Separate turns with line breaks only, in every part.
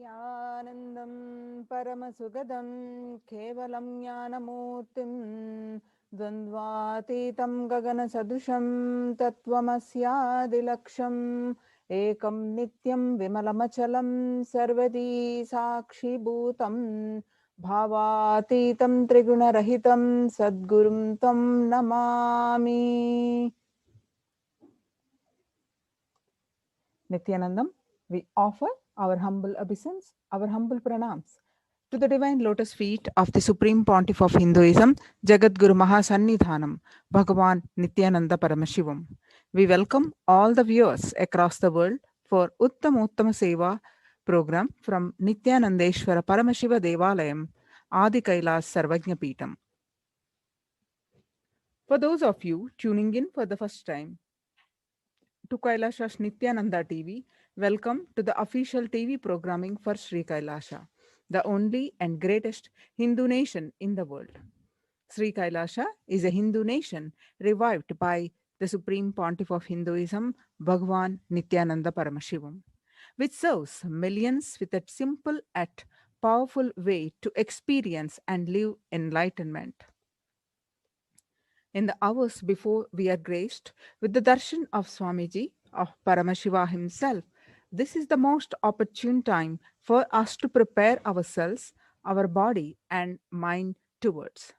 Nithyanandam Paramashuvam Kevalam Jnanamurtim Dvandvatitam Gagana Sadusham Tattvamasya Ekam Nityam Vimalamachalam Sarvadi Sakshi Bhutam Bhavatitam Trigunarahitam Sadgurum Tam Namami. Nithyanandam, we offer our humble obeisance, our humble pranams to the divine lotus feet of the Supreme Pontiff of Hinduism, Jagatguru Mahasannidhanam, Bhagavan Nithyaananda Paramashivam. We welcome all the viewers across the world for Uttama Seva program from Nithyanandeshwara Paramashiva Devalayam, Adi Kailas Sarvajna Peetam. For those of you tuning in for the first time, to KAILASA's Nithyananda TV. Welcome to the official TV programming for Sri Kailasa, the only and greatest Hindu nation in the world. Sri Kailasa is a Hindu nation revived by the Supreme Pontiff of Hinduism, Bhagavan Nithyananda Paramashivam, which serves millions with a simple yet powerful way to experience and live enlightenment. In the hours before we are graced with the darshan of Swamiji, of Paramashiva himself, this is the most opportune time for us to prepare ourselves, our body and mind towards.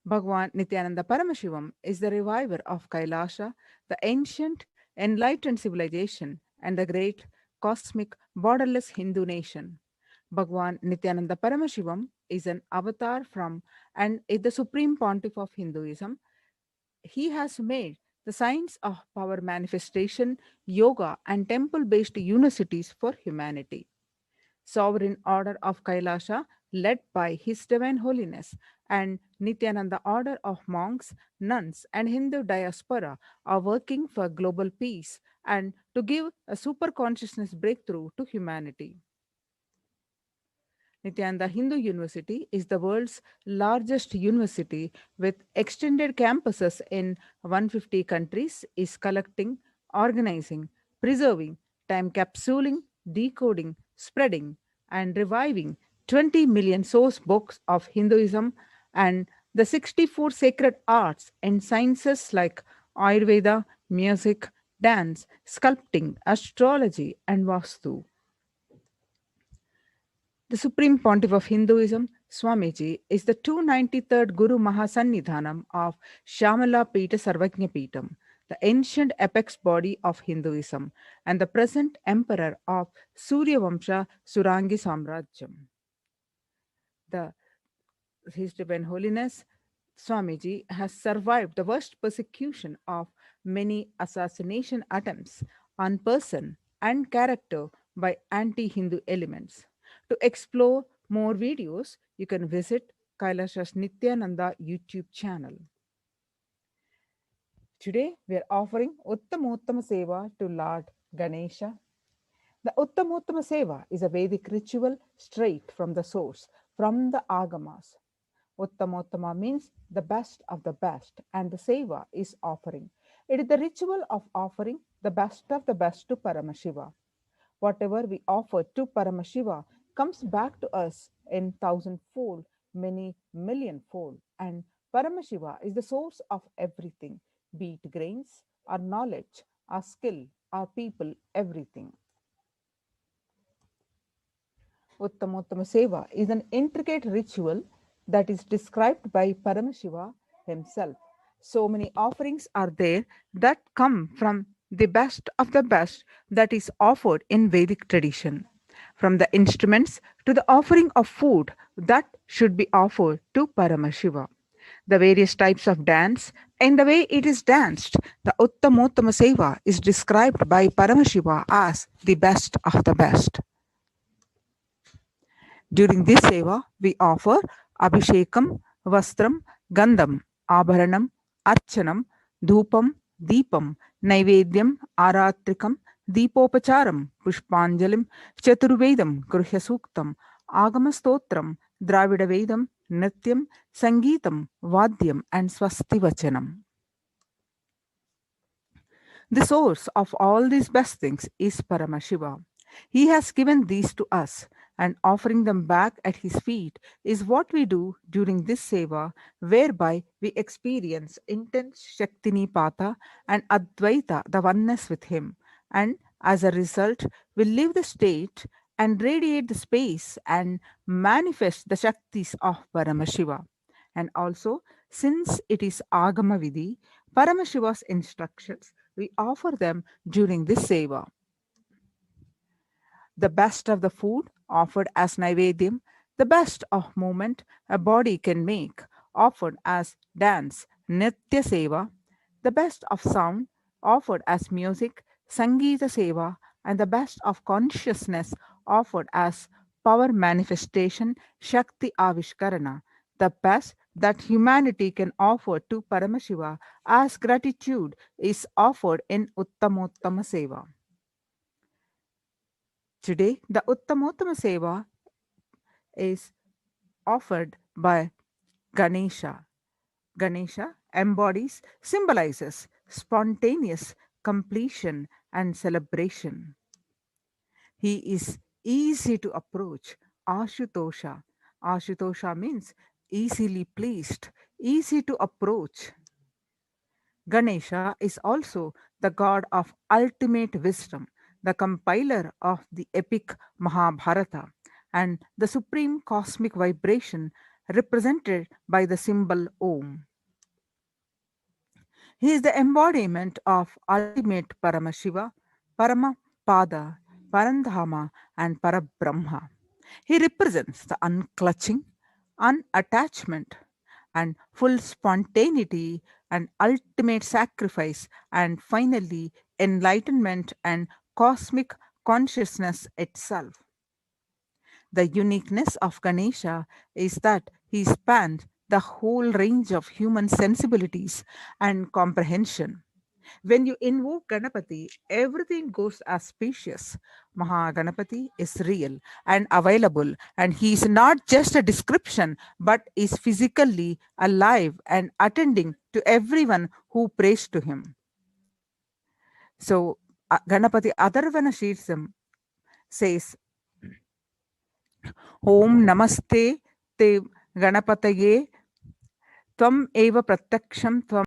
Bhagavan Nithyananda Paramashivam is the reviver of Kailasa, the ancient, enlightened civilization, and the great, cosmic, borderless Hindu nation. Bhagavan Nithyananda Paramashivam is an avatar from and is the Supreme Pontiff of Hinduism. He has made the science of power manifestation, yoga, and temple based universities for humanity. Sovereign Order of Kailasa, led by His Divine Holiness, and Nithyananda Order of monks, nuns, and Hindu diaspora are working for global peace and to give a super consciousness breakthrough to humanity. Nithyananda Hindu University is the world's largest university with extended campuses in 150 countries, is collecting, organizing, preserving, time capsuling, decoding, spreading, and reviving 20 million source books of Hinduism and the 64 sacred arts and sciences like Ayurveda, music, dance, sculpting, astrology, and Vastu. The Supreme Pontiff of Hinduism, Swamiji, is the 293rd Guru Mahasannidhanam of Shamala Pita Sarvajna Peetam, the ancient apex body of Hinduism, and the present emperor of Surya Vamsha Surangi Samrajyam. His Divine Holiness Swamiji has survived the worst persecution of many assassination attempts on person and character by anti-Hindu elements. To explore more videos, you can visit Kailasha's Nithyananda YouTube channel. Today, we are offering Uttamottama Seva to Lord Ganesha. The Uttamottama Seva is a Vedic ritual straight from the source, from the Agamas. Uttamottama means the best of the best, and the Seva is offering. It is the ritual of offering the best of the best to Paramashiva. Whatever we offer to Paramashiva comes back to us in thousandfold, many millionfold, and Paramashiva is the source of everything, be it grains, our knowledge, our skill, our people, everything. Uttamottama Seva is an intricate ritual that is described by Paramashiva himself. So many offerings are there that come from the best of the best that is offered in Vedic tradition. From the instruments to the offering of food that should be offered to Paramashiva. The various types of dance and the way it is danced, the Uttamottama Seva is described by Paramashiva as the best of the best. During this seva, we offer Abhishekam, Vastram, Gandham, Abharanam, Archanam, Dhupam, Deepam, Naivedyam, Aratrikam, Deepopacharam, Pushpanjalim, Chaturvedam, Gruhya Suktam, Agamastotram, Dravida Vedam, Nityam, Sangeetam, Vadyam, and Swasti Vachanam. The source of all these best things is Paramashiva. He has given these to us, and offering them back at His feet is what we do during this seva, whereby we experience intense Shaktinipata and Advaita, the oneness with Him. And as a result, we live the state and radiate the space and manifest the Shaktis of Paramashiva. And also, since it is Agama Vidhi, Paramashiva's instructions, we offer them during this seva. The best of the food offered as Naivedyam, the best of movement a body can make offered as dance, Nitya Seva, the best of sound offered as music, Sangeeta Seva, and the best of consciousness offered as power manifestation, Shakti Avishkarana, the best that humanity can offer to Paramashiva as gratitude is offered in Uttamottama Seva. Today, the Uttamottama Seva is offered by Ganesha. Ganesha embodies, symbolizes spontaneous completion and celebration. He is easy to approach. Ashutosha. Ashutosha means easily pleased, easy to approach. Ganesha is also the god of ultimate wisdom, the compiler of the epic Mahabharata, and the supreme cosmic vibration represented by the symbol Om. He is the embodiment of ultimate Paramashiva, Paramapada, Parandhama, and Parabrahma. He represents the unclutching, unattachment, and full spontaneity and ultimate sacrifice, and finally, enlightenment and cosmic consciousness itself. The uniqueness of Ganesha is that he spans the whole range of human sensibilities and comprehension. When you invoke Ganapati, everything goes as spacious. Mahaganapati is real and available, and he is not just a description, but is physically alive and attending to everyone who prays to him. So, Ganapati Adarvana Sheetsam says, Om Namaste Te Ganapataye Tvam Eva Pratyaksham Tvam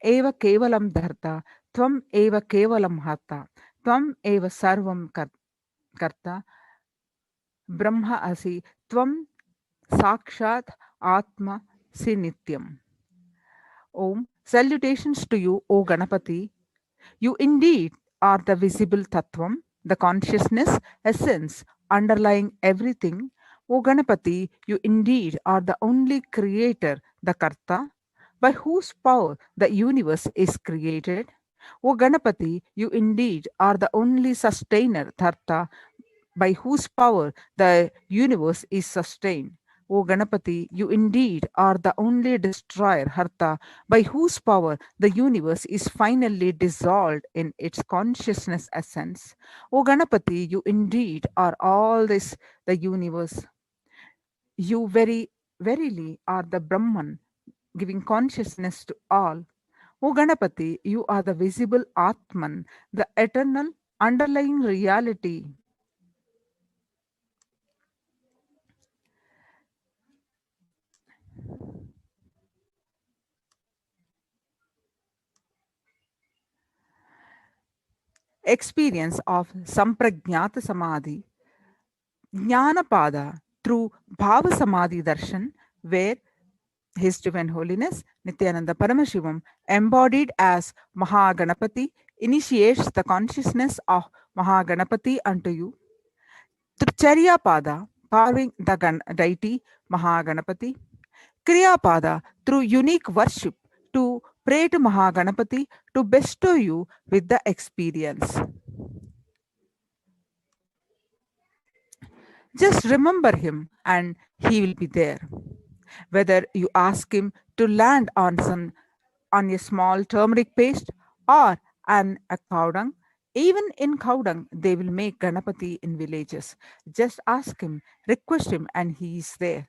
Eva Kevalam Dharta Tvam Eva Kevalam Hata Tvam Eva Sarvam Karta Brahma Asi Tvam Sakshat Atma Si Nityam. Om, salutations to you, O Ganapati. You indeed are the visible Tattvam, the consciousness, essence underlying everything. O Ganapati, you indeed are the only creator, the Karta, by whose power the universe is created. O Ganapati, you indeed are the only sustainer, Dharta, by whose power the universe is sustained. O Ganapati, you indeed are the only destroyer, Harta, by whose power the universe is finally dissolved in its consciousness essence. O Ganapati, you indeed are all this, the universe. You verily are the Brahman, giving consciousness to all. O Ganapati, you are the visible Atman, the eternal underlying reality. Experience of Sampragnata Samadhi, Jnanapada through Bhava Samadhi Darshan, where His Divine Holiness Nithyananda Paramashivam, embodied as Mahaganapati, initiates the consciousness of Mahaganapati unto you. Tricharya Pada, carving the deity Mahaganapati. Kriya Pada, through unique worship, to pray to Mahaganapati to bestow you with the experience. Just remember him and he will be there. Whether you ask him to land on a small turmeric paste or a cowdung, even in cowdung they will make Ganapati in villages. Just ask him, request him, and he is there.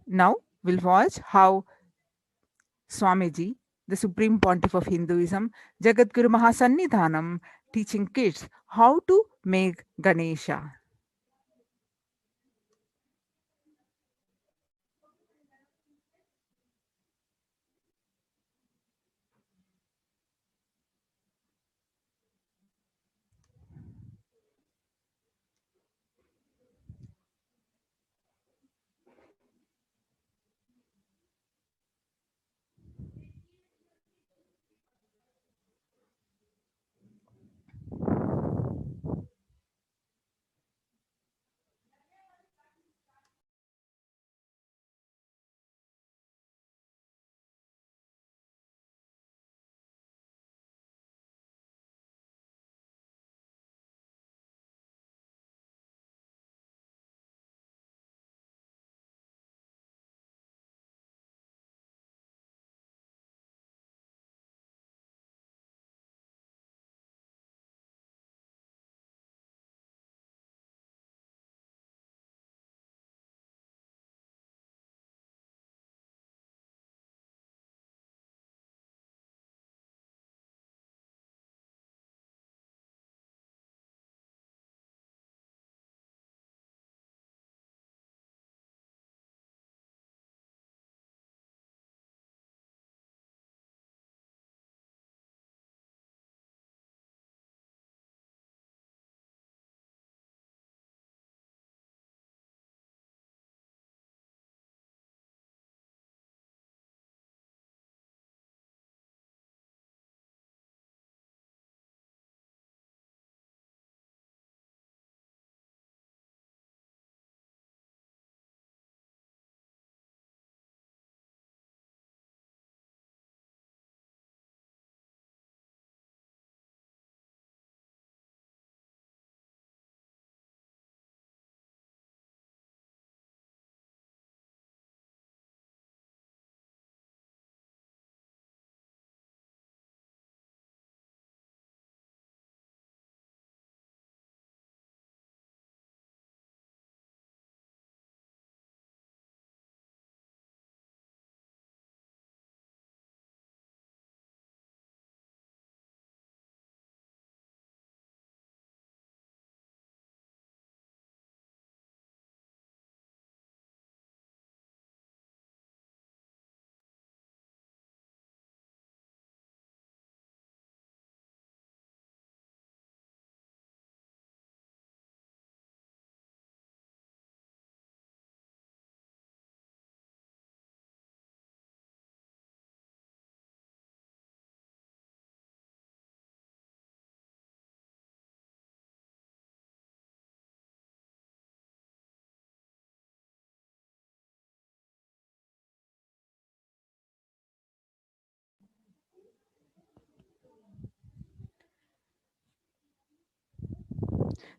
Now we'll watch how Swamiji the Supreme Pontiff of Hinduism, Jagatguru Mahasannidhanam, teaching kids how to make Ganesha.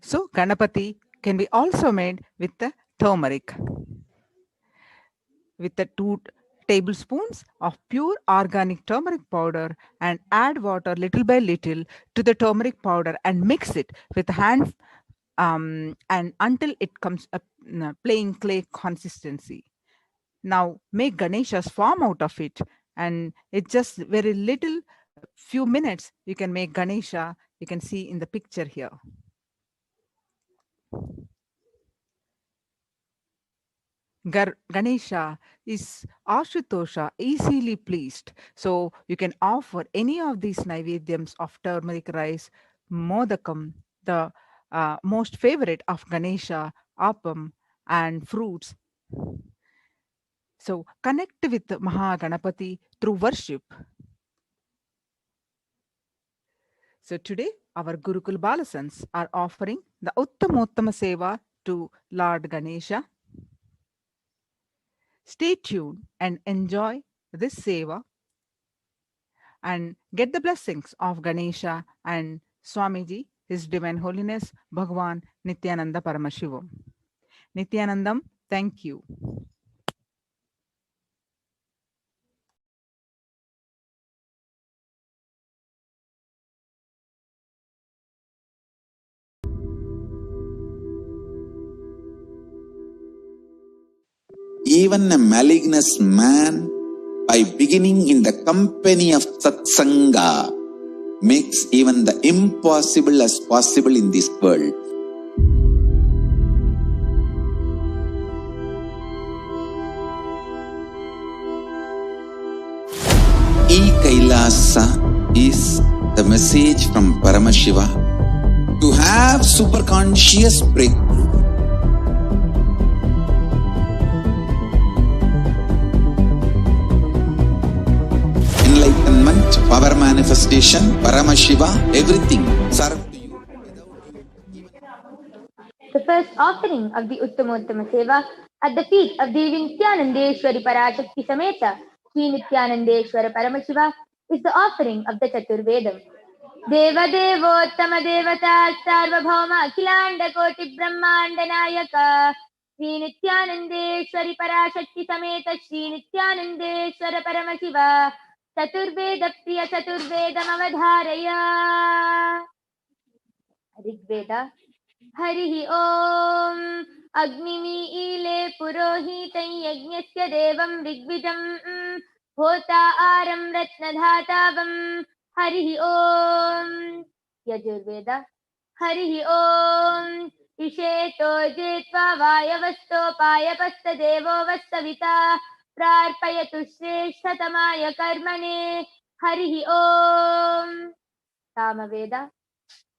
So, Ganapati can be also made with the turmeric, with the 2 tablespoons of pure organic turmeric powder, and add water little by little to the turmeric powder and mix it with hand and until it comes a plain clay consistency. Now make Ganesha's form out of it, and it's just very little few minutes you can make Ganesha. You can see in the picture here. Ganesha is Ashutosha, easily pleased. So you can offer any of these naivedyams of turmeric rice, modakam, the most favorite of Ganesha, appam, and fruits. So connect with Mahaganapati through worship. So today, our Gurukul Balasans are offering the Uttamottama Seva to Lord Ganesha. Stay tuned and enjoy this Seva and get the blessings of Ganesha and Swamiji, His Divine Holiness, Bhagavan Nithyaananda Paramashivam. Nithyanandam, thank you.
Even a malignous man by beginning in the company of satsanga makes even the impossible as possible in this world. KAILASA is the message from Paramashiva to have superconscious breakthrough. Enlightenment, power manifestation, Paramashiva, everything serve to you.
The first offering of the Uttamottama Seva at the feet of Devi Nithyanandeshwari Parashakti Sameta Sri Nithyanandeshwara Paramashiva is the offering of the Chaturvedam. Deva Devottama Devata Sarvabhauma Akhilanda Koti Brahmanda Nayaka Sri Nithyanandeshwari Parashakti Sameta Sri Nithyanandeshwara Paramashiva Chaturveda Priya Chaturvedam Avadharaya. Rigveda Harihi Om Agnimi Purohitam Yajnasya Devam Rigvijam Hota Aram Ratnadhatavam Harihi Om Yajurveda Harihi Om Isheto Jetva Vayavasto Payapasta Devo Vastavita Prarpayatu Shreshtatamaya Karmane Harihi Om Samaveda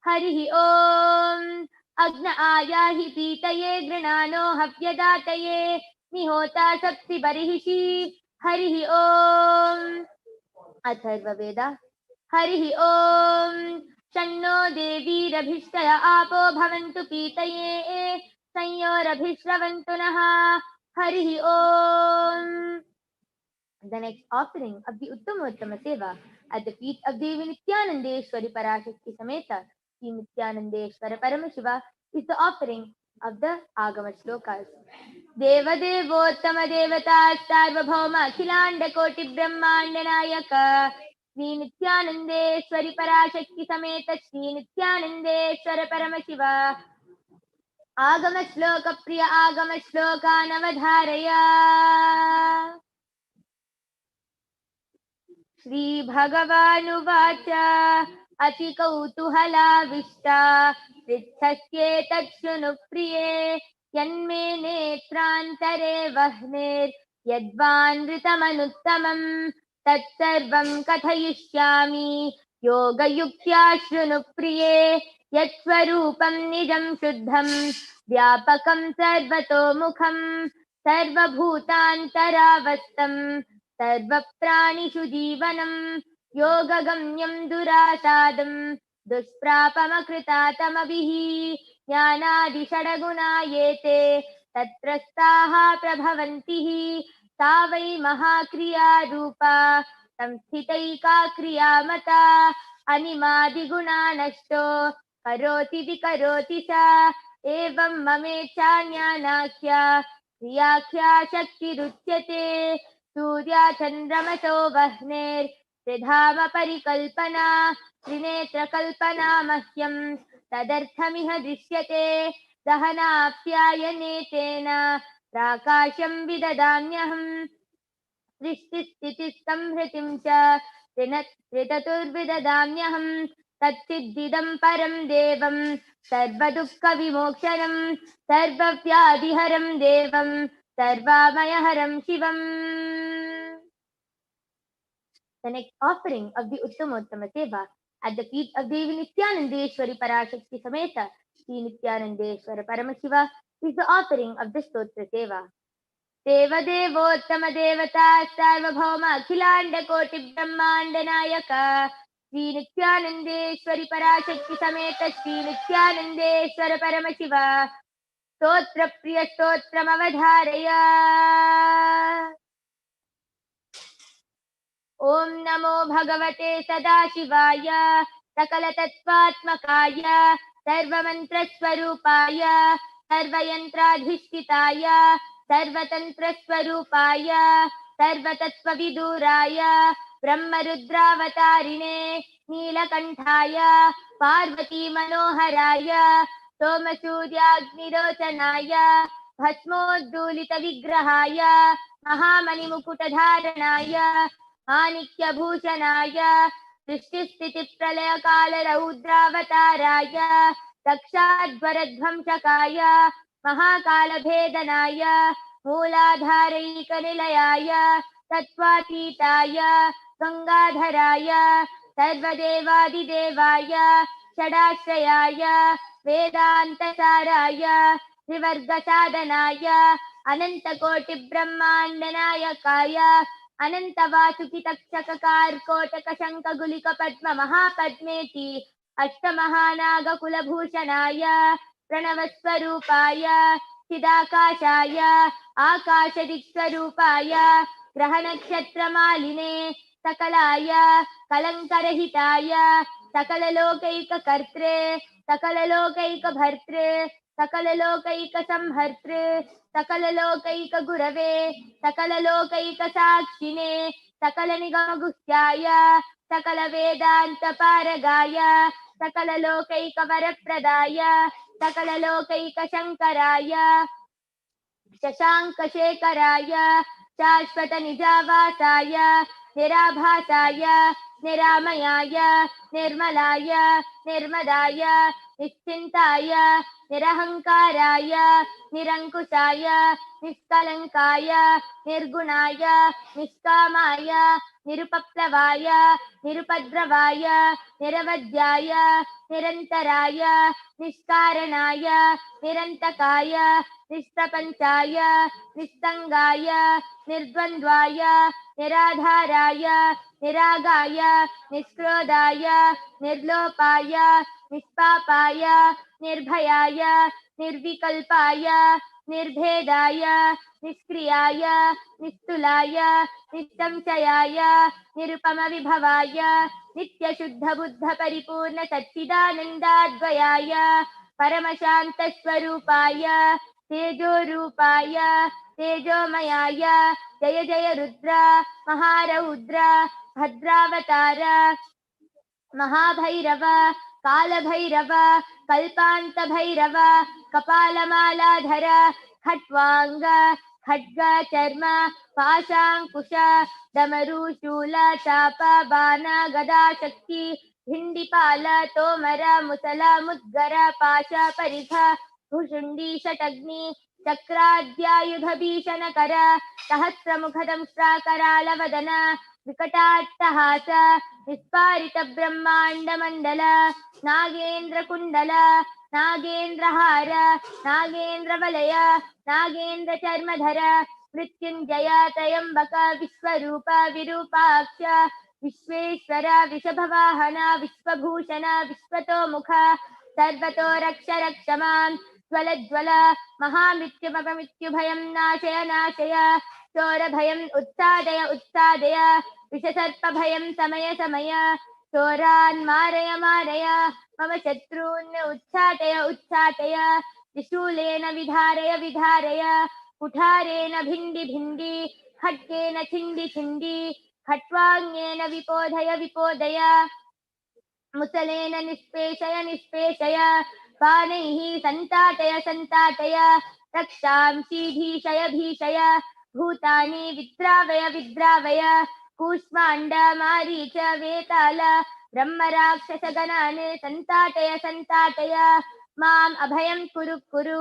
Harihi Om Agna Ayahi Pitaye Granano Havyadataye Nihota Sapti Barihishi Harihi Om Atharva Veda Harihi Om Shanno Devi Rabhishtaya Apo Bhavantu Pitaye Sanyorabhishravantu Naha Harihi Om. The next offering of the Uttamottama Seva at the feet of Devi Nithyanandeshwari Parashakti Sameta Sri Nithyanandeshwara Paramashiva is the offering of the Agama Shlokas. Deva Devottama Devata Sarvabhauma Akhilanda Koti Brahmanda Nayaka Sri Nithyanandeshwari Parashakti Sameta Sri Nithyanandeshwara Paramashiva Agama Shloka Priya Agama Shloka Navadharaya. Shri Bhagavanuvacha Ati Kautuhala Prithaskye Tatshunu Priye Yanme Netrantare Vahner Yadvanritamannuttamam Tatsarvam Kathayishyami Yoga Yuktya Shrunu Priye Yatsvarupam Nijam Shuddham Vyapakam Sarvato Mukham Sarvabhutantaravastam Sarvapranishu Jivanam Yogagamyam Durasadam Dusprapamakritatamavihi Jnanadi Shadagunayete Tatrastaha Prabhavantihi Savai Mahakriya Rupa Samsthitaika Kriyamata Animadi Guna Nashto Karoti Vikaroti Sa Evam Mamecha Jnanakya Kriyakya Shakti Ruchyate Surya Chandramaso Vahner Tridhama Parikalpana Trinetra Kalpana Mahyam Tadarthamiha Drishyate Dahana Apyayane Tena Prakasham Vidadamyaham Srishti Samhritim Cha Tritatur Vidadamyaham Tatsiddidam Param Devam Sarvadukka Vimokshanam Sarvavyadiharam Devam Sarvamayaharam Shivam. The next offering of the Uttamottama Seva at the feet of Devi Nithyanandeshwari Parashakti Sameta Sri Nithyanandeshwara Paramashiva is the offering of the Stotra Seva. Deva Devottama Devata Sarvabhauma Akhilanda Koti Brahmanda Nayaka Sri Nithyanandeshwari Parashakti Sameta Sri Nithyanandeshwara Paramashiva Stotra Priya Stotram Avadharaya. Om Namo Bhagavate Sadashivaya Sakala Tattvatmakaya Sarvamantra Swarupaya Sarvayantradhishkitaya Sarvatantra Swarupaya Sarvatattvaviduraya Brahmarudravatarinne Neelakanthaya Parvati Manoharaya Somasuryagnirochanaya Bhasmoddulita Vigrahaya महामणिमुकुटधारणाय माणिक्यभूषणाय सृष्टिस्थितिप्रलयकालरौद्रावताराय दक्षाध्वरध्वंसकाय महाकालभेदनाय मूलाधारैकनिलयाय तत्त्वातीताय गङ्गाधराय सर्वदेवादिदेवाय षडाश्रयाय वेदान्तसाराय त्रिवर्गसाधनाय अनन्तकोटिब्रह्माण्डनायकाय अनन्तवासुकितक्षककार्कोटकशङ्खगुलिकपद्ममहापद्मेति अष्टमहानागकुलभूषणाय प्रणवस्वरूपाय चिदाकाशाय आकाशदिक्स्वरूपाय ग्रहनक्षत्रमालिने सकलाय कलङ्करहिताय सकललोकैककर्त्रे सकललोकैकभर्त्रे सकललोकैकसंहर्त्रे सकललोकैकगुरवे सकललोकैकसाक्षिणे सकलनिगमगुह्याय सकलवेदान्तपारगाय सकललोकैकवरप्रदाय सकललोकैकशङ्कराय शशाङ्कशेखराय शाश्वतनिजावासाय निराभासाय निरामयाय निर्मलाय निर्मदाय निश्चिन्ताय निरहङ्काराय निरङ्कुशाय निष्कलङ्काय निर्गुणाय निष्कामाय निरुपप्लवाय निरुपद्रवाय निरवध्याय निरन्तराय निष्कारणाय निरन्तकाय निष्प्रपञ्चाय निस्सङ्गाय निर्द्वन्द्वाय निराधाराय निरागाय निष्क्रोधाय निर्लोपाय निष्पापाय निर्भयाय निर्विकल्पाय निर्भेदाय निष्क्रियाय निस्तुलाय निस्संशयाय निरुपमविभवाय नित्यशुद्धबुद्धपरिपूर्णसच्चिदानन्दाद्वयाय परमशान्तस्वरूपाय तेजोरूपाय तेजोमयाय जय जय रुद्र महारौद्र भद्रावतार महाभैरव कालभैरव कल्पान्तभैरव कपालमालाधर खट्वाङ्ग खड्ग चर्म पाशाङ्कुश डमरू शूल चाप बाण गदा शक्ति भिण्डिपाल तोमर मुसल मुद्गर पाश परिघ भुषुण्डी षटग्नि चक्राद्यायुधभीषणकर सहस्रमुखदंष्ट्राकरालवदन विकटाट्टहास विस्फारितब्रह्माण्डमण्डल नागेन्द्रकुण्डल नागेन्द्रहार नागेन्द्रवलय नागेन्द्रचर्मधर मृत्युञ्जय त्र्यम्बक विश्वरूप विरूपाक्ष विश्वेश्वर विषभवाहन विश्वभूषण विश्वतोमुख सर्वतो रक्ष रक्ष मां ज्वल ज्वल महामृत्युमपमृत्युभयं नाशय नाशय चोरभयम् उत्सादय उत्सादय विषसर्पभयं समय समय चोरान् मारय मारय मम शत्रून् उच्चाटय उच्चाटय त्रिशूलेन विधारय विधारय कुठारेण भिण्डि भिण्डि खड्गेन छिण्डि छिण्डि खट्वाङ्गेन विपोधय विपोदय मुसलेन निष्पेषय निष्पेषय बाणैः सन्ताटय सन्ताटय रक्षांसि भीषय भीषय भूतानि विद्रावय विद्रावय कूष्माण्ड मारीच वेताल ब्रह्मराक्षसगणान् सन्ताटय सन्ताटय माम् अभयं कुरु कुरु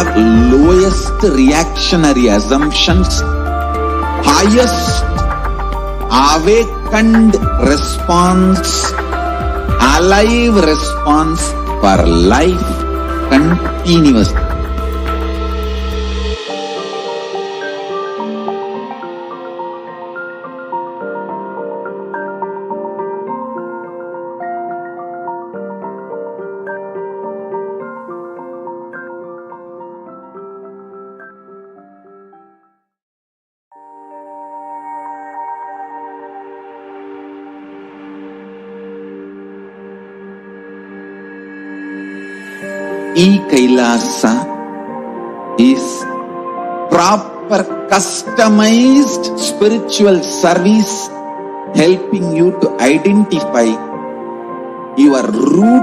have lowest reactionary assumptions, highest awakened response, alive response for life continuous. KAILASA is proper customized spiritual service helping you to identify your root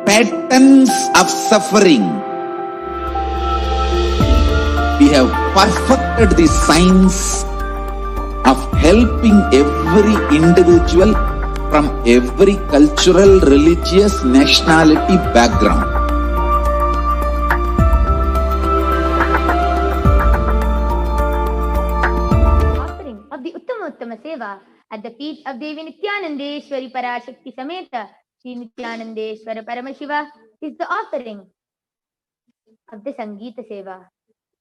patterns of suffering. We have perfected the science of helping every individual from every cultural, religious, nationality background.
Uttama Seva at the feet of Devi Nithyananda Parashakti Sameta Sri Nithyananda Paramashiva is the offering of the Sangeeta Seva.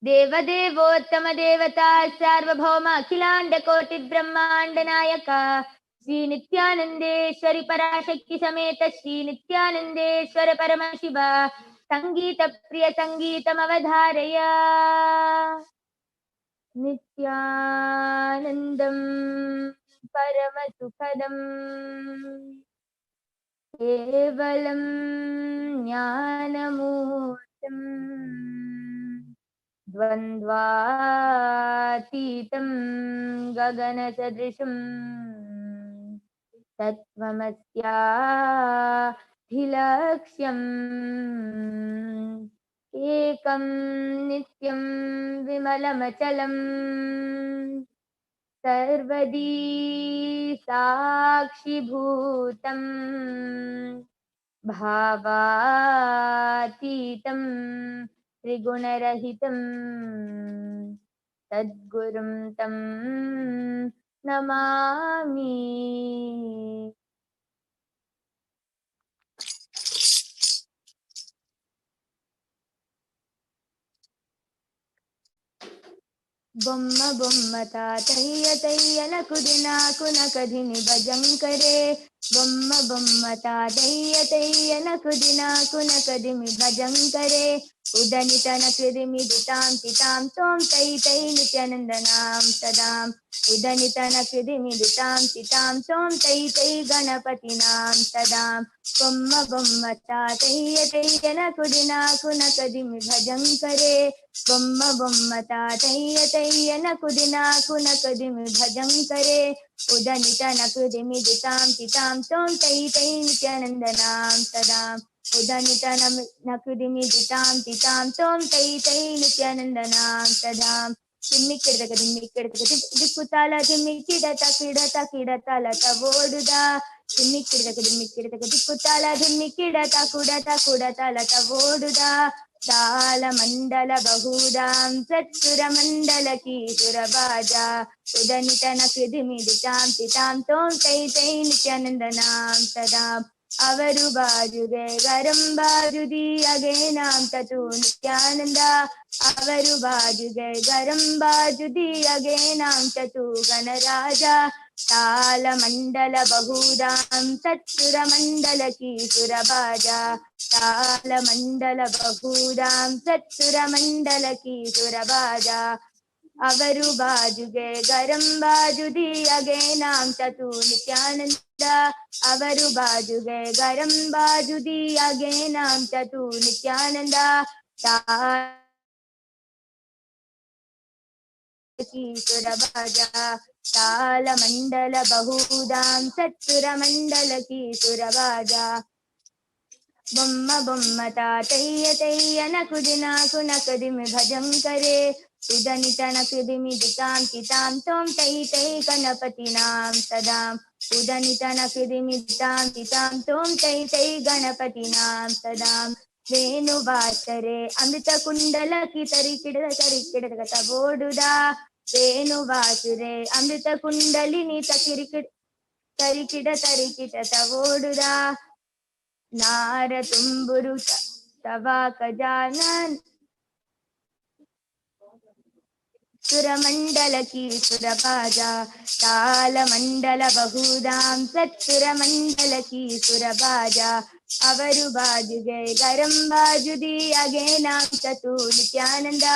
Deva Devottama Devata Sarvabhauma Akhilanda Koti Brahmanda Nayaka Sri Nithyananda Parashakti Sameta Sri Nithyananda Paramashiva Sangeeta Priya Sangeetam Avadharaya Nithyanandam Paramasukhadam Kevalam Jnanamurtam Dvandvatitam Gaganasadrisham Tattvamasya Dhilaksyam Ekam Nityam Vimalamachalam Sarvadi Sakshi Bhutam Bhavatitam Trigunarahitam Tadgurum Tam Namami. Bomma bomma tatayya tayya nakudina kunakadhini bhajankare. Bomma bomma tatayya tayya nakudina kunakadhini bhajankare. Udanita nakudimi dutam titam tom tay tay nityanandanam sadam. Udanita nakudimi dutam titam tom tay tay ganapatinam sadam. Bomma bomma tatayya tayya nakudina kunakadhimi bhajankare. Bomma bomma tatayya tayya nakudina kunakadimi bhajankare. Udanita nakudimi ditam titam tom tay tay nityanandanam sadam. Udanita nakudimi ditam titam tom tay tay nityanandanam sadam. Timmikidaka dikkutala timmikidata kidata kidatala tavoduda. Timmikidaka dikkutala timmikidata kudatala tavoduda. Tala mandala bahudam satsura mandala ki surabaja. Udanita nakudimi ditam titam tom tay tay nityanandanam sadam. Avaru bajuge garam bajudi agenam tatu nityananda. Avaru bajuge garam bajudi agenam tatu ganaraja. Tala mandala bahudam satsura mandala ki surabaja. Tala mandala bahudam satsura mandala ki surabaja. Avaru bajuge garam bajudi agenam tatu nityananda. Avaru bajuge garam bajudi agenam tatu nityananda. Ki surabaja. Tala mandala bahudam satsura mandala ki surabaja. Bomma bomma tatayya tayya nakudina kunakadimi bhajankare. Udanita nakudimi ditam titam tom tay tay ganapatinam sadam. Udanita nakudimi ditam titam tom tay tay ganapatinam sadam. ವೇಣುವಾಚರೆ ಅಮೃತ ಕುಂಡಲಕಿ ತರಿಕಿಡದ ತಬೋಡುದ ವೇಣುವಾಚರೆ ಅಮೃತ ಕುಂಡಲಿನಿ ತರಿಕಿಡ ತಬೋಡುದ ನಾರ ತುಂಬುರು ತವಾ ಖಜಾನನ್ ಸುರಮಂಡಲ key ಸುರಭಾಜ ತಾಲಮಂಡಲ ಬಹುದಾಂ ಸತ್ಸುರಮಂಡಲ key ಸುರಭಾಜ ಅವರು ಬಾಜುಗೆ ಗರಂ ಬಾಜುದಿಯಾಗೆ ನಾಂ ಚತು ನಿತ್ಯಾನಂದ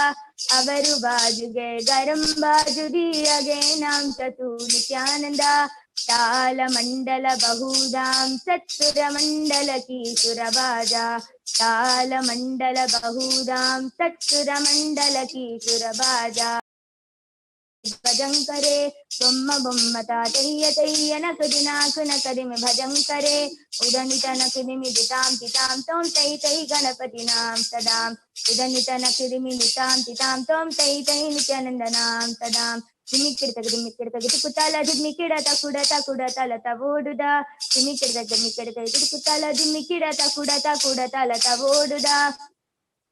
ಅವರು ಬಾಜುಗೆ ಗರಂ ಬಾಜುದಿಯಾಗೆ ನಾಂ ಚತು Nithyananda ತಾಲಮಂಡಲ ಬಹುದಾಂ ಸತ್ಸುರಮಂಡಲ key ಸುರಭಾಜ ತಾಲಮಂಡಲ ಬಹುದಾಂ ಸತ್ಸುರಮಂಡಲ key ಸುರಭಾಜ ಭಜಂಕರೆ ಬೊಮ್ಮ ಬೊಮ್ಮ ತಾತಯ್ಯ ತಯ್ಯ ನಕದಿ ನಾಕು ನಕದಿಮಿ ಭಜಂಕರೆ ಉದನಿತ ನಕದಿಮಿ ದಿತಾಂ ತಿತಾಂ ತೋಂ ತೈ ತೈ ಗಣಪತಿ ನಾಂ ಸದಾಂ ಉದನಿತ ನಕದಿಮಿ ದಿತಾಂ ತಿತಾಂ ತೋಂ ತೈ ತೈ ನಿತ್ಯಾನಂದ ನಾಂ ಸದಾಂ ದಿಮ್ಮಿಕ್ಕಿಡತಗದು ಕುತಾಲ ದಿಮ್ಮಿಕ್ಕಿಡತ ಕುಡತ ಲತ ಓಡುದ ದಿಮ್ಮಿಕ್ಕಿಡತಗದು ಕುತಾಲ ದಿಮ್ಮಿಕ್ಕಿಡತ ಕುಡತ ಲತ ಓಡುದ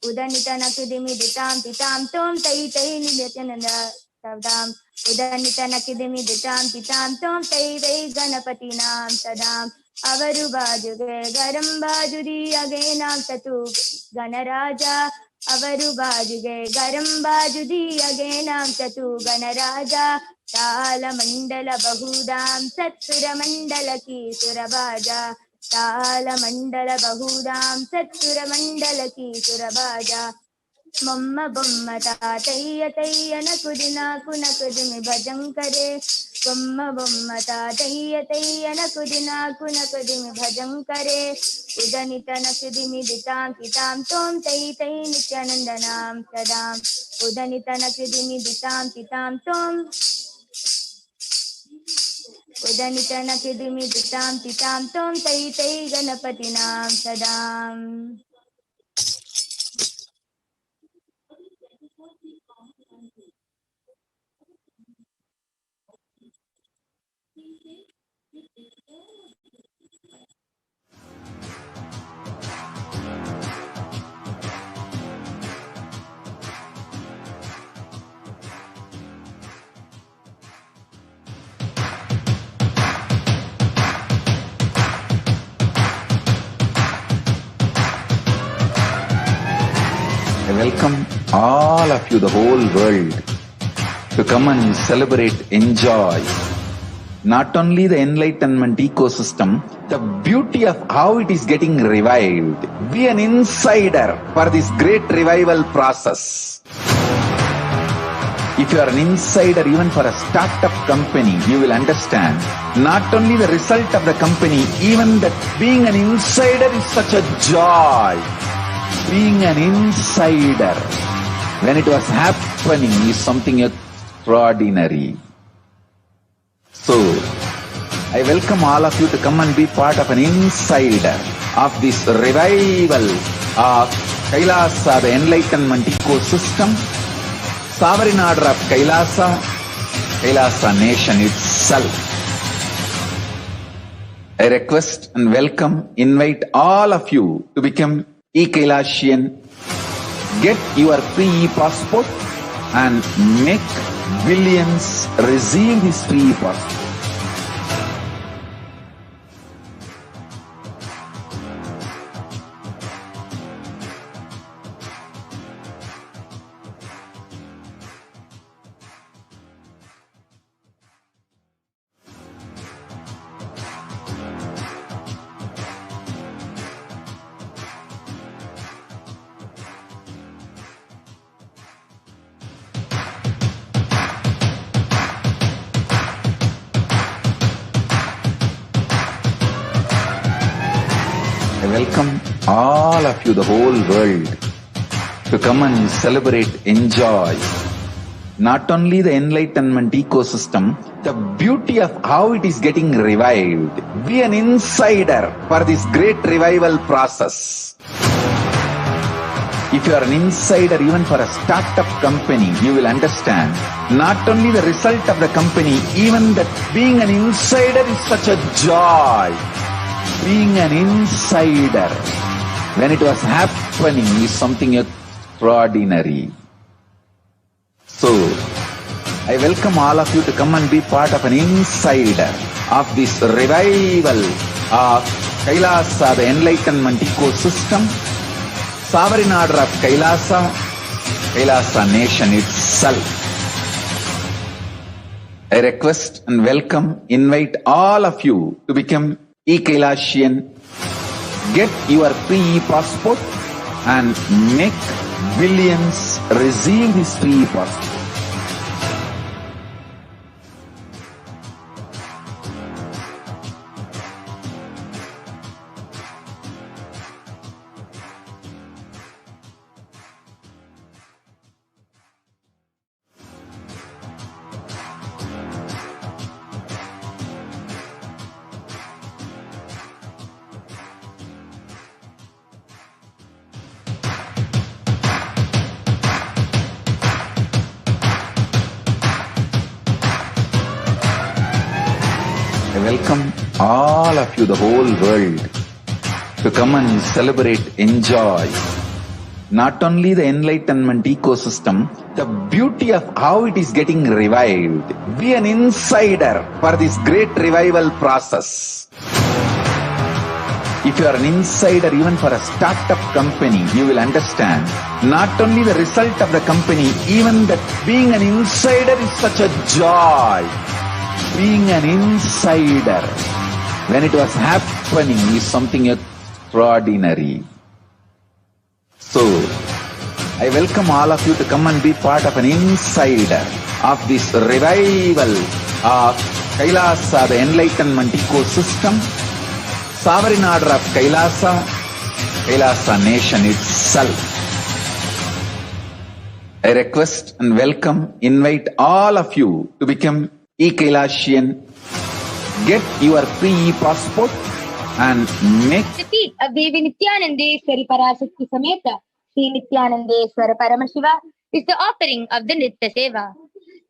ಉದನಿತ ನಕದಿಮಿ ದಿತಾಂ ತಿತಾಂ ತೋಂ ತೈ ತೈ ನಿತ್ಯಾನಂದ ಸದಾಂ ಉದನಿತ ನಕಿದಿಮಿ ದಿತಾಂ ತಿತಾಂ ತೋಂ ತೈ ತೈ ಗಣಪತಿ ನಾಂ ಸದಾಂ ಅವರು ಬಾಜುಗೆ ಗರಂ ಬಾಜುದಿಯಾಗೆ ನಾಂ ಚತು ಗಣರಾಜ ಅವರು ಬಾಜುಗೆ ಗರಂ ಬಾಜುದಿಯಾಗೆ ನಾಂ ಚತು Ganaraja ತಾಲಮಂಡಲ ಬಹುದಾಂ ಸತ್ಸುರಮಂಡಲ key ಸುರಭಾಜ ತಾಲಮಂಡಲ ಬಹುದಾಂ ಸತ್ಸುರಮಂಡಲ key ಸುರಭಾಜ ಮಮ್ಮ ಬೊಮ್ಮ ತಾತಯ್ಯ ತಯ್ಯ ನಕುದಿ ನಾಕು ನಕುದಿಮಿ ಭಜಂಕರೆ ಬೊಮ್ಮ ಬೊಮ್ಮ ತಾತಯ್ಯ ತಯ್ಯ ನಕುದಿ ನಾಕು ನಕುದಿಮಿ ಭಜಂಕರೆ ಉದನಿತ ನಕುದಿಮಿ ದಿತಾಂ ತಿತಾಂ ತೋಂ ತೈ ತೈ ನಿತ್ಯಾನಂದ ನಾಂ ಸದಾಂ ಉದನಿತ ನಕುದಿಮಿ ದಿತಾಂ ತಿತಾಂ ತೋಂ ಉದನಿತ ನಕುದಿಮಿ ದಿತಾಂ ತಿತಾಂ ತೋಂ ತೈ ತೈ Ganapati ನಾಂ ಸದಾಂ.
I welcome all of you, the whole world, to come and celebrate, enjoy not only the enlightenment ecosystem, the beauty of how it is getting revived. Be an insider for this great revival process. If you are an insider even for a startup company, you will understand not only the result of the company, even that being an insider is such a joy. Being an insider when it was happening is something extraordinary. So, I welcome all of you to come and be part of an insider of this revival of KAILASA, the enlightenment ecosystem, sovereign order of KAILASA, KAILASA nation itself. I request and welcome, invite all of you to become e-Kailasian, get your free e-passport and make billions receive this free e-passport. I welcome all of you, the whole world, to come and celebrate, enjoy not only the enlightenment ecosystem, the beauty of how it is getting revived. Be an insider for this great revival process. If you are an insider even for a startup company, you will understand not only the result of the company, even that being an insider is such a joy. Being an insider when it was happening is something extraordinary. So, I welcome all of you to come and be part of an insider of this revival of KAILASA, the enlightenment ecosystem, sovereign order of KAILASA, KAILASA nation itself. I request and welcome, invite all of you to become e-Kailasian. Get your free passport and make billions receive this free passport. I welcome all of you, the whole world, to come and celebrate, enjoy, not only the enlightenment ecosystem, the beauty of how it is getting revived. Be an insider for this great revival process. If you are an insider even for a startup company, you will understand not only the result of the company, even that being an insider is such a joy. Being an insider, when it was happening, is something extraordinary. So, I welcome all of you to come and be part of an insider of this revival of KAILASA, the enlightenment ecosystem, sovereign order of KAILASA, KAILASA nation itself. I request and welcome, invite all of you to become e-Kailasian. Get your free passport and make
The feet of Devi Nithyananda Paramasameta Sri Nithyananda Paramashiva is the offering of the Nitya Seva.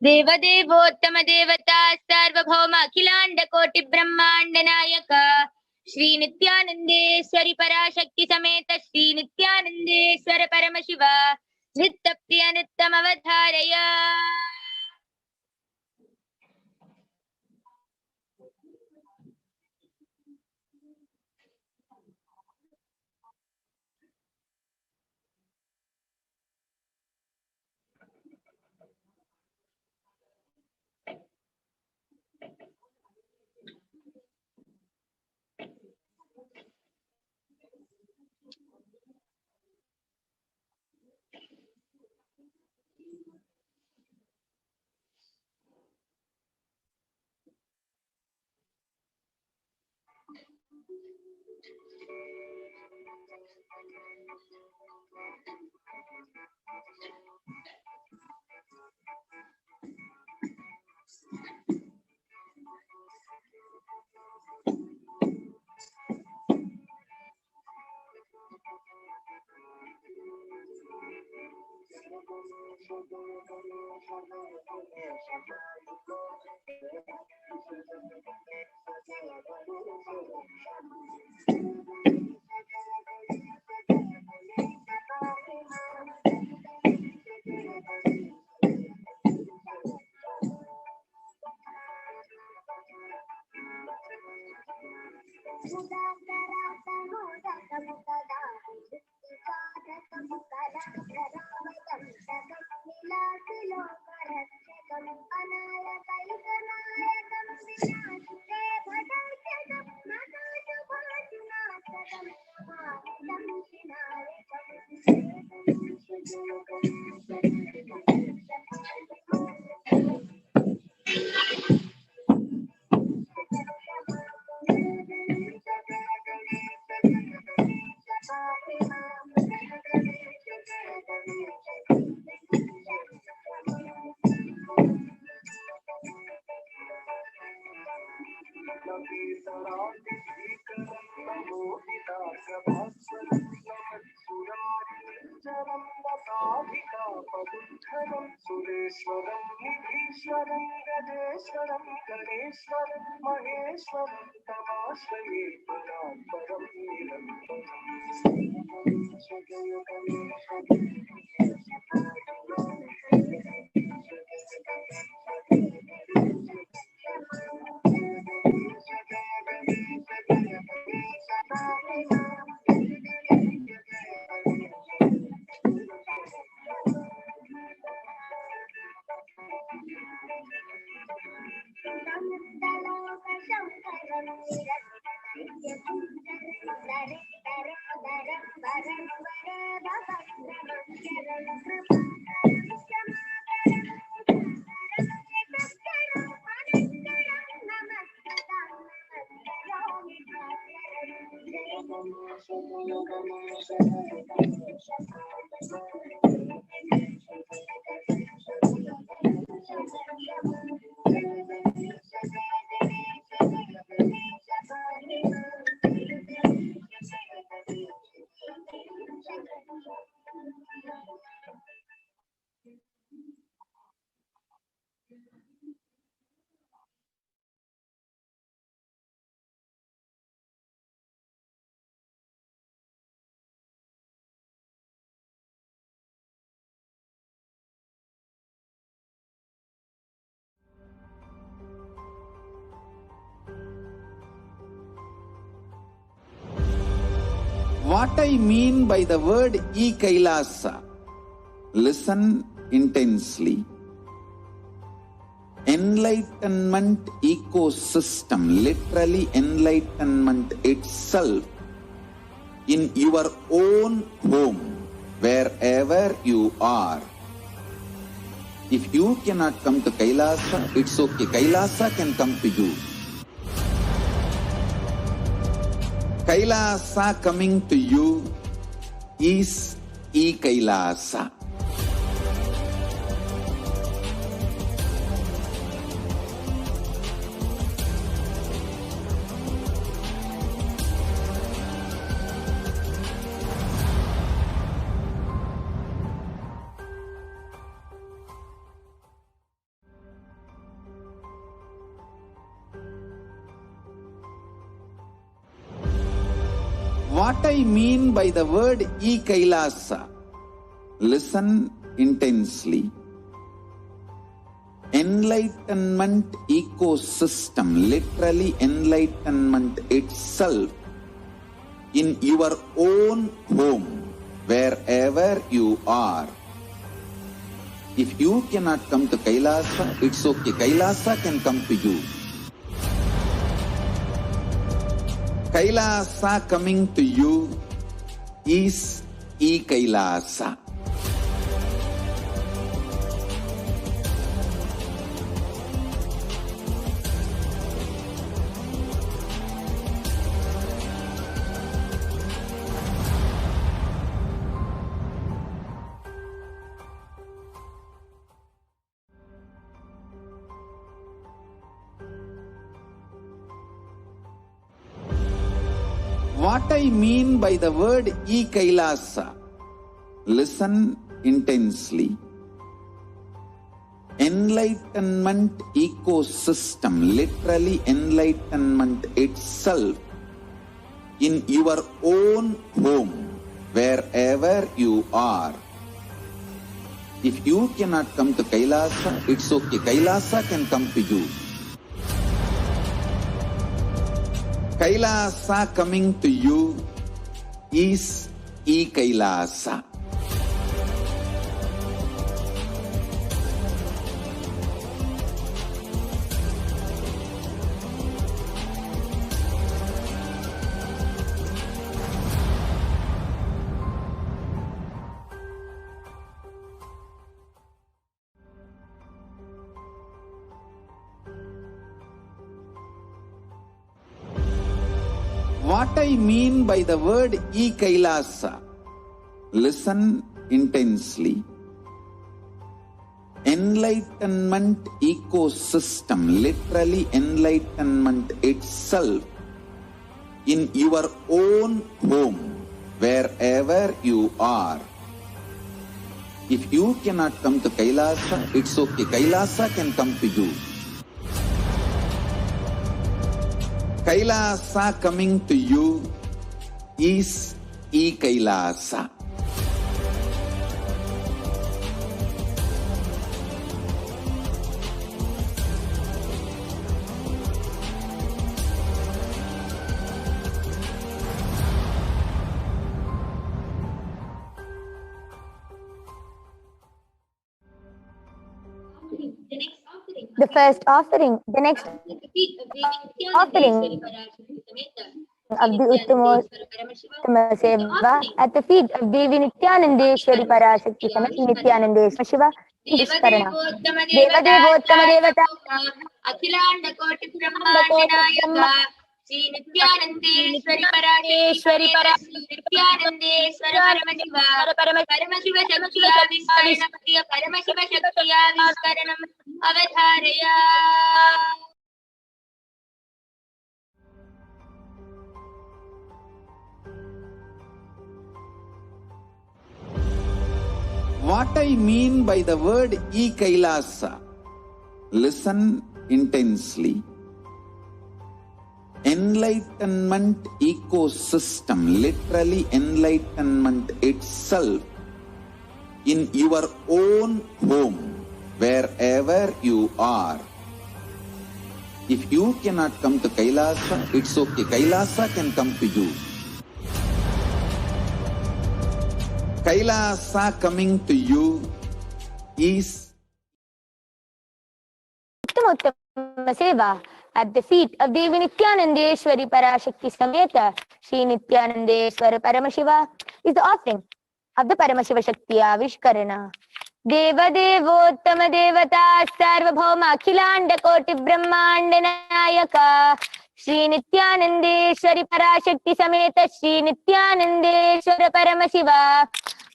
Deva Devottama Devata Sarvabhauma Akhilanda Koti Brahmanda Nayaka Sri Nithyananda Parashakti Sameta Sri Nithyananda Paramashiva Nitya Nittamavadharaya.
What I mean by the word KAILASA, listen intensely. Enlightenment ecosystem, literally enlightenment itself, in your own home, wherever you are. If you cannot come to Kailasa, it's okay. Kailasa can come to you. Kailasa coming to you is Kailasa. What I mean by the word KAILASA, listen intensely. Enlightenment ecosystem, literally enlightenment itself, in your own home, wherever you are. If you cannot come to Kailasa, it's okay. Kailasa can come to you. Kailasa coming to you is Kailasa. What I mean by the word KAILASA, listen intensely. Enlightenment ecosystem, literally enlightenment itself, in your own home, wherever you are. If you cannot come to Kailasa, it's okay. Kailasa can come to you. Kailasa coming to you is Kailasa. What I mean by the word KAILASA, listen intensely. Enlightenment ecosystem, literally enlightenment itself, in your own home, wherever you are. If you cannot come to Kailasa, it's okay. Kailasa can come to you. Kailasa coming to you is Kailasa.
The first offering, the next offering of the Uttama Seva at the feet of Devi Nithyanandeshwari Parashakti Samet Nithyanandeshwari Shiva Ishkarana. Deva Devottama Devata
Akhilanda Koti Brahmandanayaka Sri Nithyanandeshwari Parasheshwari Nithyanandeshwara Paramashiva Shaktiya Viskarana Paramashiva Shaktiya Viskaranam Avadharaya.
What I mean by the word Kailasa, listen intensely. Enlightenment ecosystem, literally enlightenment itself, in your own home, wherever you are. If you cannot come to Kailasa, it's okay. Kailasa can come to you. Kailasa coming to you is
Uttama Seva at the feet of Devi Nithyanandeshwari Parashakti Sameta Sri Nithyanandeshwara Paramashiva is the offering of the Paramashiva Shaktiya Vishkarana. Deva Devottama Devata Sarvabhauma Akhilanda Koti Brahmandanayaka Sri Nithyanandeshwari Parashakti Sameta Sri Nithyanandeshwara Paramashiva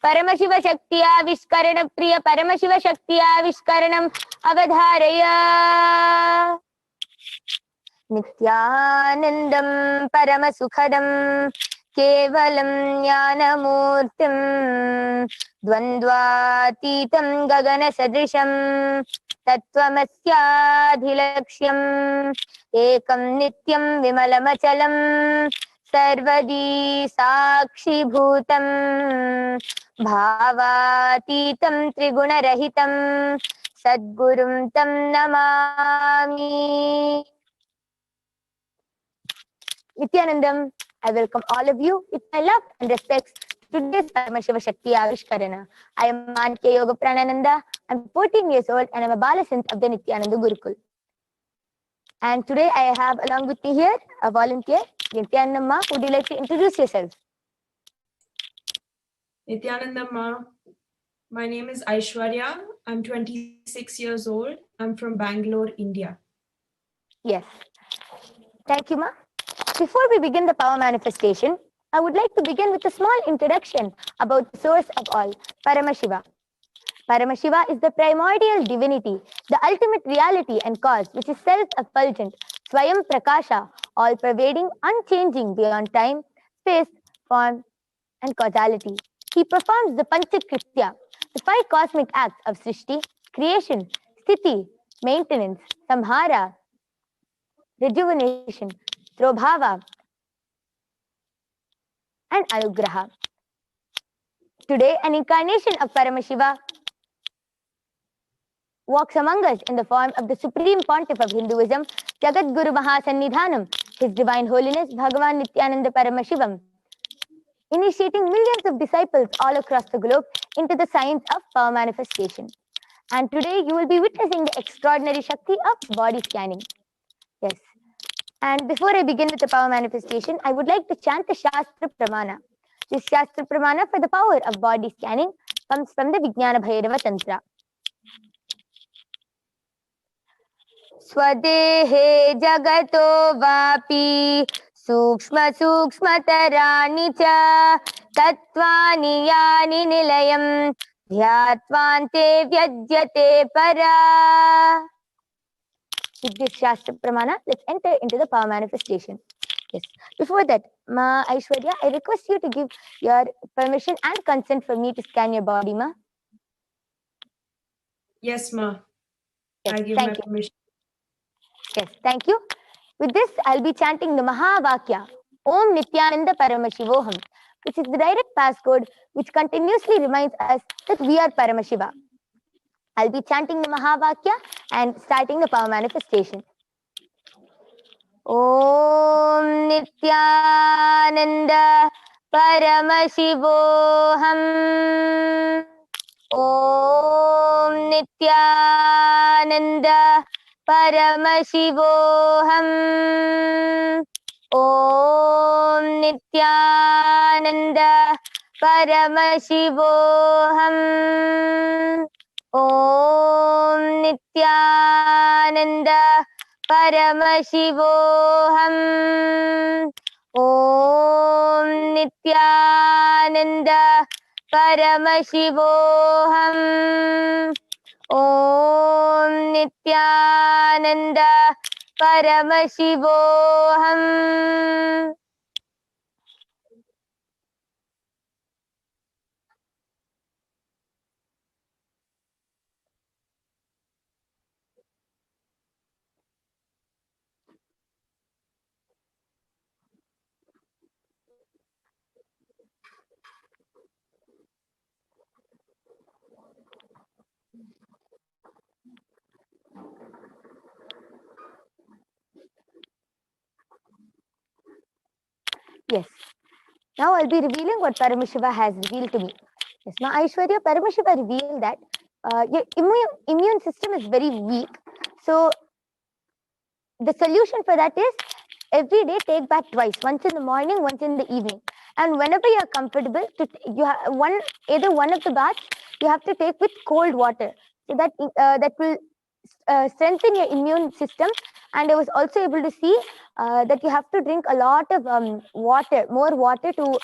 Paramashiva Shaktiya Vishkarana Priya Paramashiva Shaktiya Vishkaranam Avadharaya. Nithyanandam Paramasukhadam Kevalam Jnanamurtim Dvandvatitam Gagana Sadrisham Tattvamasyaadhilaksham Ekam Nityam Vimalamachalam Sarvadi Sakshi Bhutam Bhavatitam Trigunarahitam Sadgurum Tam Namami. Nithyanandam, I welcome all of you with my love and respects to today's Paramashiva Shakti Avishkarana. I am Manke Yoga Pranananda. I'm 14 years old and I'm a Balasant of the Nithyananda Gurukul. And today I have along with me here a volunteer, Nithyanandamma. Would you like to introduce yourself?
Nithyanandamma, my name is Aishwarya. I'm 26 years old. I'm from Bangalore, India.
Yes. Thank you, Ma. Before we begin the power manifestation, I would like to begin with a small introduction about the source of all, Paramashiva. Paramashiva is the primordial divinity, the ultimate reality and cause, which is self-effulgent, Swayam Prakasha, all-pervading, unchanging beyond time, space, form, and causality. He performs the Panchakritya, the 5 cosmic acts of Srishti, creation, Sthiti, maintenance, Samhara, rejuvenation, Trobhava, and Anugraha. Today, an incarnation of Paramashiva walks among us in the form of the Supreme Pontiff of Hinduism, Jagatguru Mahasannidhanam, His Divine Holiness Bhagavan Nithyaananda Paramashivam, initiating millions of disciples all across the globe into the science of power manifestation. And today, you will be witnessing the extraordinary Shakti of body scanning. Yes. And before I begin with the power manifestation, I would like to chant the Shastra Pramana. This Shastra Pramana for the power of body scanning comes from the Vijnana Bhairava Tantra. Swadehe Jagato Vapi Sukshma Sukshmatarani Cha Tattvani Yani Nilayam Dhyatvante Vyajyate Para. With this Shastra Pramana, let's enter into the power manifestation. Yes. Before that, Ma Aishwarya, I request you to give your permission and consent for me to scan your body, Ma.
Yes, Ma.
Yes,
I give my
thank you.
permission.
Yes, thank you. With this, I'll be chanting the Mahavakya, Om Nithyananda Paramashivoham, which is the direct passcode which continuously reminds us that we are Paramashiva. I'll be chanting the Mahavakya and starting the power manifestation. Om Nithyananda Paramashivoham. Om Nithyananda Paramashivoham. Om Nithyananda Paramashivoham. Om Nithyananda Paramashivoham. Om Nithyananda Paramashivoham. Om Nithyananda Paramashivoham. Yes. Now I'll be revealing what Paramashiva has revealed to me. Yes, Ma Aishwarya, Paramashiva revealed that your immune system is very weak. So the solution for that is every day take bath twice, once in the morning, once in the evening. And whenever you are comfortable, either one of the baths you have to take with cold water, so that that will strengthen your immune system. And I was also able to see that you have to drink a lot of water, more water to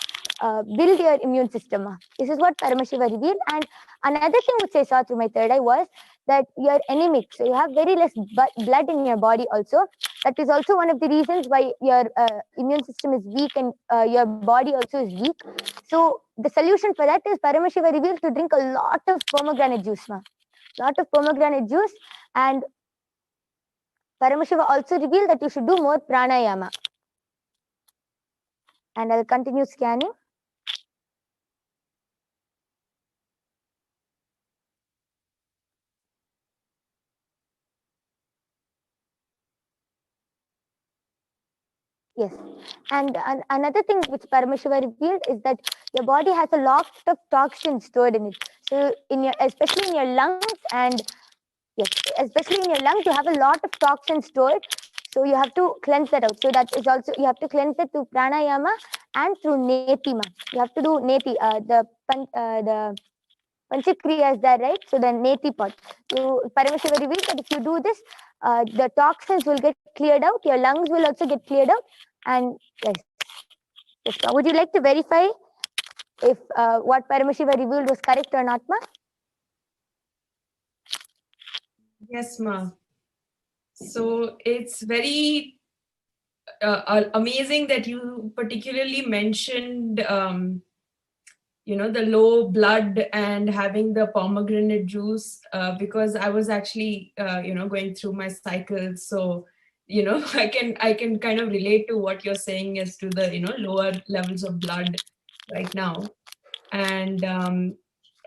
build your immune system. This is what Paramashiva revealed. And another thing which I saw through my third eye was that you are anemic, so you have very less blood in your body also. That is also one of the reasons why your immune system is weak and your body also is weak. So the solution for that is Paramashiva revealed to drink a lot of pomegranate juice, lot of pomegranate juice. And Paramashiva also revealed that you should do more pranayama. And I'll continue scanning. Yes, and another thing which Paramashiva revealed is that your body has a lot of toxins stored in it. So especially in your lungs, and yes, especially in your lungs, you have a lot of toxins stored. So you have to cleanse that out. So that is also, you have to cleanse it through pranayama and through netima. You have to do neti, the Panchakriya is there, right? So the neti part. Paramashiva revealed that if you do this, the toxins will get cleared out. Your lungs will also get cleared out. And yes, would you like to verify if what Paramashiva revealed was correct or not, Ma?
Yes, Ma. So it's very amazing that you particularly mentioned, the low blood and having the pomegranate juice, because I was actually, going through my cycles. So, I can kind of relate to what you're saying as to the, lower levels of blood right now. And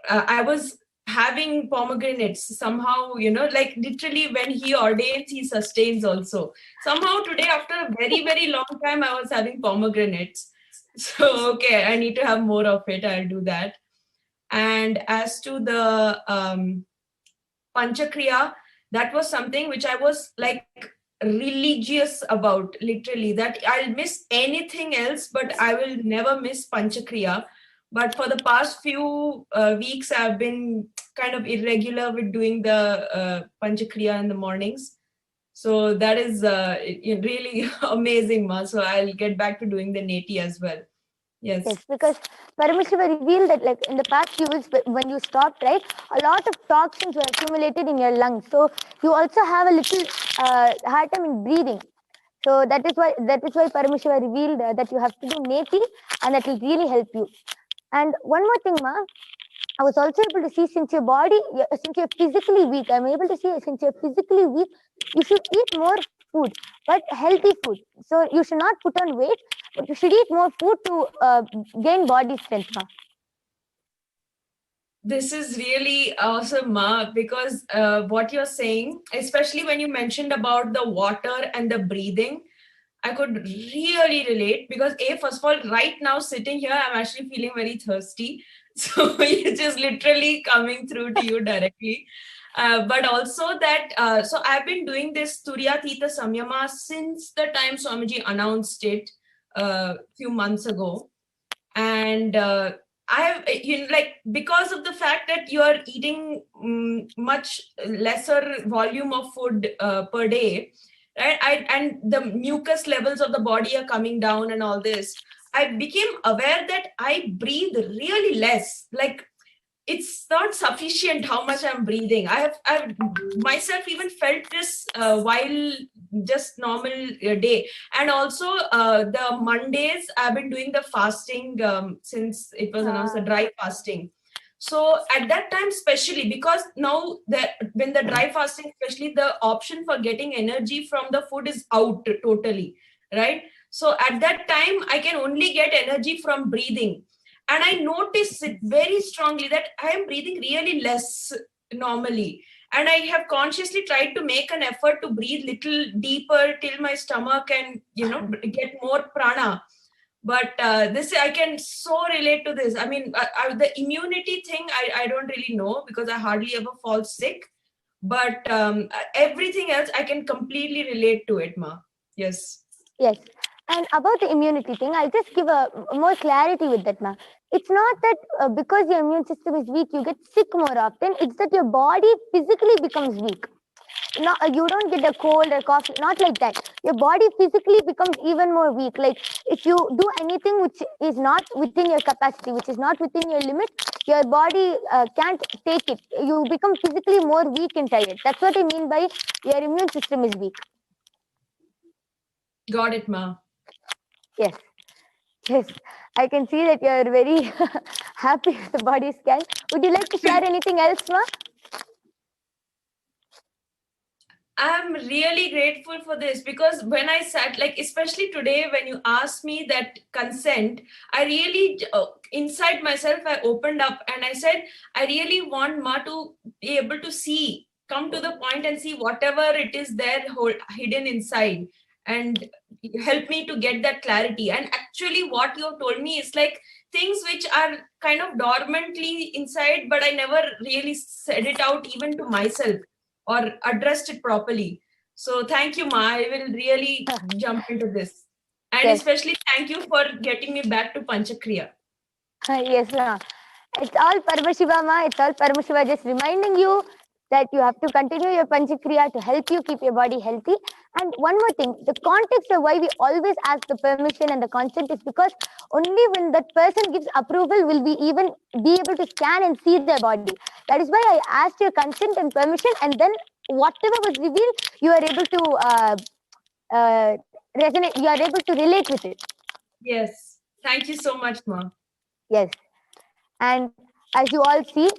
I was having pomegranates somehow, like literally when he ordains, he sustains also. Somehow today, after a very, very long time, I was having pomegranates. So, okay, I need to have more of it. I'll do that. And as to the Panchakriya, that was something which I was like religious about, literally, that I'll miss anything else, but I will never miss Panchakriya. But for the past few weeks, I've been kind of irregular with doing the Panchakriya in the mornings. So that is really amazing, Ma. So I'll get back to doing the neti as well. Yes.
Yes, because Paramashiva revealed that like in the past few weeks when you stopped, right, a lot of toxins were accumulated in your lungs. So you also have a little hard time in breathing. So that is why Paramashiva revealed that you have to do neti, and that will really help you. And one more thing, Ma, I was also able to see, since your body, since you're physically weak, I'm able to see, since you're physically weak, you should eat more food, but healthy food. So you should not put on weight, but you should eat more food to gain body strength.
This is really awesome, Ma, because what you're saying, especially when you mentioned about the water and the breathing, I could really relate because first of all, right now sitting here, I'm actually feeling very thirsty. So it is literally coming through to you directly. But also that, so I've been doing this Turiya Thita Samyama since the time Swamiji announced it a few months ago. And I have, like, because of the fact that you are eating much lesser volume of food per day, right? And the mucus levels of the body are coming down and all this. I became aware that I breathe really less. Like, it's not sufficient how much I'm breathing. I've myself even felt this while just normal day. And also the Mondays, I've been doing the fasting since it was announced, the dry fasting. So at that time, especially because now that when the dry fasting, especially the option for getting energy from the food is out totally, right? So at that time, I can only get energy from breathing. And I notice it very strongly that I am breathing really less normally. And I have consciously tried to make an effort to breathe little deeper till my stomach and, get more prana. But this, I can so relate to this. I mean, the immunity thing, I don't really know because I hardly ever fall sick. But everything else, I can completely relate to it, Ma. Yes.
Yes. And about the immunity thing, I'll just give a more clarity with that, ma'am. It's not that because your immune system is weak, you get sick more often. It's that your body physically becomes weak. No, you don't get a cold or cough, not like that. Your body physically becomes even more weak. Like if you do anything which is not within your capacity, which is not within your limit, your body can't take it. You become physically more weak and tired. That's what I mean by your immune system is weak.
Got it, Ma.
Yes. Yes, I can see that you're very happy with the body scan. Would you like to share anything else, Ma?
I'm really grateful for this because when I sat, like, especially today, when you asked me that consent, I really, inside myself, I opened up and I said, I really want Ma to be able to see, come to the point and see whatever it is there hidden inside and help me to get that clarity. And actually what you have told me is like things which are kind of dormantly inside, but I never really said it out even to myself or addressed it properly. So thank you, Ma. I will really jump into this. And
Yes.
especially thank you for getting me back to Panchakriya.
Yes, Ma. It's all Paramashiva, Ma. It's all Paramashiva just reminding you that you have to continue your Panchakriya to help you keep your body healthy. And one more thing, the context of why we always ask the permission and the consent is because only when that person gives approval will we even be able to scan and see their body. That is why I asked your consent and permission, and then whatever was revealed, you are able to resonate, you are able to relate with it.
Yes. Thank you so much, Ma.
Yes. And as you all see,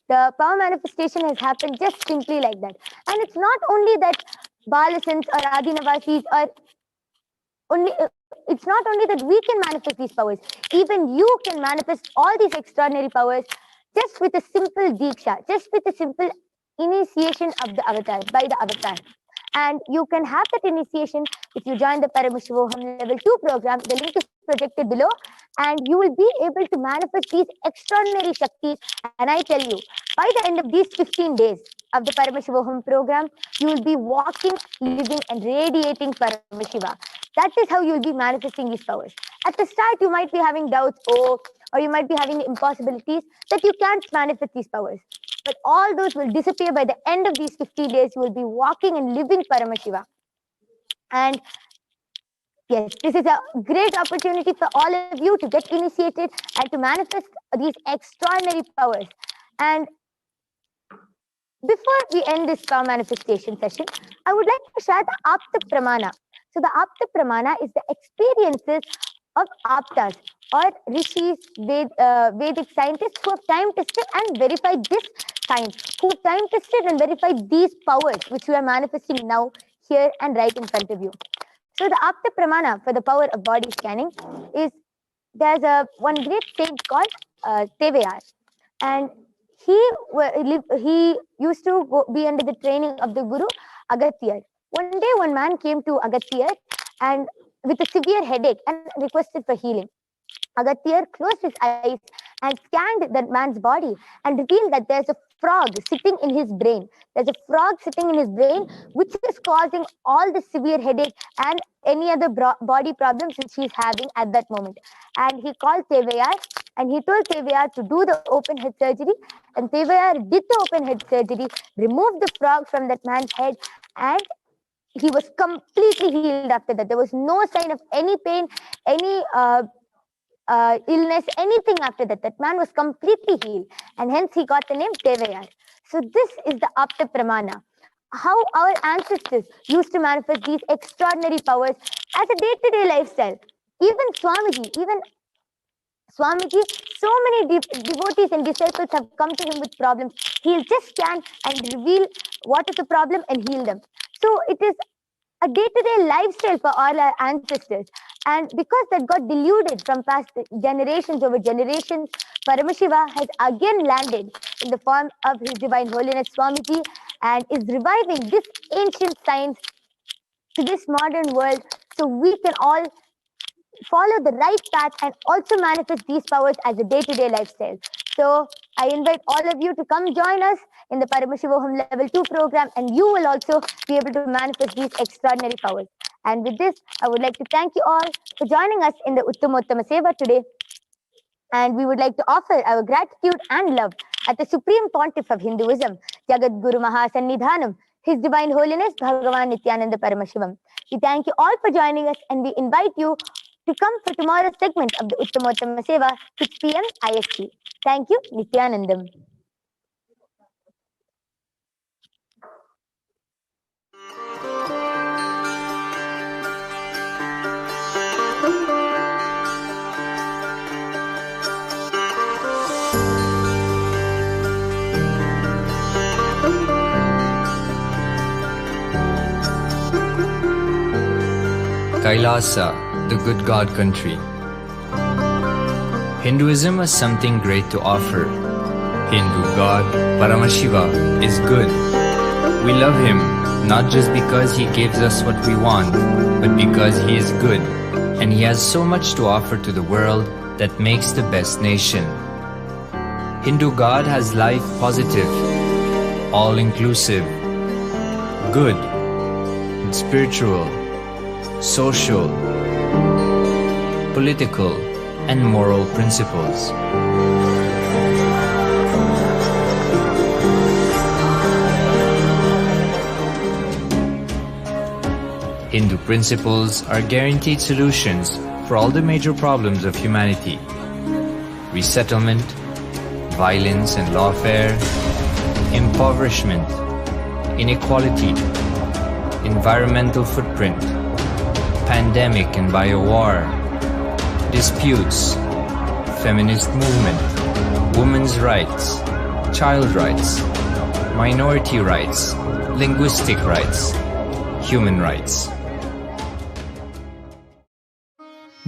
the power manifestation has happened just simply like that. And it's not only that Balasans or Adinavasis or only, it's not only that we can manifest these powers, even you can manifest all these extraordinary powers just with a simple Diksha, just with a simple initiation of the avatar, by the avatar. And you can have that initiation if you join the Paramashivoham level 2 program. The link is projected below, and you will be able to manifest these extraordinary Shaktis. And I tell you, by the end of these 15 days of the Paramashivoham program, you will be walking, living, and radiating Paramashiva. That is how you will be manifesting these powers. At the start, you might be having doubts, or you might be having impossibilities that you can't manifest these powers. But all those will disappear by the end of these 50 days. You will be walking and living Paramashiva. And yes, this is a great opportunity for all of you to get initiated and to manifest these extraordinary powers. And before we end this power manifestation session, I would like to share the Apta Pramana. So the Apta Pramana is the experiences of Aptas, or rishis, Vedic scientists who have time tested and verified this science, who time tested and verified these powers which we are manifesting now, here and right in front of you. So the Apta Pramana for the power of body scanning is, there's one great saint called Tevayar, and he used to be under the training of the Guru Agatyar. One day, one man came to Agatyar and with a severe headache and requested for healing. Agatyar closed his eyes and scanned that man's body and revealed that there's a frog sitting in his brain. There's a frog sitting in his brain which is causing all the severe headache and any other body problems which he's having at that moment. And he called Tevayar and he told Tevayar to do the open head surgery. And Tevayar did the open head surgery, removed the frog from that man's head, and he was completely healed after that. There was no sign of any pain, any illness, anything after that. That man was completely healed, and hence he got the name Tevayar. So this is the Apta Pramana. How our ancestors used to manifest these extraordinary powers as a day-to-day lifestyle. Even Swamiji, so many devotees and disciples have come to him with problems. He'll just scan and reveal what is the problem and heal them. So it is a day-to-day lifestyle for all our ancestors. And because that got diluted from past generations over generations, Paramashiva has again landed in the form of His Divine Holiness Swamiji and is reviving this ancient science to this modern world so we can all follow the right path and also manifest these powers as a day-to-day lifestyle. So I invite all of you to come join us in the Paramashivoham Level 2 program, and you will also be able to manifest these extraordinary powers. And with this, I would like to thank you all for joining us in the Uttamottama Seva today. And we would like to offer our gratitude and love at the Supreme Pontiff of Hinduism, Jagatguru Mahasannidhanam, His Divine Holiness Bhagavan Nithyaananda Paramashivam. We thank you all for joining us, and we invite you to come for tomorrow's segment of the Uttamottama Seva, 6 p.m. IST. Thank you, Nithyanandam.
KAILASA, the good God country. Hinduism has something great to offer. Hindu God, Paramashiva, is good. We love him not just because he gives us what we want, but because he is good, and he has so much to offer to the world that makes the best nation. Hindu God has life positive, all-inclusive, good, spiritual, social, political, and moral principles. Hindu principles are guaranteed solutions for all the major problems of humanity: resettlement, violence and lawfare, impoverishment, inequality, environmental footprint, pandemic and biowar, disputes, feminist movement, women's rights, child rights, minority rights, linguistic rights, human rights.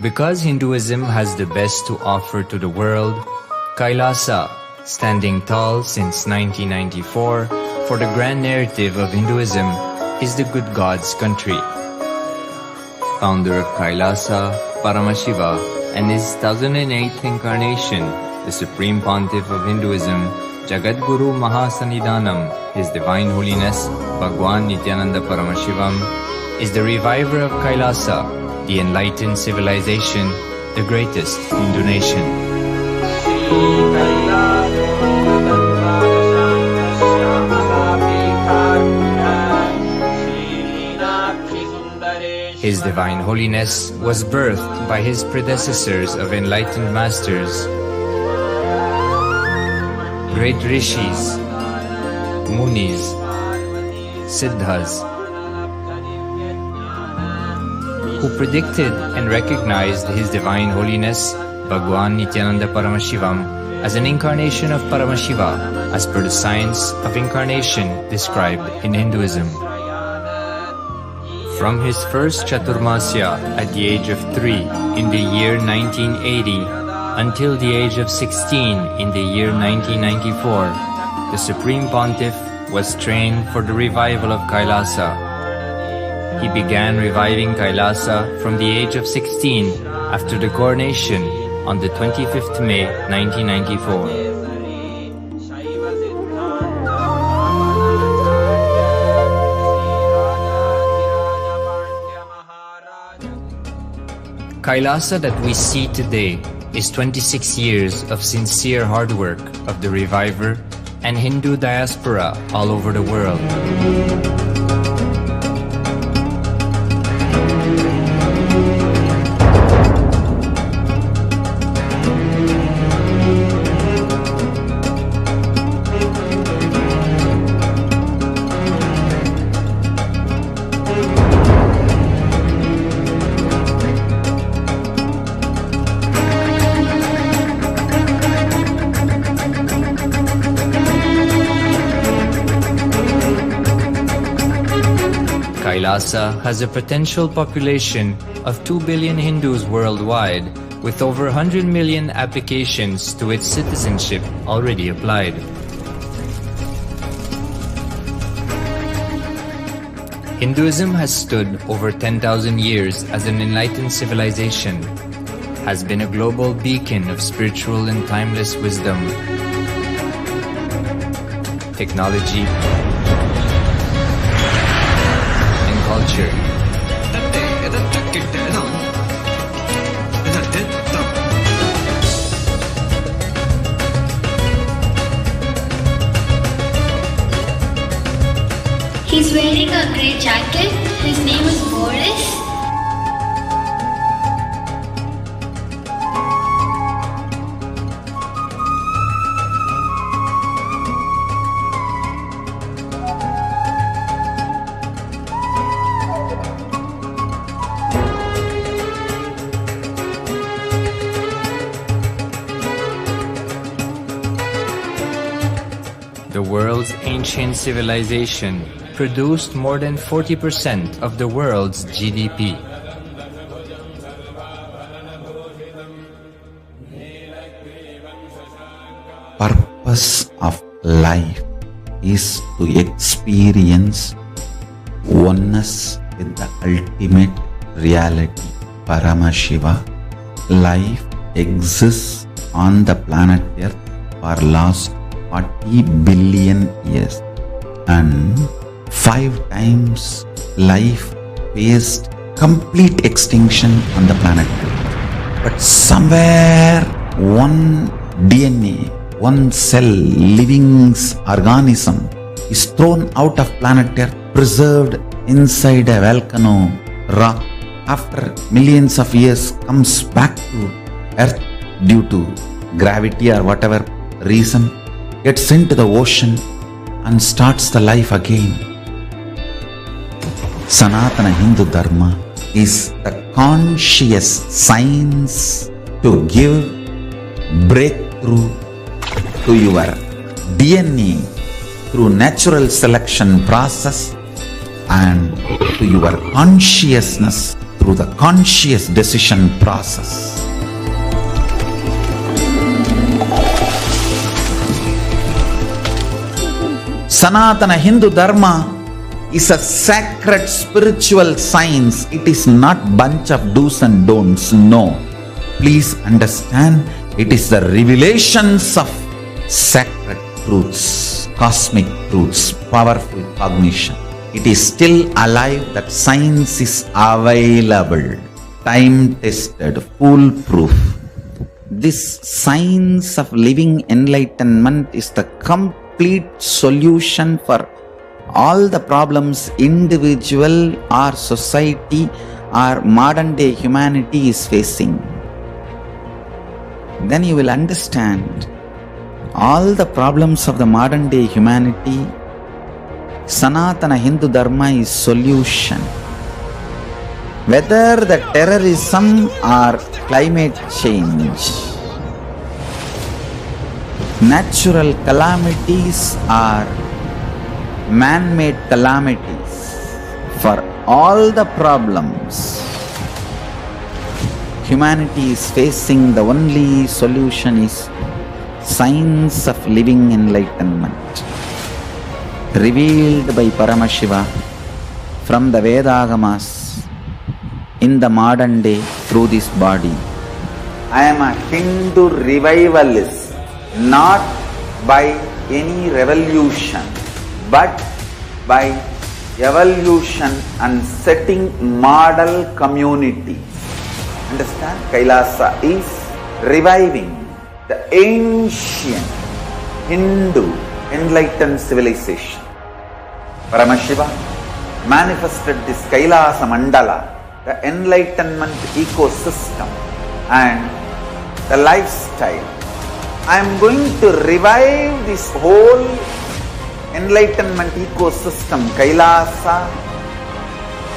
Because Hinduism has the best to offer to the world, KAILASA, standing tall since 1994 for the grand narrative of Hinduism, is the good God's country. Founder of KAILASA, Paramashiva, and his 1008th incarnation, the Supreme Pontiff of Hinduism, Jagatguru Mahasannidhanam, His Divine Holiness Bhagavan Nithyaananda Paramashivam, is the reviver of KAILASA, the enlightened civilization, the greatest Hindu nation. His Divine Holiness was birthed by his predecessors of enlightened masters, great rishis, munis, siddhas, who predicted and recognized His Divine Holiness Bhagavan Nithyaananda Paramashivam as an incarnation of Paramashiva as per the science of incarnation described in Hinduism. From his first Chaturmasya at the age of 3 in the year 1980 until the age of 16 in the year 1994, the Supreme Pontiff was trained for the revival of KAILASA. He began reviving KAILASA from the age of 16 after the coronation on the 25th May 1994. KAILASA that we see today is 26 years of sincere hard work of the reviver and Hindu diaspora all over the world. KAILASA has a potential population of 2 billion Hindus worldwide, with over 100 million applications to its citizenship already applied. Hinduism has stood over 10,000 years as an enlightened civilization, has been a global beacon of spiritual and timeless wisdom, technology, culture.
He's wearing a grey jacket. His name is Boris.
The world's ancient civilization produced more than 40% of the world's GDP.
Purpose of life is to experience oneness with the ultimate reality, Paramashiva. Life exists on the planet Earth for last 40 billion years, and 5 times life faced complete extinction on the planet Earth. But somewhere one DNA, one cell, living organism is thrown out of planet Earth, preserved inside a volcano rock. After millions of years comes back to Earth due to gravity or whatever reason, gets into the ocean and starts the life again. Sanatana Hindu Dharma is the conscious science to give breakthrough to your DNA through natural selection process and to your consciousness through the conscious decision process. Sanatana Hindu Dharma is a sacred spiritual science. It is not bunch of do's and don'ts. No. Please understand, it is the revelations of sacred truths, cosmic truths, powerful cognition. It is still alive. That science is available, time-tested, foolproof. This science of living enlightenment is the complete solution for all the problems individual or society or modern day humanity is facing. Then you will understand all the problems of the modern day humanity. Sanatana Hindu Dharma is solution. whether the terrorism or climate change, natural calamities or man-made calamities, for all the problems humanity is facing, the only solution is science of living enlightenment, revealed by Paramashiva from the Vedagamas in the modern day through this body. I am a Hindu revivalist, not by any revolution, but by evolution and setting model community. Understand? Kailasa is reviving the ancient Hindu enlightened civilization. Paramashiva manifested this Kailasa Mandala, the enlightenment ecosystem and the lifestyle. I am going to revive this whole enlightenment ecosystem, Kailasa,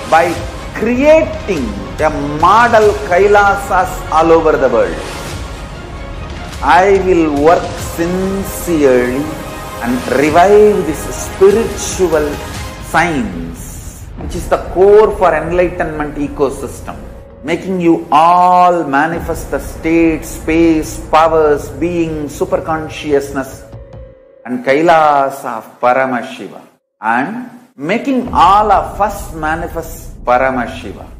by creating a model Kailasas all over the world. I will work sincerely and revive this spiritual science, which is the core for enlightenment ecosystem, making you all manifest the state, space, powers, being, superconsciousness and Kailasa of Paramashiva, and making all of us manifest Paramashiva.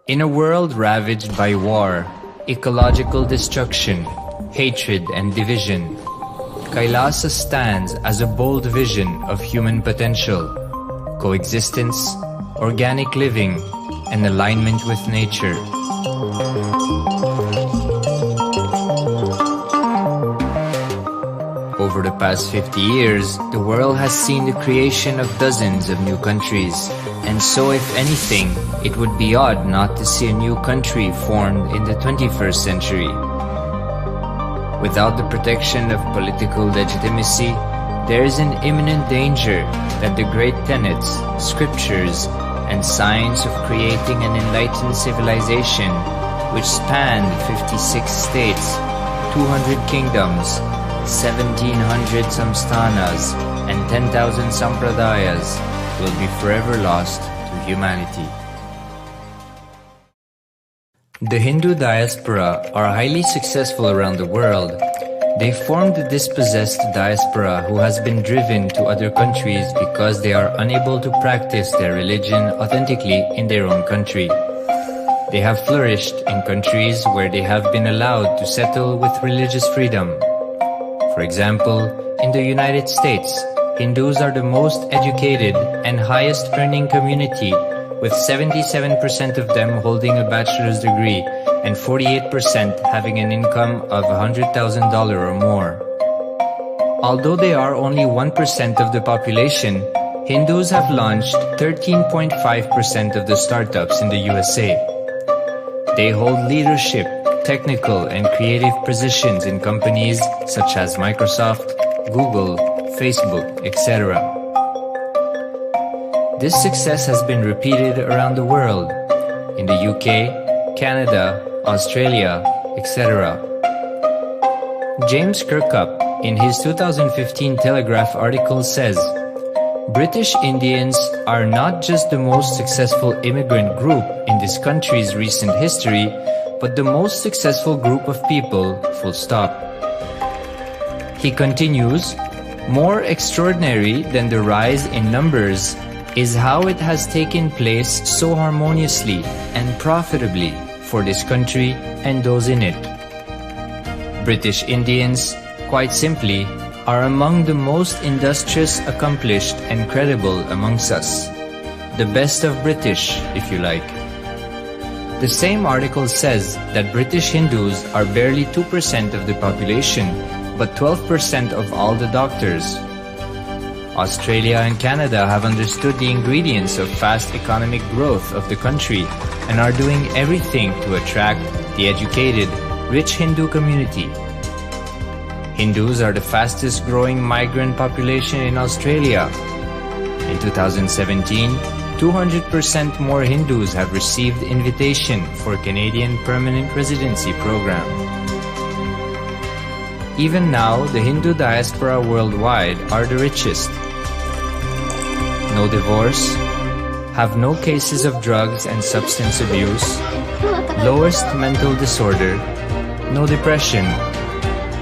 In a world ravaged by war, ecological destruction, hatred and division, Kailasa stands as a bold vision of human potential, coexistence, organic living, and alignment with nature. Over the past 50 years, the world has seen the creation of dozens of new countries, and so if anything, it would be odd not to see a new country formed in the 21st century. Without the protection of political legitimacy, there is an imminent danger that the great tenets, scriptures, and science of creating an enlightened civilization, which spanned 56 states, 200 kingdoms, 1700 samsthanas, and 10,000 sampradayas, will be forever lost to humanity. The Hindu diaspora are highly successful around the world. They formed the dispossessed diaspora who has been driven to other countries because they are unable to practice their religion authentically in their own country. They have flourished in countries where they have been allowed to settle with religious freedom. For example, in the United States, Hindus are the most educated and highest earning community, with 77% of them holding a bachelor's degree and 48% having an income of $100,000 or more. Although they are only 1% of the population, Hindus have launched 13.5% of the startups in the USA. They hold leadership, technical and creative positions in companies such as Microsoft, Google, Facebook, etc. This success has been repeated around the world, in the UK, Canada, Australia, etc. James Kirkup, in his 2015 Telegraph article says, British Indians are not just the most successful immigrant group in this country's recent history, but the most successful group of people, full stop. He continues, more extraordinary than the rise in numbers is how it has taken place so harmoniously and profitably for this country and those in it. British Indians, quite simply, are among the most industrious, accomplished and credible amongst us. The best of British, if you like. The same article says that British Hindus are barely 2% of the population, but 12% of all the doctors. Australia and Canada have understood the ingredients of fast economic growth of the country and are doing everything to attract the educated, rich Hindu community. Hindus are the fastest growing migrant population in Australia. In 2017, 200% more Hindus have received invitation for Canadian Permanent Residency Program. Even now, the Hindu diaspora worldwide are the richest. No divorce, have no cases of drugs and substance abuse, lowest mental disorder, no depression.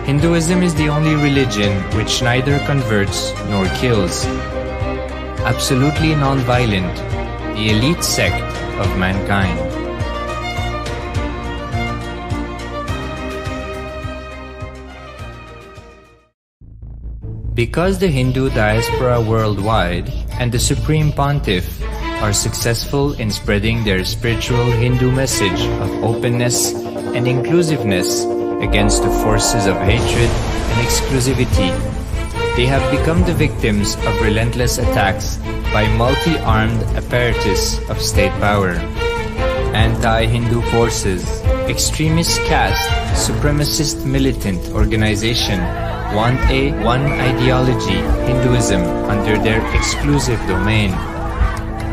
Hinduism is the only religion which neither converts nor kills. Absolutely non-violent, the elite sect of mankind. Because the Hindu diaspora worldwide and the Supreme Pontiff are successful in spreading their spiritual Hindu message of openness and inclusiveness against the forces of hatred and exclusivity, they have become the victims of relentless attacks by multi-armed apparatus of state power. Anti-Hindu forces, extremist caste, supremacist militant organization want a one ideology, Hinduism, under their exclusive domain.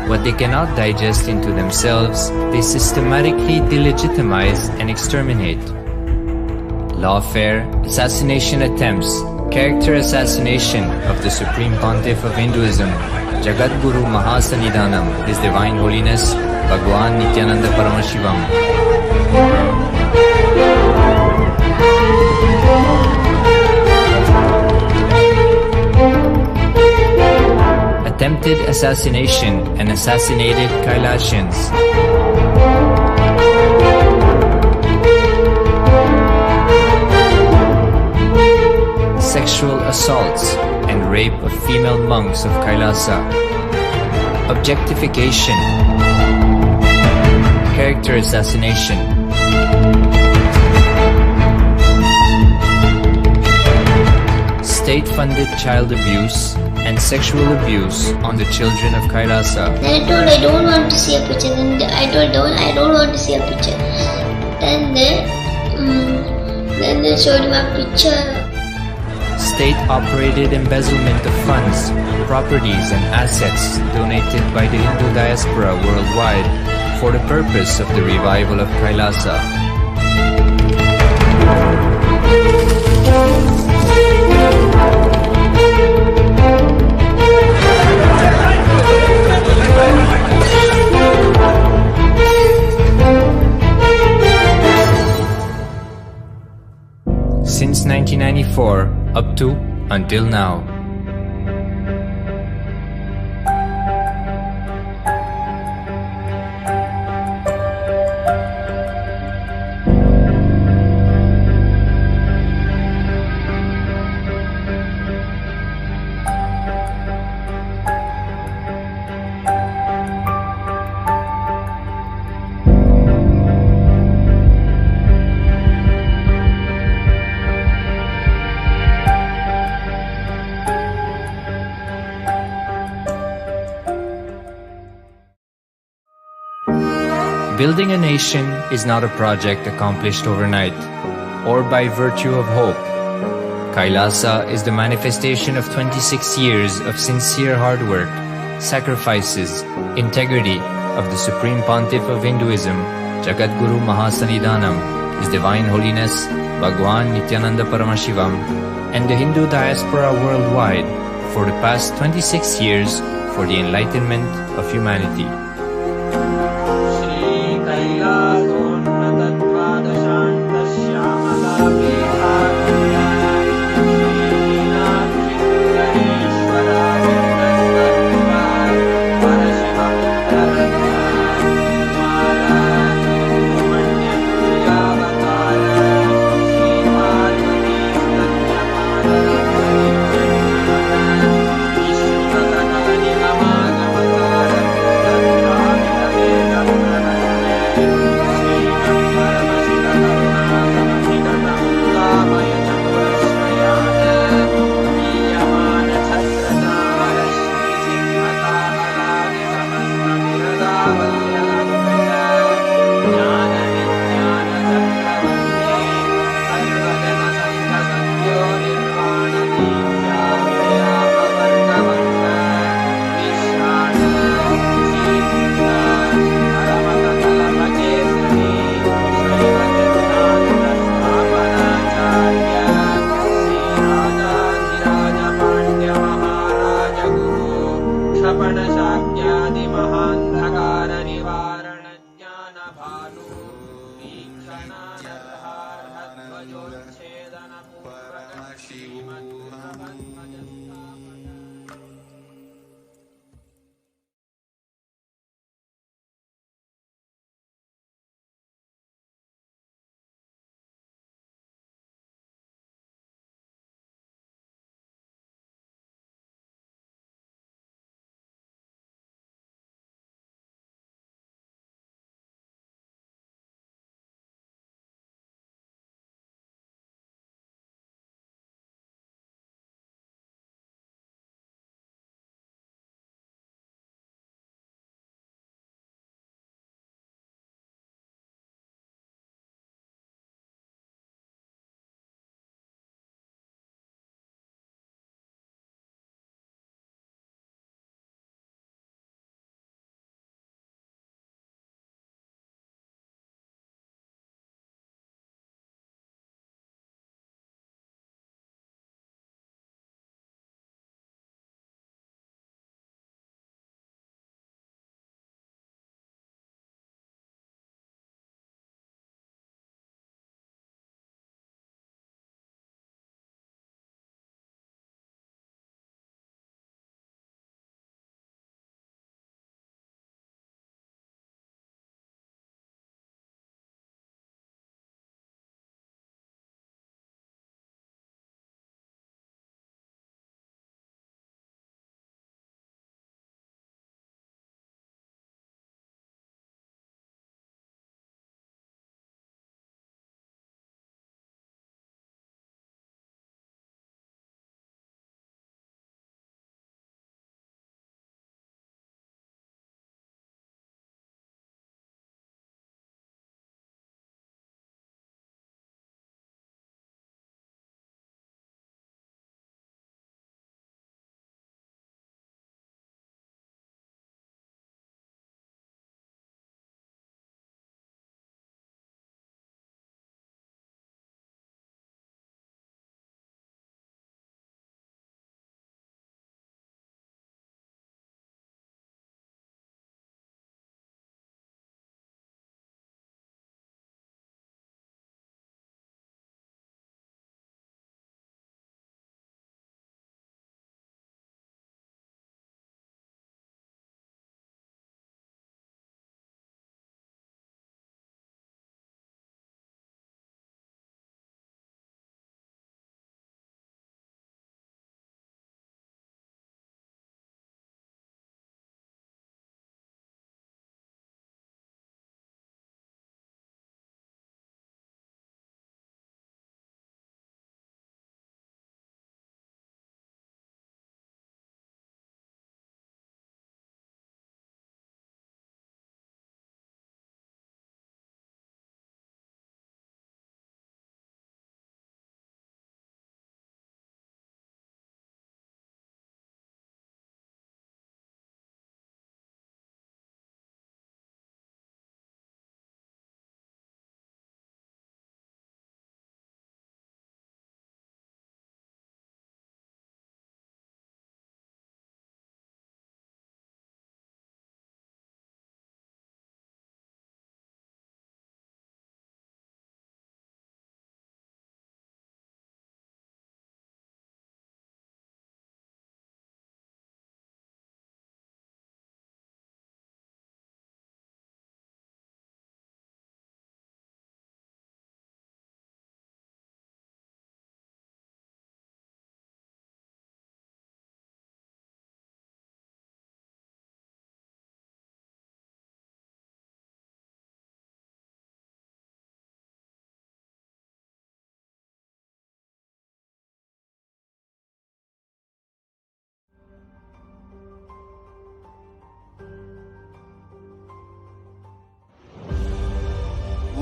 What they cannot digest into themselves, they systematically delegitimize and exterminate. Lawfare, assassination attempts, character assassination of the Supreme Pontiff of Hinduism, Jagatguru Mahasannidhanam, His Divine Holiness, Bhagavan Nithyaananda Paramashivam. Attempted assassination and assassinated Kailasians. Sexual assaults and rape of female monks of Kailasa. Objectification. Character assassination. State-funded child abuse and sexual abuse on the children of Kailasa.
Then I told I don't want to see a picture. Then I told I don't want to see a picture. Then they showed me a picture.
State-operated embezzlement of funds, properties and assets donated by the Hindu diaspora worldwide for the purpose of the revival of Kailasa. Since 1994 up to until now. Building a nation is not a project accomplished overnight or by virtue of hope. Kailasa is the manifestation of 26 years of sincere hard work, sacrifices, integrity of the Supreme Pontiff of Hinduism, Jagatguru Mahasannidhanam, His Divine Holiness, Bhagavan Nithyaananda Paramashivam, and the Hindu diaspora worldwide for the past 26 years for the enlightenment of humanity.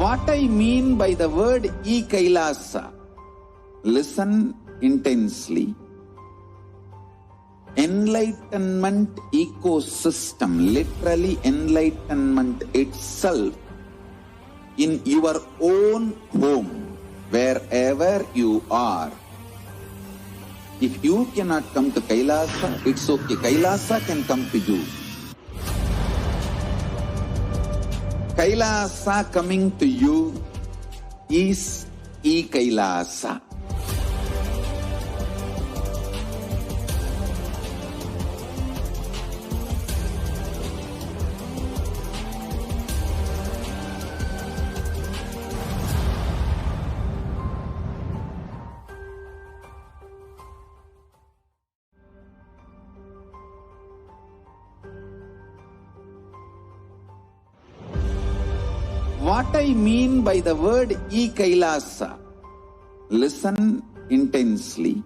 What I mean by the word KAILASA, listen intensely. Enlightenment ecosystem, literally enlightenment itself, in your own home, wherever you are. If you cannot come to Kailasa, it's okay. Kailasa can come to you. Kailasa coming to you is Kailasa. What I mean by the word KAILASA, listen intensely.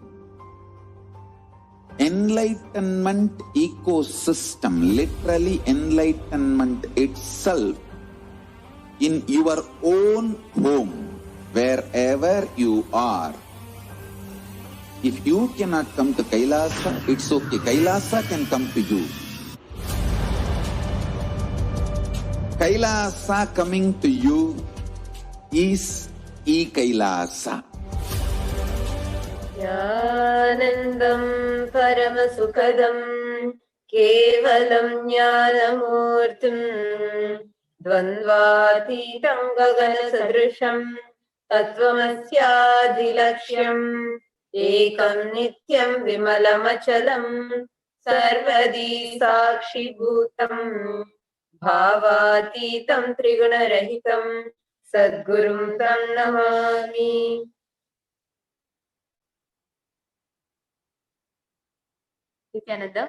Enlightenment ecosystem, literally enlightenment itself, in your own home, wherever you are. If you cannot come to Kailasa, it's okay. Kailasa can come to you. Kailasa coming to you is Kailasa.
Jnanandam Paramasukadam Kevalam Jnanamurtim Dvandvatitam Gagana Sadrisham Tattvamasyaadilaksham Ekam Nityam Vimalamachalam Sarvadi Sakshi Bhutam Bhavatitam Trigunarahitam Sadgurum Tam Namami. Nithyananda,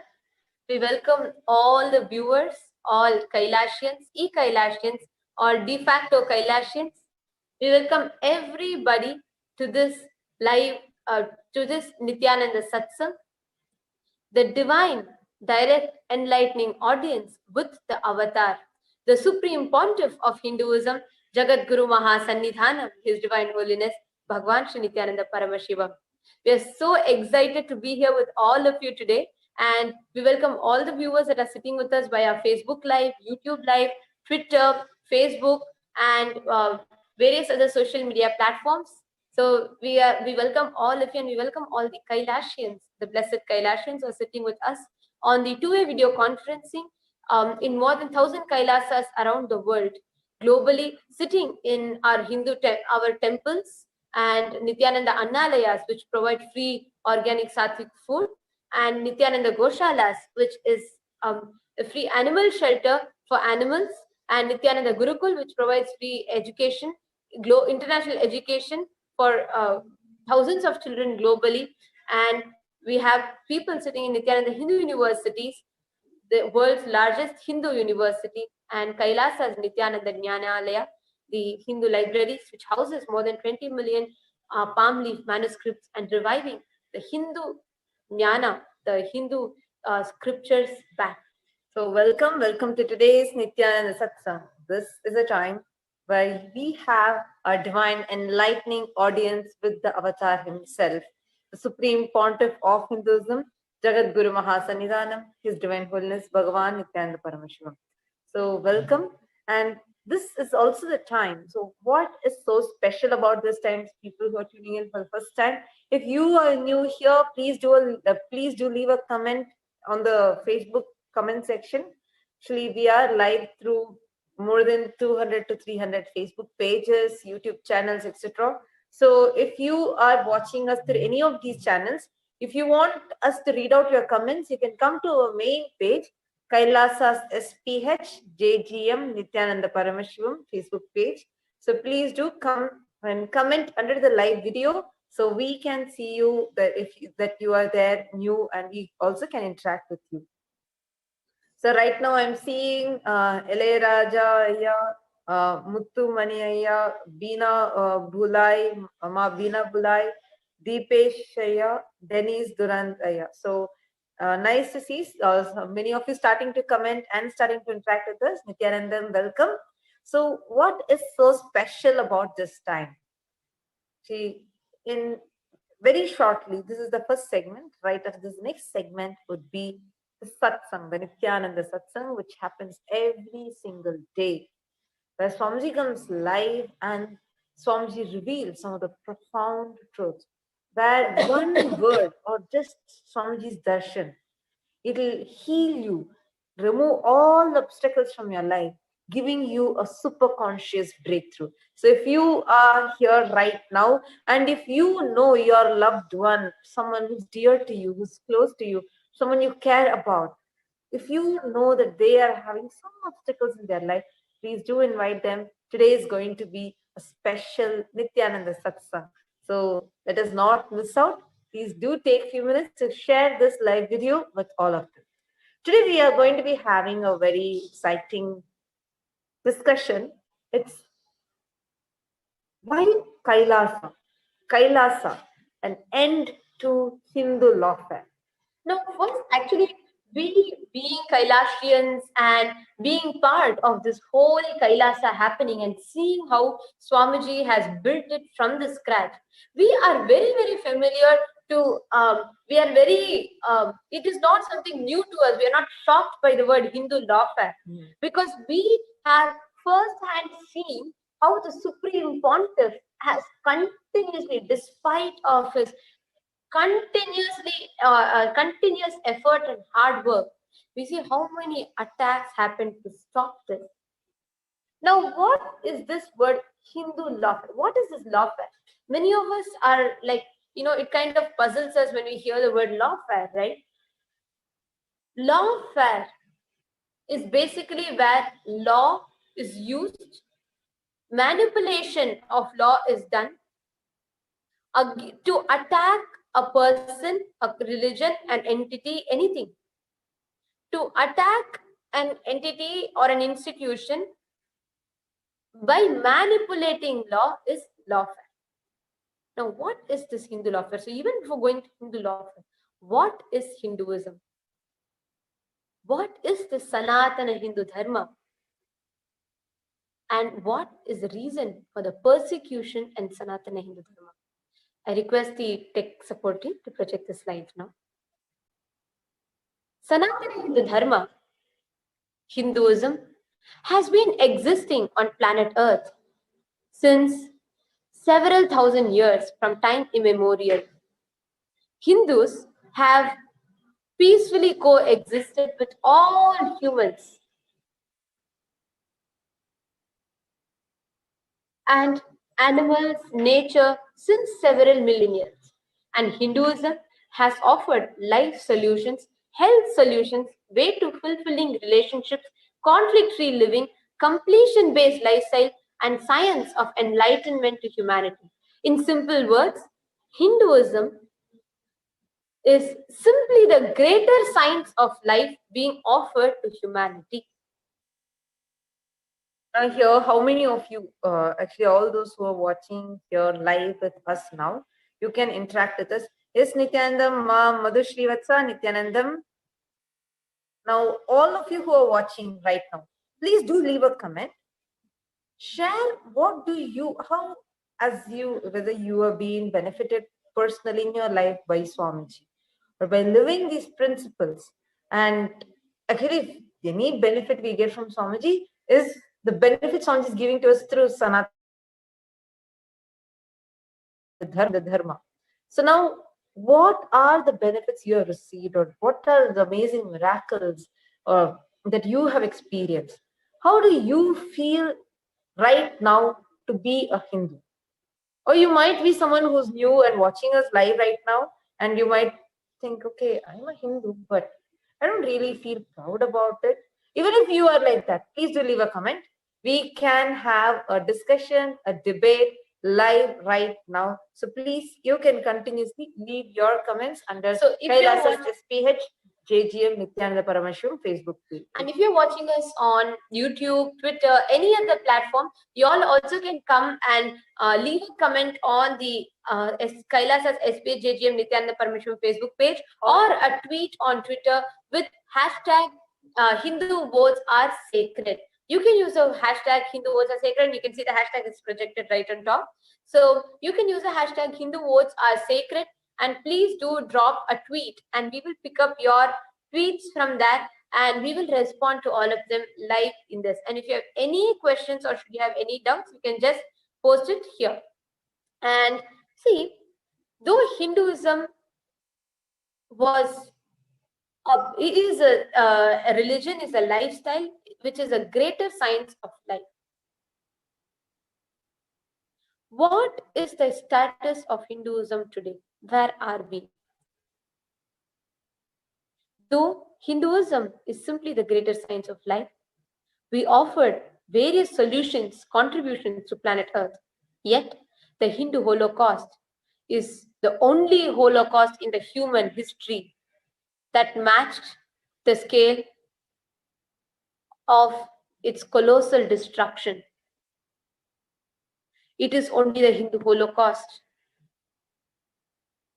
we welcome all the viewers, all Kailasians, e-Kailasians, or de facto Kailasians. We welcome everybody to this live, to this Nithyananda Satsang, the divine, direct, enlightening audience with the avatar, the Supreme Pontiff of Hinduism, Jagatguru Mahasannidhanam, His Divine Holiness, Bhagavan Nithyaananda Paramashivam. We are so excited to be here with all of you today, and we welcome all the viewers that are sitting with us via Facebook Live, YouTube Live, Twitter, Facebook, and various other social media platforms. So we welcome all of you, and we welcome all the Kailasians, the blessed Kailasians who are sitting with us on the two-way video conferencing in more than 1,000 Kailasas around the world, globally, sitting in our our temples and Nithyananda Annalayas, which provide free organic sattvic food, and Nithyananda Goshalas, which is a free animal shelter for animals, and Nithyananda Gurukul, which provides free education, international education for thousands of children globally. And we have people sitting in Nithyananda Hindu universities, the world's largest Hindu university, and Kailasa's Nithyananda Jnanalaya, the Hindu libraries, which houses more than 20 million palm leaf manuscripts and reviving the Hindu Jnana, the Hindu scriptures back. So welcome to today's Nithyananda Satsang. This is a time where we have a divine enlightening audience with the avatar himself, the Supreme Pontiff of Hinduism, Jagatguru Mahasannidhanam, His Divine Holiness, Bhagavan Nithyananda Paramashivam. So welcome, and this is also the time. So what is so special about this time, people who are tuning in for the first time? If you are new here, please do leave a comment on the Facebook comment section. Actually, we are live through more than 200 to 300 Facebook pages, YouTube channels, etc. So if you are watching us through any of these channels, if you want us to read out your comments, you can come to our main page, Kailasa's SPH JGM Nithyananda Paramashivam Facebook page. So please do come and comment under the live video, so we can see you, that you are there new, and we also can interact with you. So right now I'm seeing Ilayaraja Ayya, Muttu Mani Ayya, Beena Bhulai, Ma Beena Bhulai, Deepesh Ayya, Denise Durant Ayya. So nice to see many of you starting to comment and starting to interact with us. Nithyanandan, welcome. So what is so special about this time? See, in very shortly, this is the first segment. Right after this next segment would be the satsang, the Nithyaananda Satsang, which happens every single day, where Swamiji comes live and Swamiji reveals some of the profound truths, where one word or just Swamiji's darshan, it'll heal you, remove all the obstacles from your life, giving you a super conscious breakthrough. So if you are here right now, and if you know your loved one, someone who's dear to you, who's close to you, someone you care about, if you know that they are having some obstacles in their life, please do invite them. Today is going to be a special Nithyananda Satsang. So let us not miss out. Please do take a few minutes to share this live video with all of them. Today we are going to be having a very exciting discussion. It's why Kailasa? Kailasa, an end to Hindu lawfare. Now, first, actually, we being Kailashians and being part of this whole Kailasa happening and seeing how Swamiji has built it from the scratch, we are very, very familiar to, we are very, it is not something new to us. We are not shocked by the word Hindu lawfare because we have first-hand seen how the Supreme Pontiff has continuously, despite of his continuous effort and hard work, we see how many attacks happen to stop this. Now, what is this word Hindu lawfare? What is this lawfare? Many of us are like, it kind of puzzles us when we hear the word lawfare, right? Lawfare is basically where law is used, manipulation of law is done to attack a person, a religion, an entity, anything. To attack an entity or an institution by manipulating law is lawfare. Now, what is this Hindu lawfare? So even before going to Hindu lawfare, what is Hinduism? What is the Sanatana Hindu Dharma? And what is the reason for the persecution in Sanatana Hindu Dharma? I request the tech support team to project the slides now. Sanatana Hindu Dharma, Hinduism, has been existing on planet Earth since several thousand years from time immemorial. Hindus have peacefully coexisted with all humans and animals, nature since several millennia. And Hinduism has offered life solutions, health solutions, way to fulfilling relationships, conflict-free living, completion-based lifestyle, and science of enlightenment to humanity. In simple words, Hinduism is simply the greater science of life being offered to humanity. Here, how many of you, actually all those who are watching here live with us now, you can interact with us. Yes, Nithyanandam, Madhushri Vatsa, Nithyanandam. Now, all of you who are watching right now, please do leave a comment. Share what do you, how, as you, whether you are being benefited personally in your life by Swamiji or by living these principles. And actually, any benefit we get from Swamiji is the benefit Swamiji is giving to us through Sanatana Dharma. So now, what are the benefits you have received, or what are the amazing miracles that you have experienced? How do you feel right now to be a Hindu? Or you might be someone who's new and watching us live right now, and you might think, okay, I'm a Hindu, but I don't really feel proud about it. Even if you are like that, please do leave a comment. We can have a discussion, a debate live right now. So please, you can continuously leave your comments under KAILASA's HDH JGM Nithyananda Paramashivam Facebook page. And if you're watching us on YouTube, Twitter, any other platform, you all also can come and leave a comment on the KAILASA's HDH JGM Nithyananda Paramashivam Facebook page, or a tweet on Twitter with hashtag Hindu votes are sacred. You can use the hashtag Hindu votes are sacred. You can see the hashtag is projected right on top. So you can use the hashtag Hindu votes are sacred, and please do drop a tweet, and we will pick up your tweets from that, and we will respond to all of them live in this. And if you have any questions or should you have any doubts, you can just post it here. And see, though Hinduism was a religion, is a lifestyle, which is a greater science of life. What is the status of Hinduism today? Where are we? Though Hinduism is simply the greater science of life, we offered various solutions, contributions to planet Earth. Yet, the Hindu Holocaust is the only Holocaust in the human history that matched the scale of its colossal destruction. It is only the Hindu Holocaust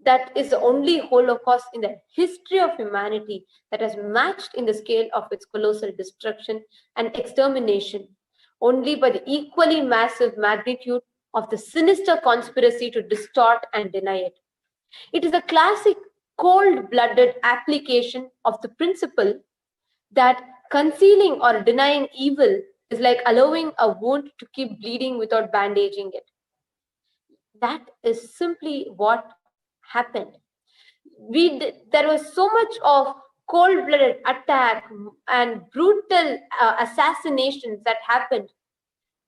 that is the only Holocaust in the history of humanity that has matched in the scale of its colossal destruction and extermination, only by the equally massive magnitude of the sinister conspiracy to distort and deny it. It is a classic cold-blooded application of the principle that concealing or denying evil is like allowing a wound to keep bleeding without bandaging it. That is simply what happened. There was so much of cold-blooded attack and brutal assassinations that happened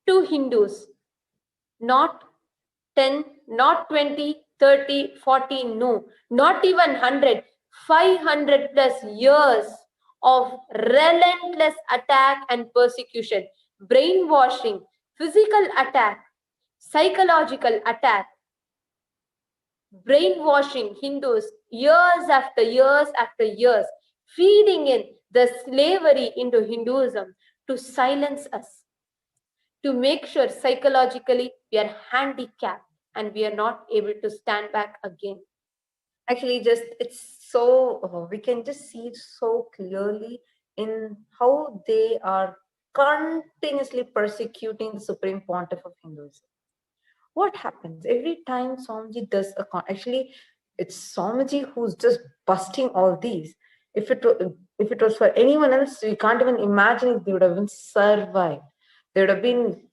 to Hindus. Not 10, not 20, 30, 40, no, not even 100, 500 plus years of relentless attack and persecution, brainwashing, physical attack, psychological attack, brainwashing Hindus years after years after years, feeding in the slavery into Hinduism to silence us, to make sure psychologically we are handicapped and we are not able to stand back again.
Actually, it's so, we can just see it so clearly in how they are continuously persecuting the Supreme Pontiff of Hinduism. What happens every time Swamiji does actually, it's Swamiji who's just busting all these. If it was for anyone else, we can't even imagine if they would have been survived. They would have been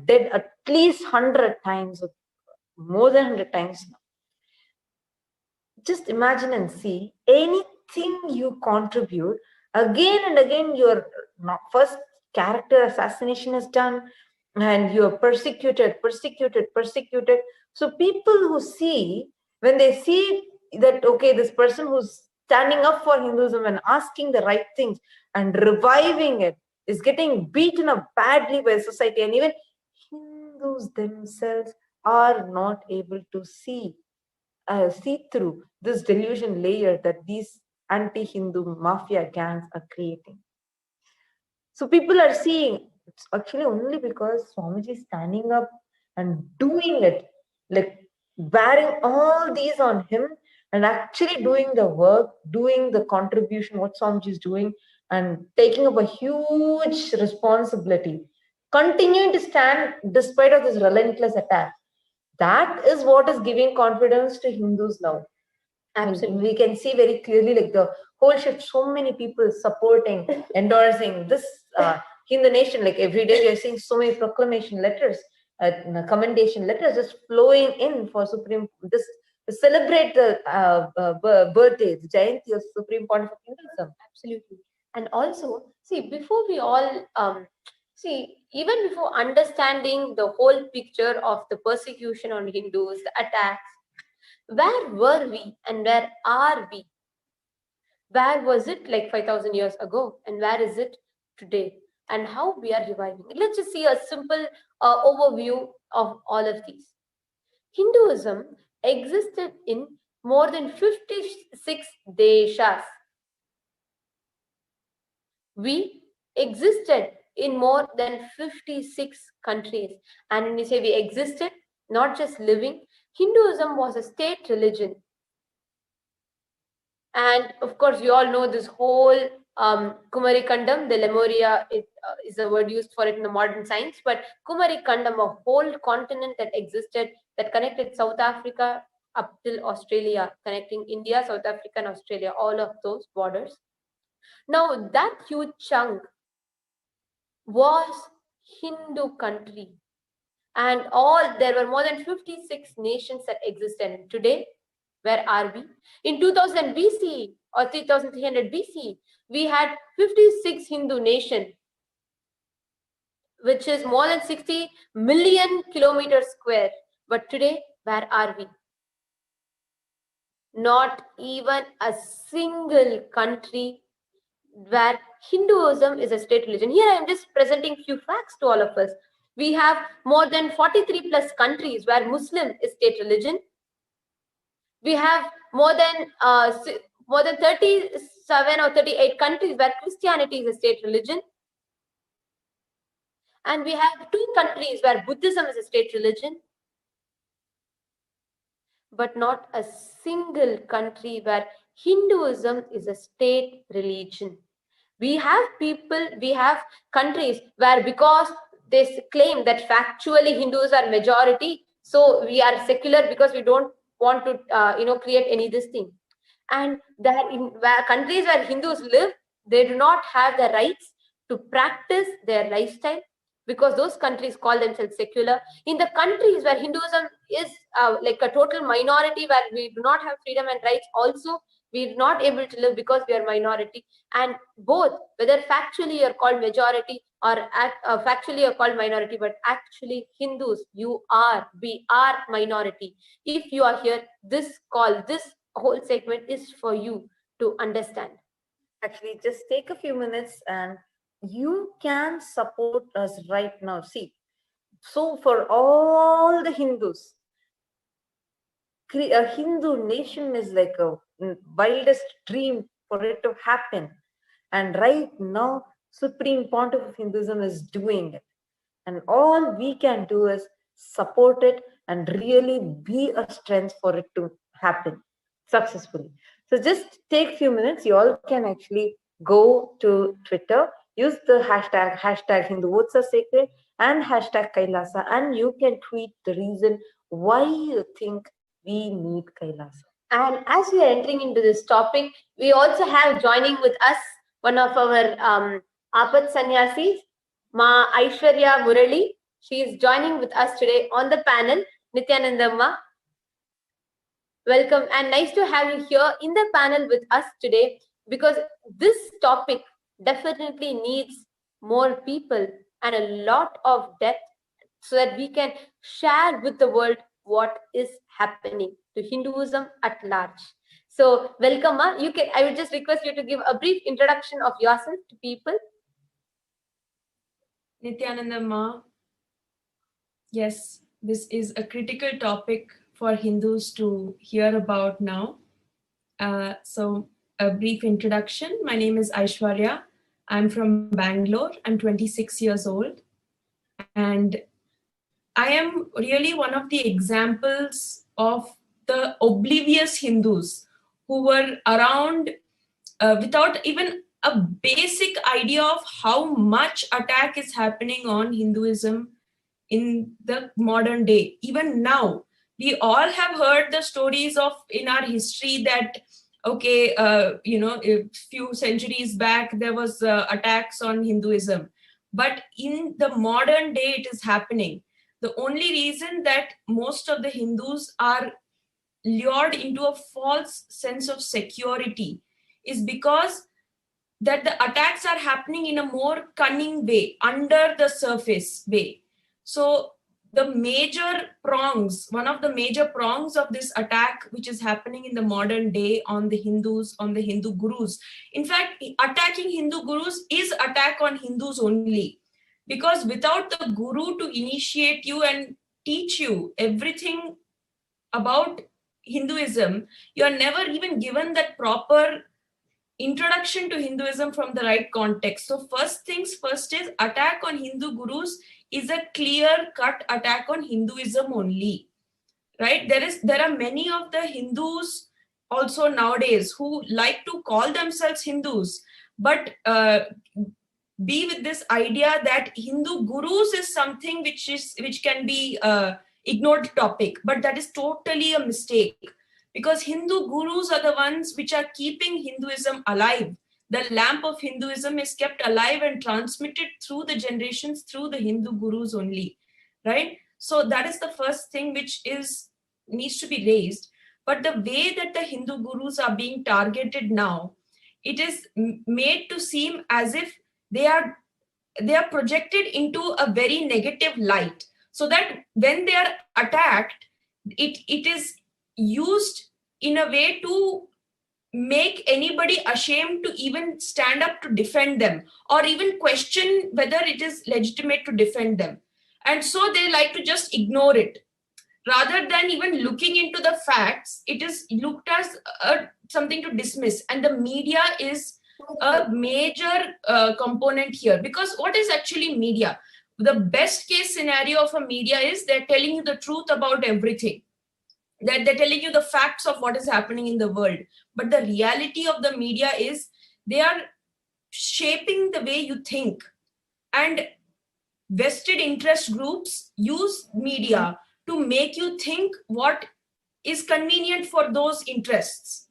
dead at least 100 times, more than 100 times now. Just imagine and see, anything you contribute, again and again, your first character assassination is done, and you are persecuted. So people who see, when they see that, okay, this person who's standing up for Hinduism and asking the right things and reviving it is getting beaten up badly by society, and even Hindus themselves are not able to see through this delusion layer that these anti-Hindu mafia gangs are creating. So people are seeing, it's actually only because Swamiji is standing up and doing it, like bearing all these on him and actually doing the work, doing the contribution, what Swamiji is doing, and taking up a huge responsibility, continuing to stand despite of this relentless attack. That is what is giving confidence to Hindus now. Absolutely. We can see very clearly, like the whole shift, so many people supporting, endorsing this Hindu nation. Like every day we are seeing so many proclamation letters, commendation letters just flowing in for Supreme, this to celebrate the birthday, the Jayanti of Supreme Pontiff of Hinduism.
Absolutely. And also, see, before we all even before understanding the whole picture of the persecution on Hindus, the attacks, where were we and where are we? Where was it like 5,000 years ago, and where is it today, and how we are reviving it? Let's just see a simple overview of all of these. Hinduism existed in more than 56 deshas. We existed in more than 56 countries. And when we say we existed, not just living, Hinduism was a state religion. And of course, you all know this whole Kumarikandam, the Lemuria is a word used for it in the modern science, but Kumarikandam, a whole continent that existed that connected South Africa up till Australia, connecting India, South Africa, and Australia, all of those borders. Now, that huge chunk was Hindu country, and there were more than 56 nations that existed. And today, where are we? In 2000 BC or 3300 BC, we had 56 Hindu nations, which is more than 60 million kilometers square. But today, where are we? Not even a single country where Hinduism is a state religion. Here I am just presenting few facts to all of us. We have more than 43 plus countries where Muslim is state religion. We have more than 37 or 38 countries where Christianity is a state religion. And we have 2 countries where Buddhism is a state religion. But not a single country where Hinduism is a state religion. We have countries where, because they claim that factually Hindus are majority, so we are secular because we don't want to create any this thing. And where countries where Hindus live, they do not have the rights to practice their lifestyle, because those countries call themselves secular. In the countries where Hinduism is like a total minority, where we do not have freedom and rights, also we are not able to live because we are minority. And both, whether factually you are called majority or factually you are called minority, but actually Hindus, we are minority. If you are here, this whole segment is for you to understand.
Actually, just take a few minutes and you can support us right now. See, so for all the Hindus, a Hindu nation is like a wildest dream for it to happen. And right now, Supreme Pontiff of Hinduism is doing it. And all we can do is support it and really be a strength for it to happen successfully. So just take a few minutes. You all can actually go to Twitter, use the hashtag Hindu votes are sacred and hashtag KAILASA, and you can tweet the reason why you think we need KAILASA.
And as we are entering into this topic, we also have joining with us one of our Apat Sannyasis, Ma Aishwarya Murali. She is joining with us today on the panel. Nithyaananda Ma, welcome, and nice to have you here in the panel with us today, because this topic definitely needs more people and a lot of depth, so that we can share with the world what is happening to Hinduism at large. So welcome, Ma. I would just request you to give a brief introduction of yourself to people.
Nithyaananda Ma, yes, this is a critical topic for Hindus to hear about now. So a brief introduction. My name is Aishwarya. I'm from Bangalore. I'm 26 years old. And I am really one of the examples of the oblivious Hindus who were around without even a basic idea of how much attack is happening on Hinduism in the modern day. Even now, we all have heard the stories of in our history that, okay, a few centuries back, there was attacks on Hinduism. But in the modern day, it is happening. The only reason that most of the Hindus are lured into a false sense of security is because that the attacks are happening in a more cunning way, under the surface way. So the major prongs, one of the major prongs of this attack, which is happening in the modern day on the Hindus, on the Hindu gurus. In fact, attacking Hindu gurus is attack on Hindus only. Because without the guru to initiate you and teach you everything about Hinduism, you are never even given that proper introduction to Hinduism from the right context. So first things first is attack on Hindu gurus is a clear-cut attack on Hinduism only, right? There are many of the Hindus also nowadays who like to call themselves Hindus, but be with this idea that Hindu gurus is something which can be ignored topic, but that is totally a mistake, because Hindu gurus are the ones which are keeping Hinduism alive. The lamp of Hinduism is kept alive and transmitted through the generations through the Hindu gurus only, right? So that is the first thing which needs to be raised. But the way that the Hindu gurus are being targeted now, it is made to seem as if they are projected into a very negative light, so that when they are attacked, it is used in a way to make anybody ashamed to even stand up to defend them, or even question whether it is legitimate to defend them. And so they like to just ignore it. Rather than even looking into the facts, it is looked as something to dismiss. And the media is a major component here, because what is actually media? The best case scenario of a media is they're telling you the truth about everything, that they're telling you the facts of what is happening in the world. But the reality of the media is they are shaping the way you think, and vested interest groups use media to make you think what is convenient for those interests.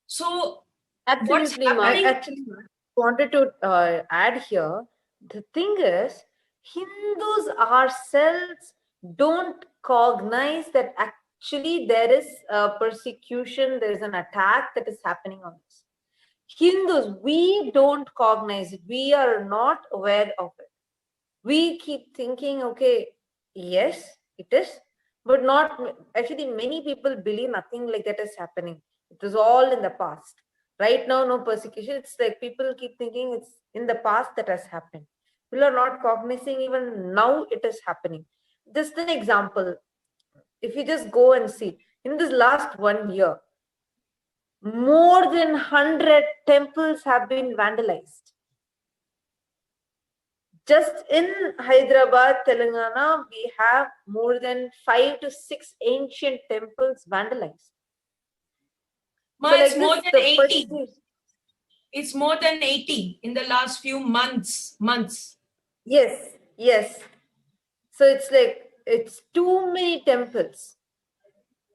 So
absolutely, I actually wanted to add here, the thing is, Hindus ourselves don't cognize that actually there is a persecution, there is an attack that is happening on us. Hindus, we don't cognize it. We are not aware of it. We keep thinking, okay, yes, it is, but not actually. Many people believe nothing like that is happening. It was all in the past. Right now, no persecution. It's like people keep thinking it's in the past that has happened. People are not cognizing even now it is happening. Just an example. If you just go and see, in this last 1 year, more than 100 temples have been vandalized. Just in Hyderabad, Telangana, we have more than 5 to 6 ancient temples vandalized.
So like it's more than 80. It's more than 80 in the last few months.
Yes, yes. So it's like, it's too many temples.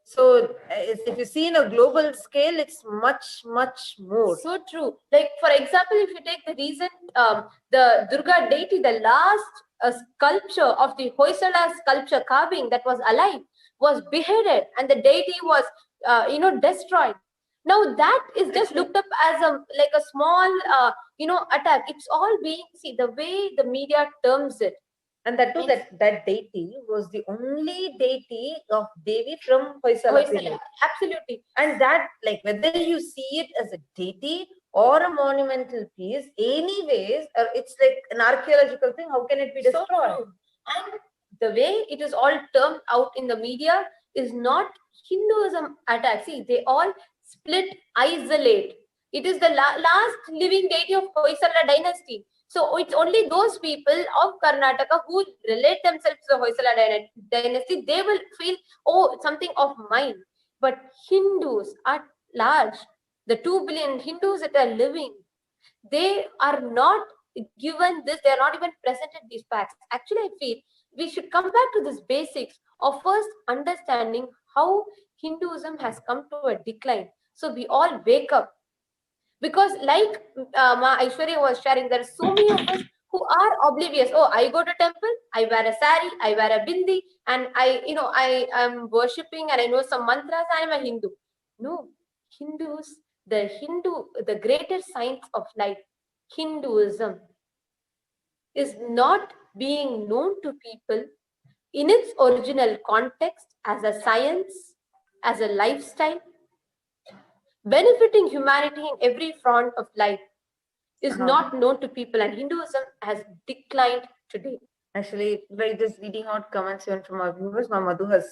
So if you see in a global scale, it's much, much more.
So true. Like, for example, if you take the recent, the Durga deity, the last sculpture of the Hoysala sculpture carving that was alive was beheaded, and the deity was, destroyed. Now that is just looked up as a small, attack. It's all being, see, the way the media terms it.
And that too, that deity was the only deity of Devi from Hoysala.
Absolutely.
And that, like, whether you see it as a deity or a monumental piece, anyways, it's like an archaeological thing. How can it be destroyed?
So and the way it is all termed out in the media is not Hinduism attack. See, they all split, isolate. It is the last living deity of Hoysala dynasty. So it's only those people of Karnataka who relate themselves to the Hoysala dynasty. They will feel, oh, something of mine. But Hindus at large, the 2 billion Hindus that are living, they are not given this. They are not even presented these facts. Actually, I feel we should come back to this basics of first understanding how Hinduism has come to a decline. So we all wake up. Because like Ma Aishwarya was sharing, there are so many of us who are oblivious. Oh, I go to temple, I wear a sari, I wear a bindi, and I am worshipping and I know some mantras, I am a Hindu. No, Hindus, the greater science of life, Hinduism, is not being known to people in its original context as a science, as a lifestyle, benefiting humanity in every front of life, is not known to people, and Hinduism has declined today.
Actually, by just reading out comments even from our viewers, my Madhu has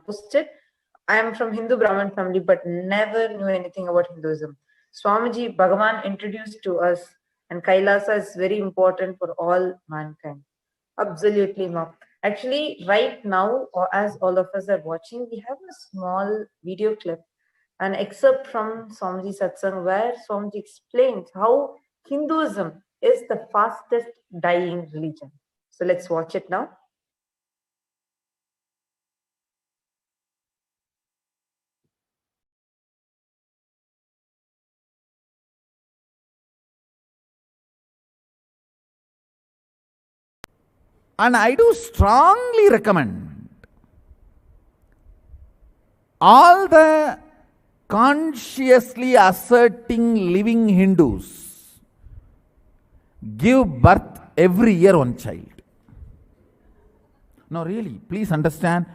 posted, I am from Hindu Brahmin family, but never knew anything about Hinduism. Swamiji, Bhagavan introduced to us, and Kailasa is very important for all mankind. Absolutely, ma'am. Actually, right now, or as all of us are watching, we have a small video clip an excerpt from Swamiji Satsang where Swamiji explains how Hinduism is the fastest dying religion. So let's watch it now.
And I do strongly recommend all the consciously asserting living Hindus give birth every year one child. No, really, please understand.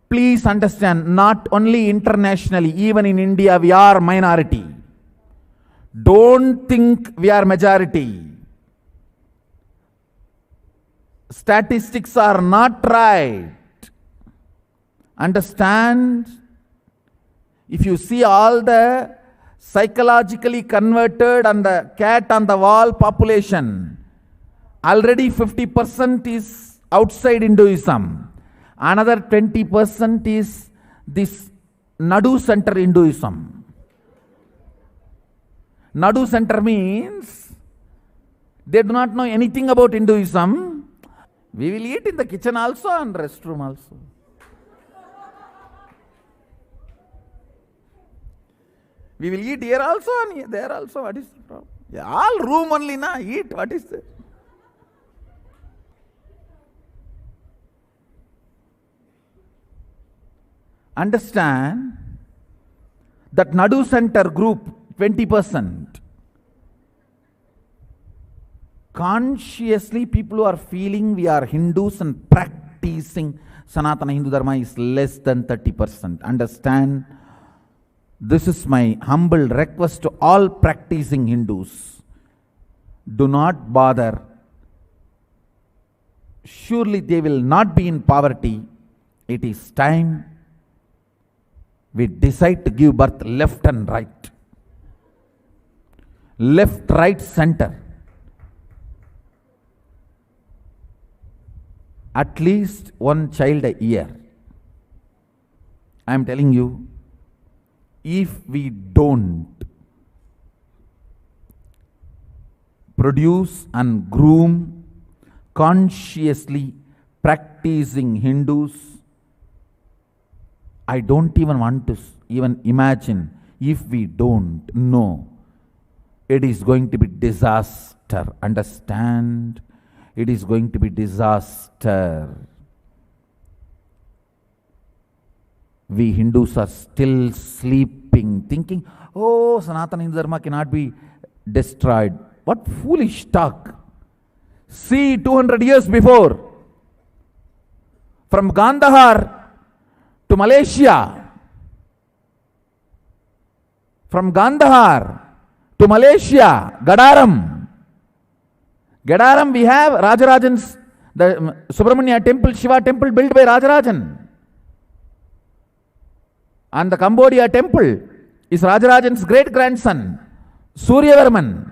Please understand, not only internationally, even in India, we are minority. Don't think we are majority. Statistics are not right. Understand? If you see all the psychologically converted and the cat on the wall population, already 50% is outside Hinduism. Another 20% is this Nadu Center Hinduism. Nadu Center means they do not know anything about Hinduism. We will eat in the kitchen also and restroom also. We will eat here also and there also. What is the problem? Yeah, all room only na eat. What is that? Understand that Nadu Center group 20%. Consciously people who are feeling we are Hindus and practicing Sanatana Hindu Dharma is less than 30%. Understand? This is my humble request to all practicing Hindus. Do not bother. Surely they will not be in poverty. It is time we decide to give birth left and right. Left, right, center. At least one child a year. I am telling you, if we don't produce and groom consciously practicing Hindus, I don't even want to even imagine. If we don't know, it is going to be disaster. Understand? It is going to be disaster. We Hindus are still sleeping, thinking, oh, Sanatana Hindu Dharma cannot be destroyed. What foolish talk. See, 200 years before, from Kandahar to Malaysia, from Kandahar to Malaysia, Gadaram, we have Rajarajan's, the Subramanya temple, Shiva temple built by Rajarajan. And the Cambodia temple is Rajarajan's great-grandson, Suryavarman.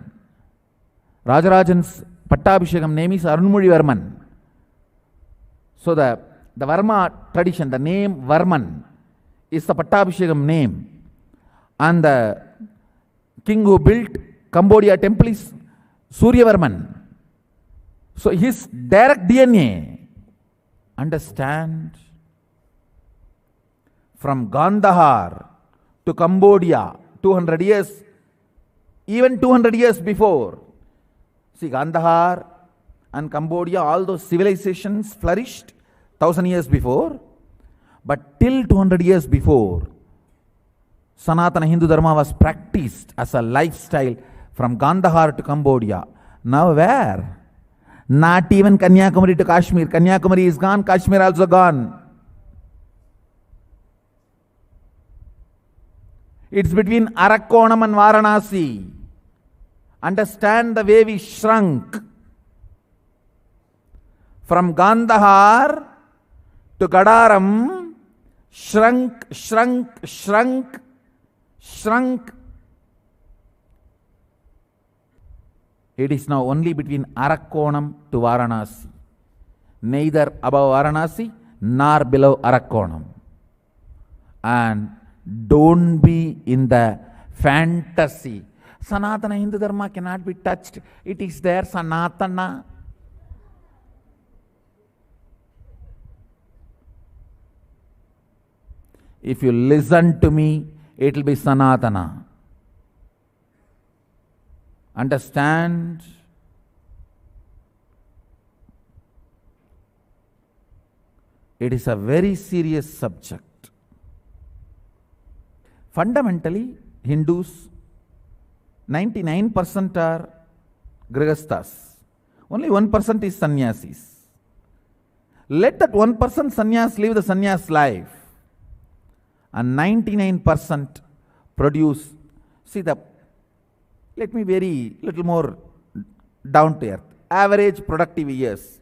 Rajarajan's Pattabhishekam name is Arunmozhivarman. So the Varma tradition, the name Varman is the Pattabhishekam name. And the king who built Cambodia temple is Suryavarman. So his direct DNA, understand, from Kandahar to Cambodia, 200 years, even 200 years before. See, Kandahar and Cambodia, all those civilizations flourished 1000 years before, but till 200 years before, Sanatana Hindu Dharma was practiced as a lifestyle from Kandahar to Cambodia. Now where? Not even Kanyakumari to Kashmir. Kanyakumari is gone, Kashmir also gone. It's between Arakonam and Varanasi. Understand the way we shrunk. From Kandahar to Gadaram, shrunk. It is now only between Arakonam to Varanasi. Neither above Varanasi nor below Arakonam. And Don't be in the fantasy. Sanatana Hindu Dharma cannot be touched. It is there, Sanatana. If you listen to me, it will be Sanatana. Understand? It is a very serious subject. Fundamentally, Hindus, 99% are Grihasthas. Only 1% is sannyasis. Let that 1% sannyas live the sannyas life. And 99% produce. See let me very little more down to earth. Average productive years.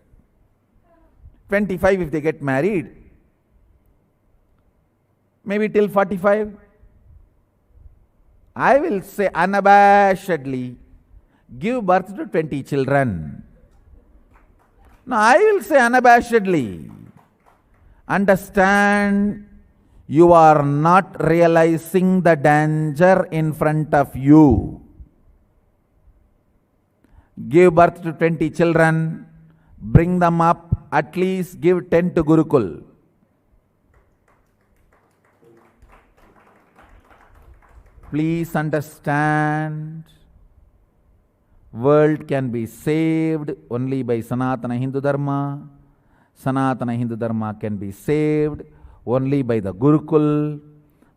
25 if they get married. Maybe till 45. I will say unabashedly, give birth to 20 children. No, I will say unabashedly, understand you are not realizing the danger in front of you. Give birth to 20 children, bring them up, at least give 10 to Gurukul. Please understand, world can be saved only by Sanatana Hindu Dharma. Sanatana Hindu Dharma can be saved only by the Gurukul.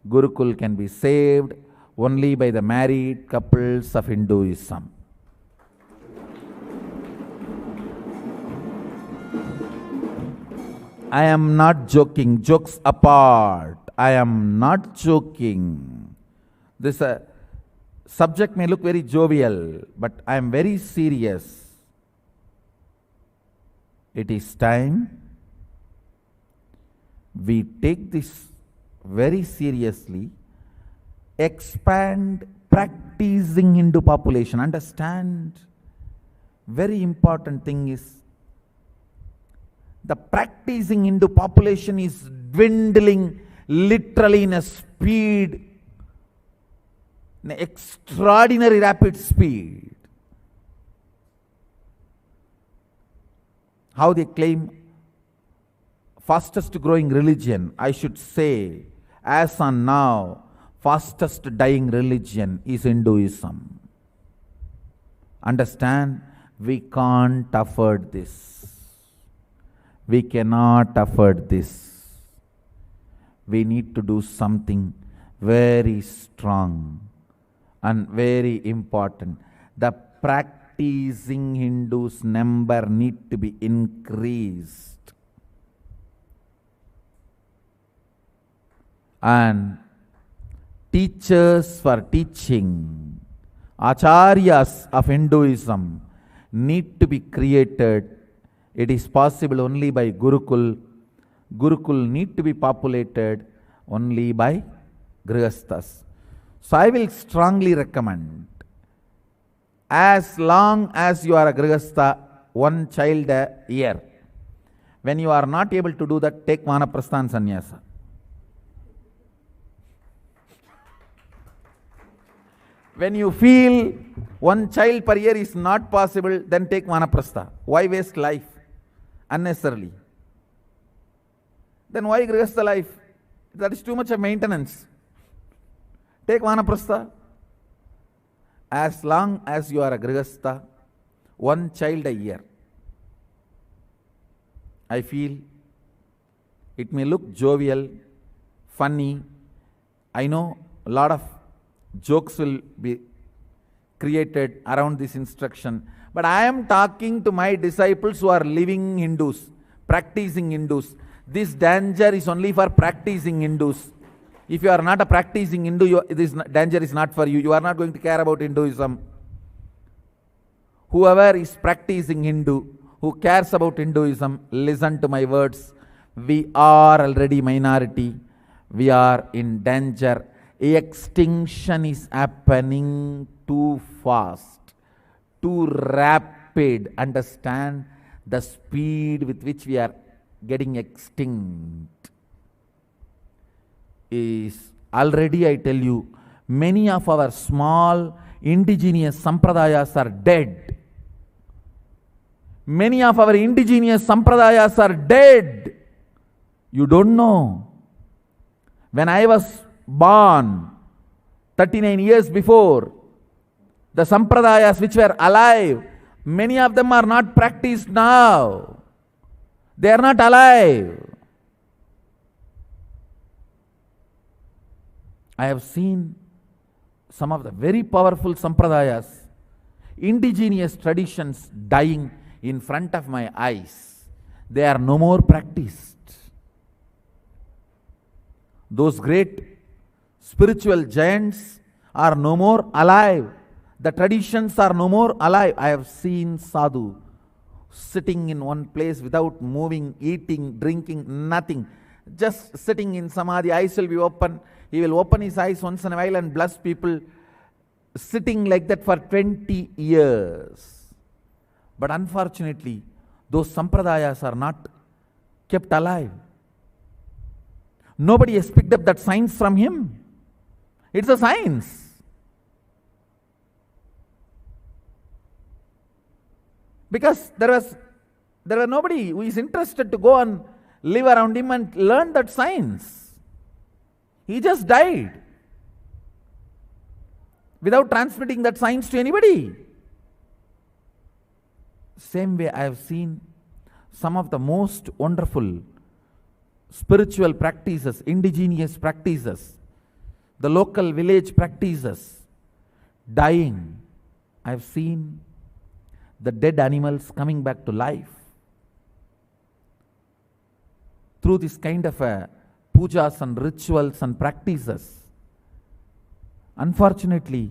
Gurukul can be saved only by the married couples of Hinduism. I am not joking. Jokes apart. I am not joking. This subject may look very jovial, but I am very serious. It is time we take this very seriously, expand practicing Hindu population. Understand, very important thing is the practicing Hindu population is dwindling literally in a speed, an extraordinary rapid speed. How they claim fastest growing religion, I should say, as on now, fastest dying religion is Hinduism. Understand, we can't afford this. We cannot afford this. We need to do something very strong and very important. The practicing Hindus number need to be increased. And teachers for teaching, acharyas of Hinduism need to be created. It is possible only by Gurukul. Gurukul need to be populated only by Grihasthas. So I will strongly recommend, as long as you are a Grihastha, one child a year. When you are not able to do that, take Vanaprastha Sannyasa. When you feel one child per year is not possible, then take Vanaprastha. Why waste life unnecessarily? Then why Grihastha life? That is too much of maintenance. Take Vanaprastha. As long as you are a Grihastha, one child a year. I feel it may look jovial, funny. I know a lot of jokes will be created around this instruction. But I am talking to my disciples who are living Hindus, practicing Hindus. This danger is only for practicing Hindus. If you are not a practicing Hindu, this danger is not for you. You are not going to care about Hinduism. Whoever is practicing Hindu, who cares about Hinduism, listen to my words. We are already minority. We are in danger. Extinction is happening too fast, too rapid. Understand the speed with which we are getting extinct is
Already I tell you, many of our small indigenous sampradayas are dead. Many of our indigenous sampradayas are dead. You don't know. When I was born, 39 years before, the sampradayas which were alive, many of them are not practiced now. They are not alive. I have seen some of the very powerful sampradayas, indigenous traditions dying in front of my eyes. They are no more practiced. Those great spiritual giants are no more alive. The traditions are no more alive. I have seen sadhu sitting in one place without moving, eating, drinking, nothing. Just sitting in samadhi, eyes will be open. He will open his eyes once in a while and bless people, sitting like that for 20 years. But unfortunately, those sampradayas are not kept alive. Nobody has picked up that science from him. It's a science. Because there were nobody who is interested to go and live around him and learn that science. He just died without transmitting that science to anybody. Same way I have seen some of the most wonderful spiritual practices, indigenous practices, the local village practices dying. I have seen the dead animals coming back to life through this kind of pujas and rituals and practices. Unfortunately,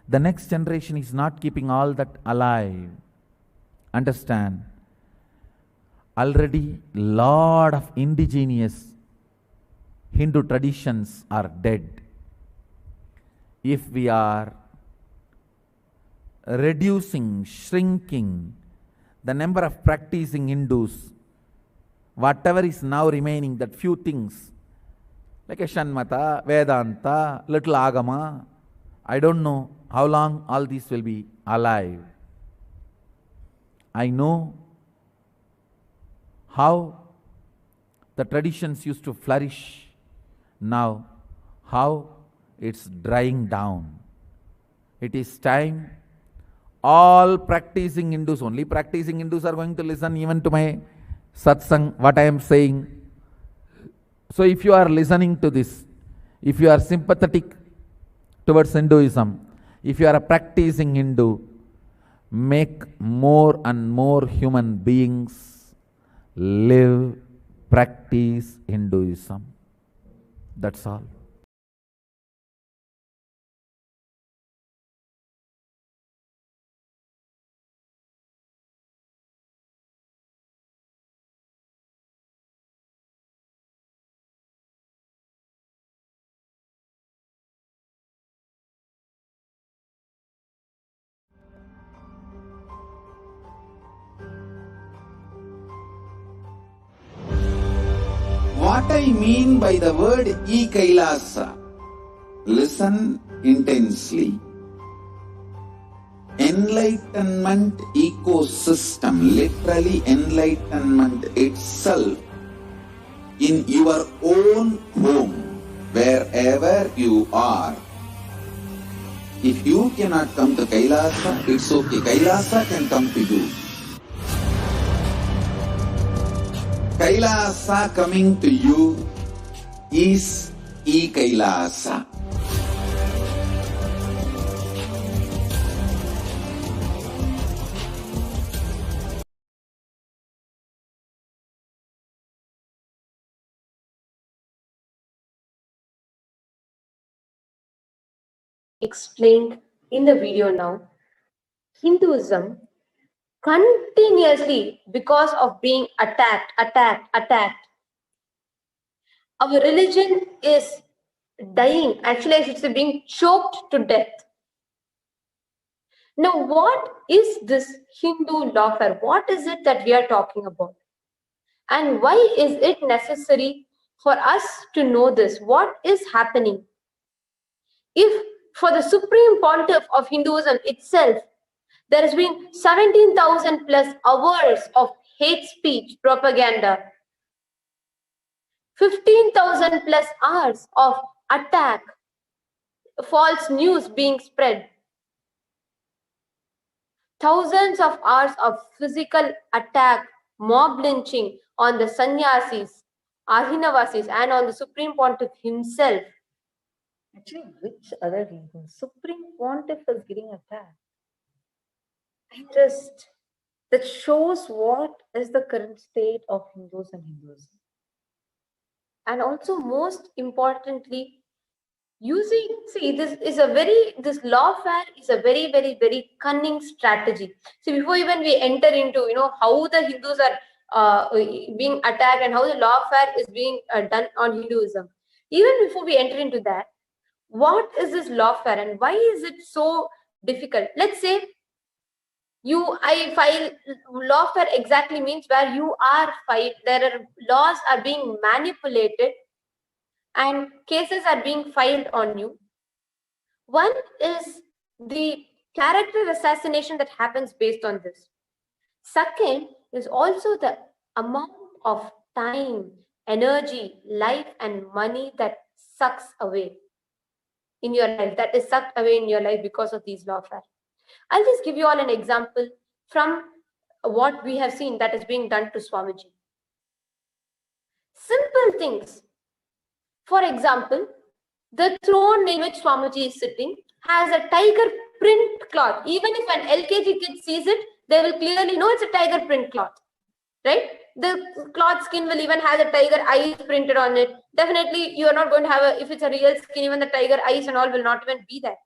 the next generation is not keeping all that alive. Understand? Already lot of indigenous Hindu traditions are dead. If we are reducing, shrinking the number of practicing Hindus, whatever is now remaining, that few things, like a Shanmata, Vedanta, little Agama, I don't know how long all these will be alive. I know how the traditions used to flourish, now how it's drying down. It is time all practicing Hindus, only practicing Hindus are going to listen even to my satsang, what I am saying. So if you are listening to this, if you are sympathetic towards Hinduism, if you are a practicing Hindu, make more and more human beings live, practice Hinduism. That's all.
What I mean by the word KAILASA, listen intensely. Enlightenment ecosystem, literally enlightenment itself, in your own home, wherever you are. If you cannot come to KAILASA, it's okay. KAILASA can come to you. KAILASA coming to you is KAILASA.
Explained in the video now, Hinduism continuously, because of being attacked, our religion is dying. Actually, I should say being choked to death. Now, what is this Hindu lawfare? What is it that we are talking about? And why is it necessary for us to know this? What is happening? If for the Supreme Pontiff of Hinduism itself, there has been 17,000 plus hours of hate speech propaganda, 15,000 plus hours of attack, false news being spread, thousands of hours of physical attack, mob lynching on the sannyasis, Ahinavasis, and on the Supreme Pontiff himself.
Actually, which other reason? Supreme Pontiff is getting attacked. That shows what is the current state of Hindus and Hinduism.
And also, most importantly, this lawfare is a very, very, very cunning strategy. See, before even we enter into, how the Hindus are being attacked and how the lawfare is being done on Hinduism, even before we enter into that, what is this lawfare and why is it so difficult? Let's say I file lawfare exactly means where you are filed, laws are being manipulated and cases are being filed on you. One is the character assassination that happens based on this. Second is also the amount of time, energy, life, and money that sucks away in your life, that is sucked away in your life because of these lawfare. I'll just give you all an example from what we have seen that is being done to Swamiji. Simple things. For example, the throne in which Swamiji is sitting has a tiger print cloth. Even if an LKG kid sees it, they will clearly know it's a tiger print cloth, right? The cloth skin will even have the tiger eyes printed on it. Definitely, you are not going to have if it's a real skin, even the tiger eyes and all will not even be there.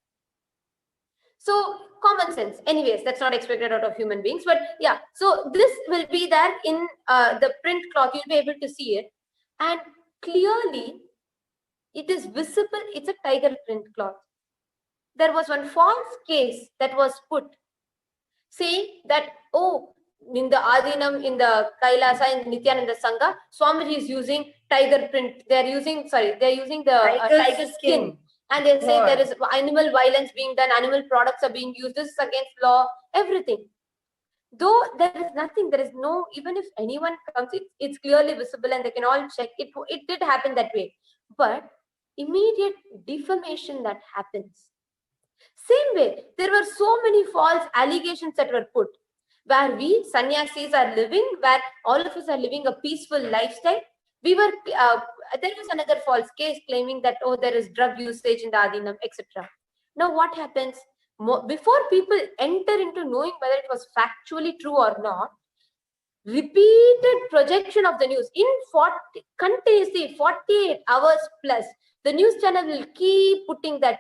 So, common sense. Anyways, that's not expected out of human beings. But yeah, so this will be there in the print cloth. You'll be able to see it. And clearly, it is visible. It's a tiger print cloth. There was one false case that was put saying that, in the Adinam, in the KAILASA, in Nithyaananda Sangha, Swamiji is using tiger print. They're using the tiger skin. And they say there is animal violence being done, animal products are being used, this is against law, everything. Though there is nothing, there is no, even if anyone comes, it's clearly visible and they can all check. It did happen that way. But immediate defamation that happens. Same way, there were so many false allegations that were put, where we sannyasis are living, where all of us are living a peaceful lifestyle. There was another false case claiming that, there is drug usage in the Adinam, etc. Now, what happens? Before people enter into knowing whether it was factually true or not, repeated projection of the news in continuously 48 hours plus, the news channel will keep putting that.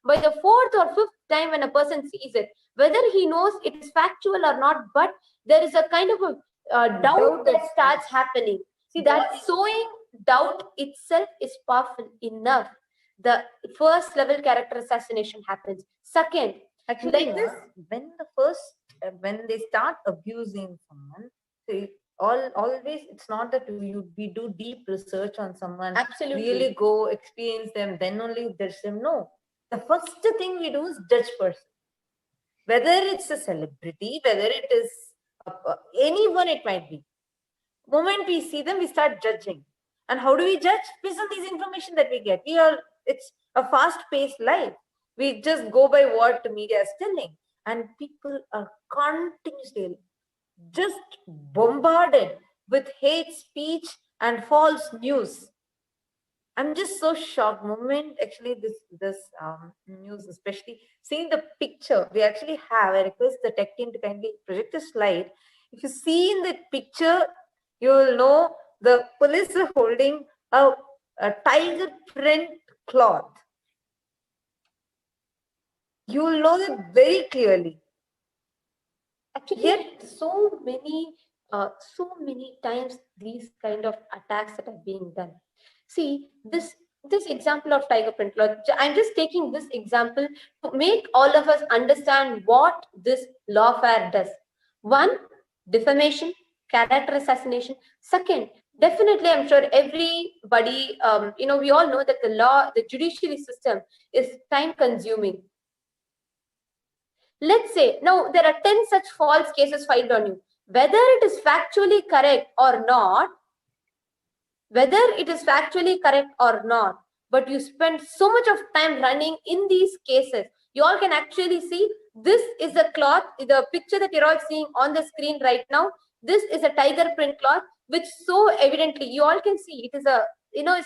By the fourth or fifth time when a person sees it, whether he knows it is factual or not, but there is a kind of a doubt that starts happening. See, that sowing doubt itself is powerful enough. The first level character assassination happens. Second,
actually,
like this,
when they start abusing someone, always it's not that we do deep research on someone,
absolutely,
really go experience them, then only judge them. No, the first thing we do is judge person. Whether it's a celebrity, whether it is anyone it might be. Moment we see them, we start judging. And how do we judge? Based on this information that we get. It's a fast-paced life. We just go by what the media is telling. And people are continuously just bombarded with hate speech and false news. I'm just so shocked. Moment, actually, this news, especially seeing the picture, we actually have, I request the tech team to kindly project a slide. If you see in the picture, you will know the police are holding a tiger print cloth. You will know it very clearly.
Actually, yet so many times these kind of attacks that are being done. See, this example of tiger print cloth, I'm just taking this example to make all of us understand what this lawfare does. One, defamation, character assassination. Second, Definitely, I'm sure everybody, we all know that the judiciary system is time consuming. Let's say now there are 10 such false cases filed on you. Whether it is factually correct or not, but you spend so much of time running in these cases, you all can actually see this is a cloth, the picture that you're all seeing on the screen right now. This is a tiger print cloth, which so evidently you all can see it is a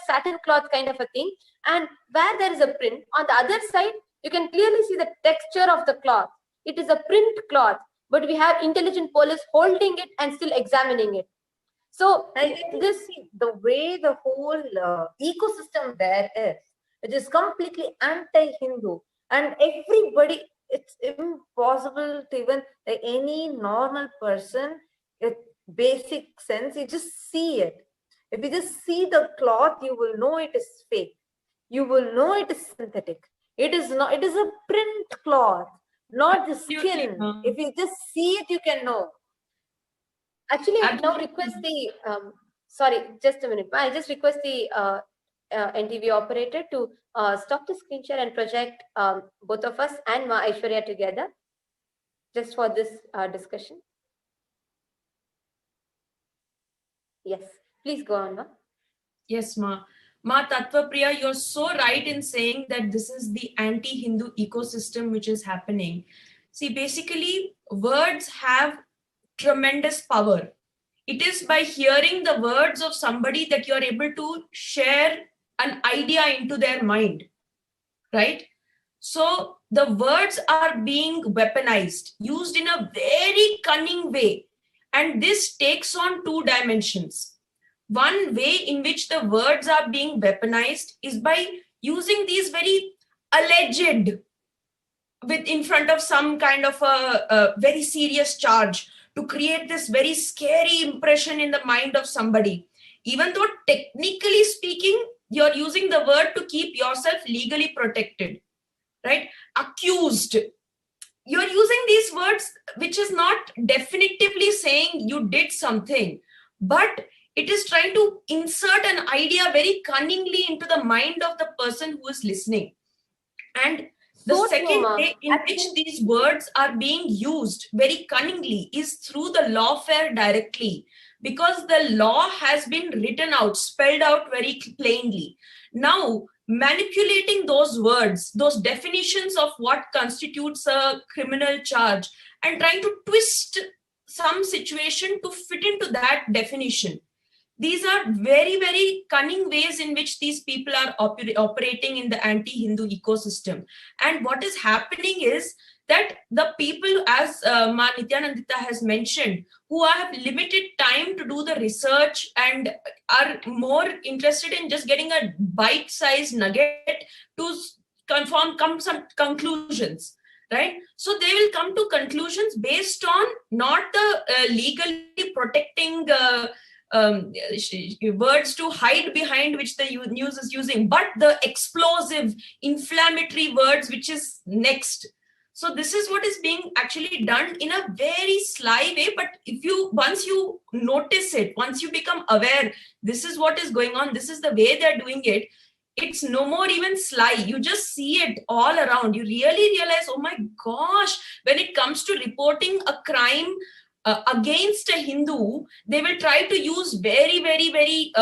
satin cloth kind of a thing. And where there is a print on the other side, you can clearly see the texture of the cloth. It is a print cloth, but we have intelligent police holding it and still examining it. So
this, the way the whole ecosystem there is, it is completely anti-Hindu, and everybody, it's impossible to even like any normal person with basic sense, you just see it. If you just see the cloth, you will know it is fake. You will know it is synthetic. It is not. It is a print cloth, not the skin. If you just see it, you can know.
Actually, I now request the, sorry, just a minute. I just request the NTV operator to stop the screen share and project both of us and Ma Aishwarya together, just for this discussion. Yes, please go on, Ma.
Yes, Ma. Ma Tattvapriya, you're so right in saying that this is the anti-Hindu ecosystem which is happening. See, basically, words have tremendous power. It is by hearing the words of somebody that you're able to share an idea into their mind, right? So the words are being weaponized, used in a very cunning way. And this takes on two dimensions. One way in which the words are being weaponized is by using these very alleged in front of some kind of a very serious charge to create this very scary impression in the mind of somebody. Even though technically speaking, you're using the word to keep yourself legally protected, right? Accused. You're using these words, which is not definitively saying you did something, but it is trying to insert an idea very cunningly into the mind of the person who is listening. And the second way in which these words are being used very cunningly is through the lawfare directly, because the law has been written out, spelled out very plainly. Now, manipulating those words, those definitions of what constitutes a criminal charge, and trying to twist some situation to fit into that definition. These are very, very cunning ways in which these people are operating in the anti-Hindu ecosystem. And what is happening is that the people, as Ma Nithyananda has mentioned, who have limited time to do the research and are more interested in just getting a bite-sized nugget to come some conclusions, right? So they will come to conclusions based on not the legally protecting words to hide behind which the news is using, but the explosive, inflammatory words which is next. So this is what is being actually done in a very sly way. But once you notice it, once you become aware, this is what is going on, this is the way they're doing it, it's no more even sly. You just see it all around. You really realize, oh my gosh, when it comes to reporting a crime against a Hindu, they will try to use very, very, very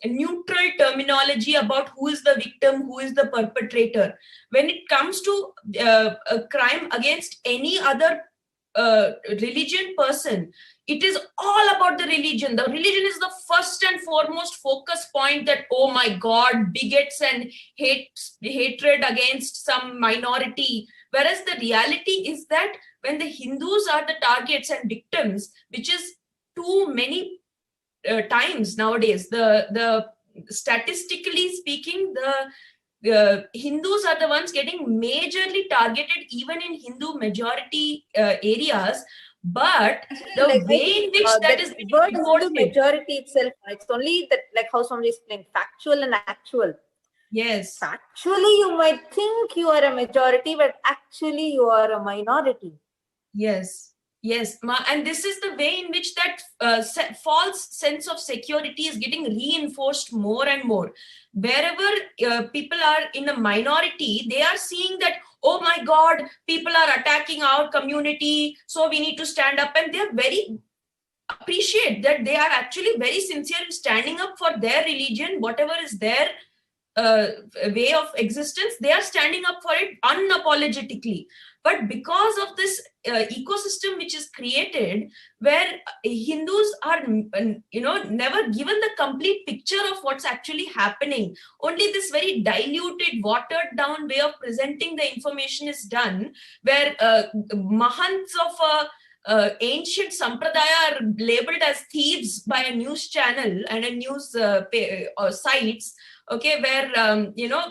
neutral terminology about who is the victim, who is the perpetrator. When it comes to a crime against any other religion person, it is all about the religion. The religion is the first and foremost focus point, that, oh my God, bigots and hatred against some minority. Whereas the reality is that when the Hindus are the targets and victims, which is too many times nowadays, the statistically speaking, the Hindus are the ones getting majorly targeted even in Hindu majority areas. But the way in which that is
the majority itself, it's only that, like how somebody is playing factual and actual.
Yes.
Factually, you might think you are a majority, but actually you are a minority.
Yes. Yes, and this is the way in which that false sense of security is getting reinforced more and more. Wherever people are in a minority, they are seeing that, oh my God, people are attacking our community, so we need to stand up. And they're very appreciate that they are actually very sincere in standing up for their religion, whatever is their way of existence. They are standing up for it unapologetically. But because of this ecosystem which is created, where Hindus are never given the complete picture of what's actually happening, only this very diluted, watered down way of presenting the information is done, where mahants of ancient sampradaya are labeled as thieves by a news channel and a news sites, okay, where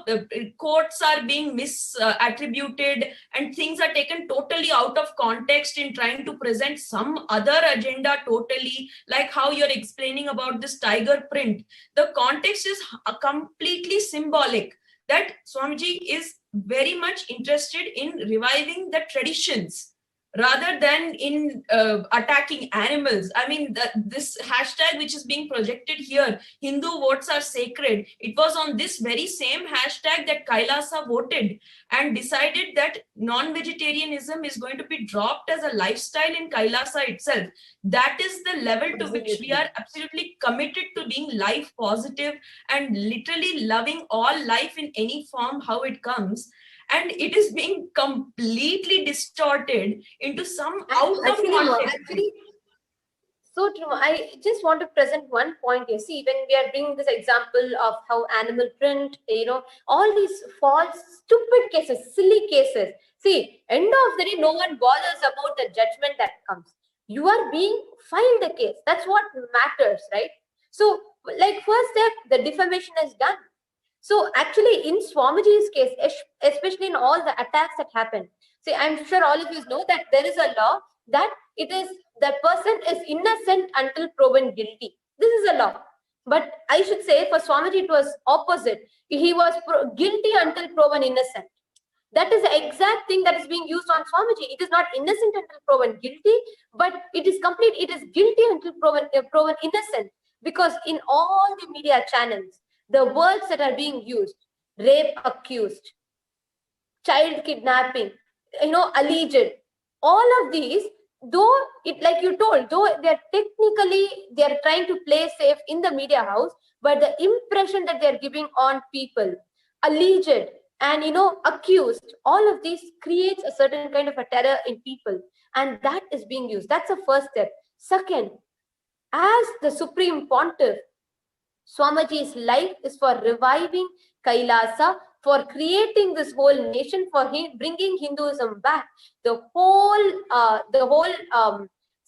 the quotes are being misattributed and things are taken totally out of context in trying to present some other agenda totally, like how you're explaining about this tiger print. The context is completely symbolic, that Swamiji is very much interested in reviving the traditions rather than in attacking animals. I mean, this hashtag which is being projected here, Hindu votes are sacred, it was on this very same hashtag that Kailasa voted and decided that non-vegetarianism is going to be dropped as a lifestyle in Kailasa itself. That is the level to which we are absolutely committed to being life positive and literally loving all life in any form, how it comes. And it is being completely distorted into some out of context.
Actually, so true. I just want to present one point here. See, when we are bringing this example of how animal print, all these false, stupid cases, silly cases. See, end of the day, no one bothers about the judgment that comes. You are being filed a case. That's what matters, right? So, like first step, the defamation is done. So actually in Swamiji's case, especially in all the attacks that happen, see, I'm sure all of you know that there is a law that it is the person is innocent until proven guilty. This is a law. But I should say for Swamiji it was opposite. He was guilty until proven innocent. That is the exact thing that is being used on Swamiji. It is not innocent until proven guilty, but it is complete. It is guilty until proven innocent. Because in all the media channels, the words that are being used, rape accused, child kidnapping, alleged, all of these, though it, like you told, though they're trying to play safe in the media house, but the impression that they're giving on people, alleged and accused, all of these creates a certain kind of a terror in people, and that is being used. That's the first step. Second, as the Supreme Pontiff, Swamiji's life is for reviving Kailasa, for creating this whole nation, for bringing Hinduism back. The whole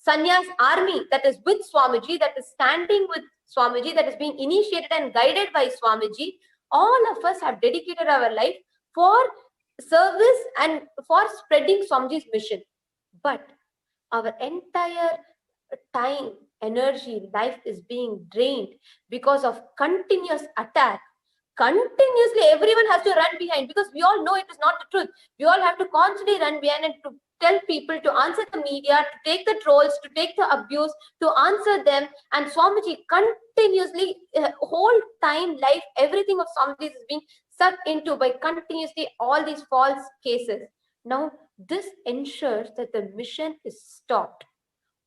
sannyas army that is with Swamiji, that is standing with Swamiji, that is being initiated and guided by Swamiji, all of us have dedicated our life for service and for spreading Swamiji's mission. But our entire time, energy, life is being drained because of continuous attack. Continuously, everyone has to run behind, because we all know it is not the truth. We all have to constantly run behind and to tell people, to answer the media, to take the trolls, to take the abuse, to answer them. And Swamiji continuously, whole time, life, everything of Swamiji is being sucked into by continuously all these false cases. Now, this ensures that the mission is stopped.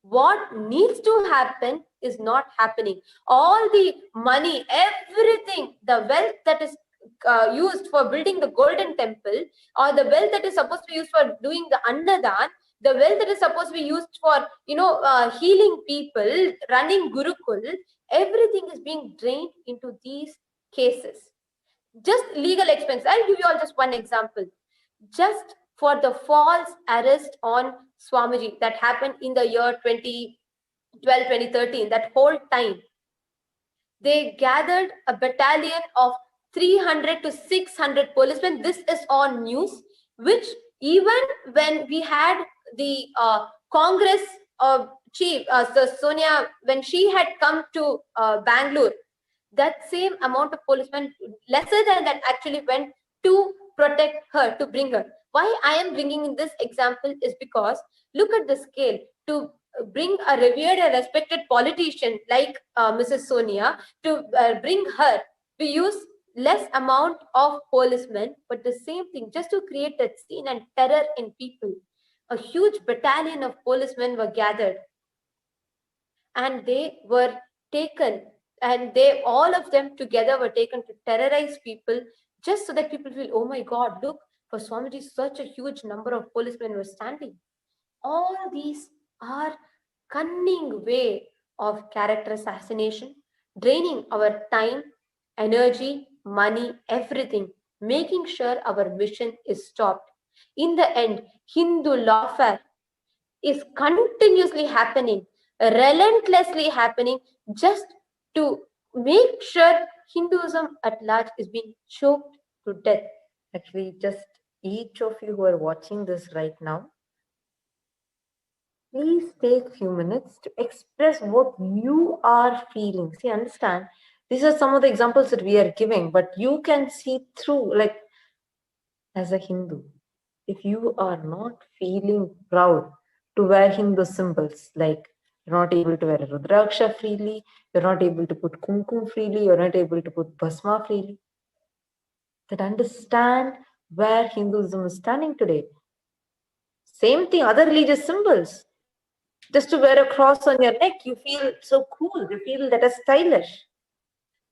What needs to happen is not happening. All the money, everything, the wealth that is used for building the golden temple, or the wealth that is supposed to be used for doing the annadan, the wealth that is supposed to be used for healing people, running gurukul, everything is being drained into these cases. Just legal expense. I'll give you all just one example. Just for the false arrest on Swamiji that happened in the year 2012, 2013, that whole time, they gathered a battalion of 300 to 600 policemen. This is on news, which even when we had the Congress chief, Sonia, when she had come to Bangalore, that same amount of policemen, lesser than that, actually went to protect her, to bring her. Why I am bringing in this example is because look at the scale. To bring a revered and respected politician like Mrs. Sonia, to bring her, we use less amount of policemen, but the same thing, just to create that scene and terror in people. A huge battalion of policemen were gathered, and they were taken, and they, all of them together, were taken to terrorize people, just so that people feel, oh my God, look, for Swamiji, such a huge number of policemen were standing. All these are cunning way of character assassination, draining our time, energy, money, everything, making sure our mission is stopped. In the end, Hindu lawfare is continuously happening, relentlessly happening, just to make sure Hinduism at large is being choked to death.
Actually, just each of you who are watching this right now, please take a few minutes to express what you are feeling. See, understand, these are some of the examples that we are giving, but you can see through, like, as a Hindu, if you are not feeling proud to wear Hindu symbols, like you're not able to wear a Rudraksha freely, you're not able to put kumkum freely, you're not able to put bhasma freely, then understand where Hinduism is standing today. Same thing, other religious symbols. Just to wear a cross on your neck, you feel so cool, you feel that is stylish.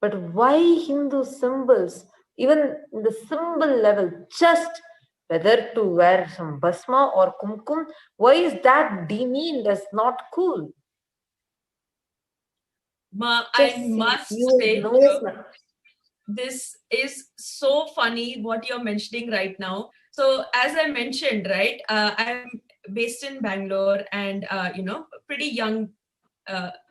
But why Hindu symbols, even the symbol level, just whether to wear some bhasma or kumkum, why is that demeaned as not cool?
I must say, this is so funny what you're mentioning right now. So as I mentioned, right, I'm based in Bangalore, and pretty young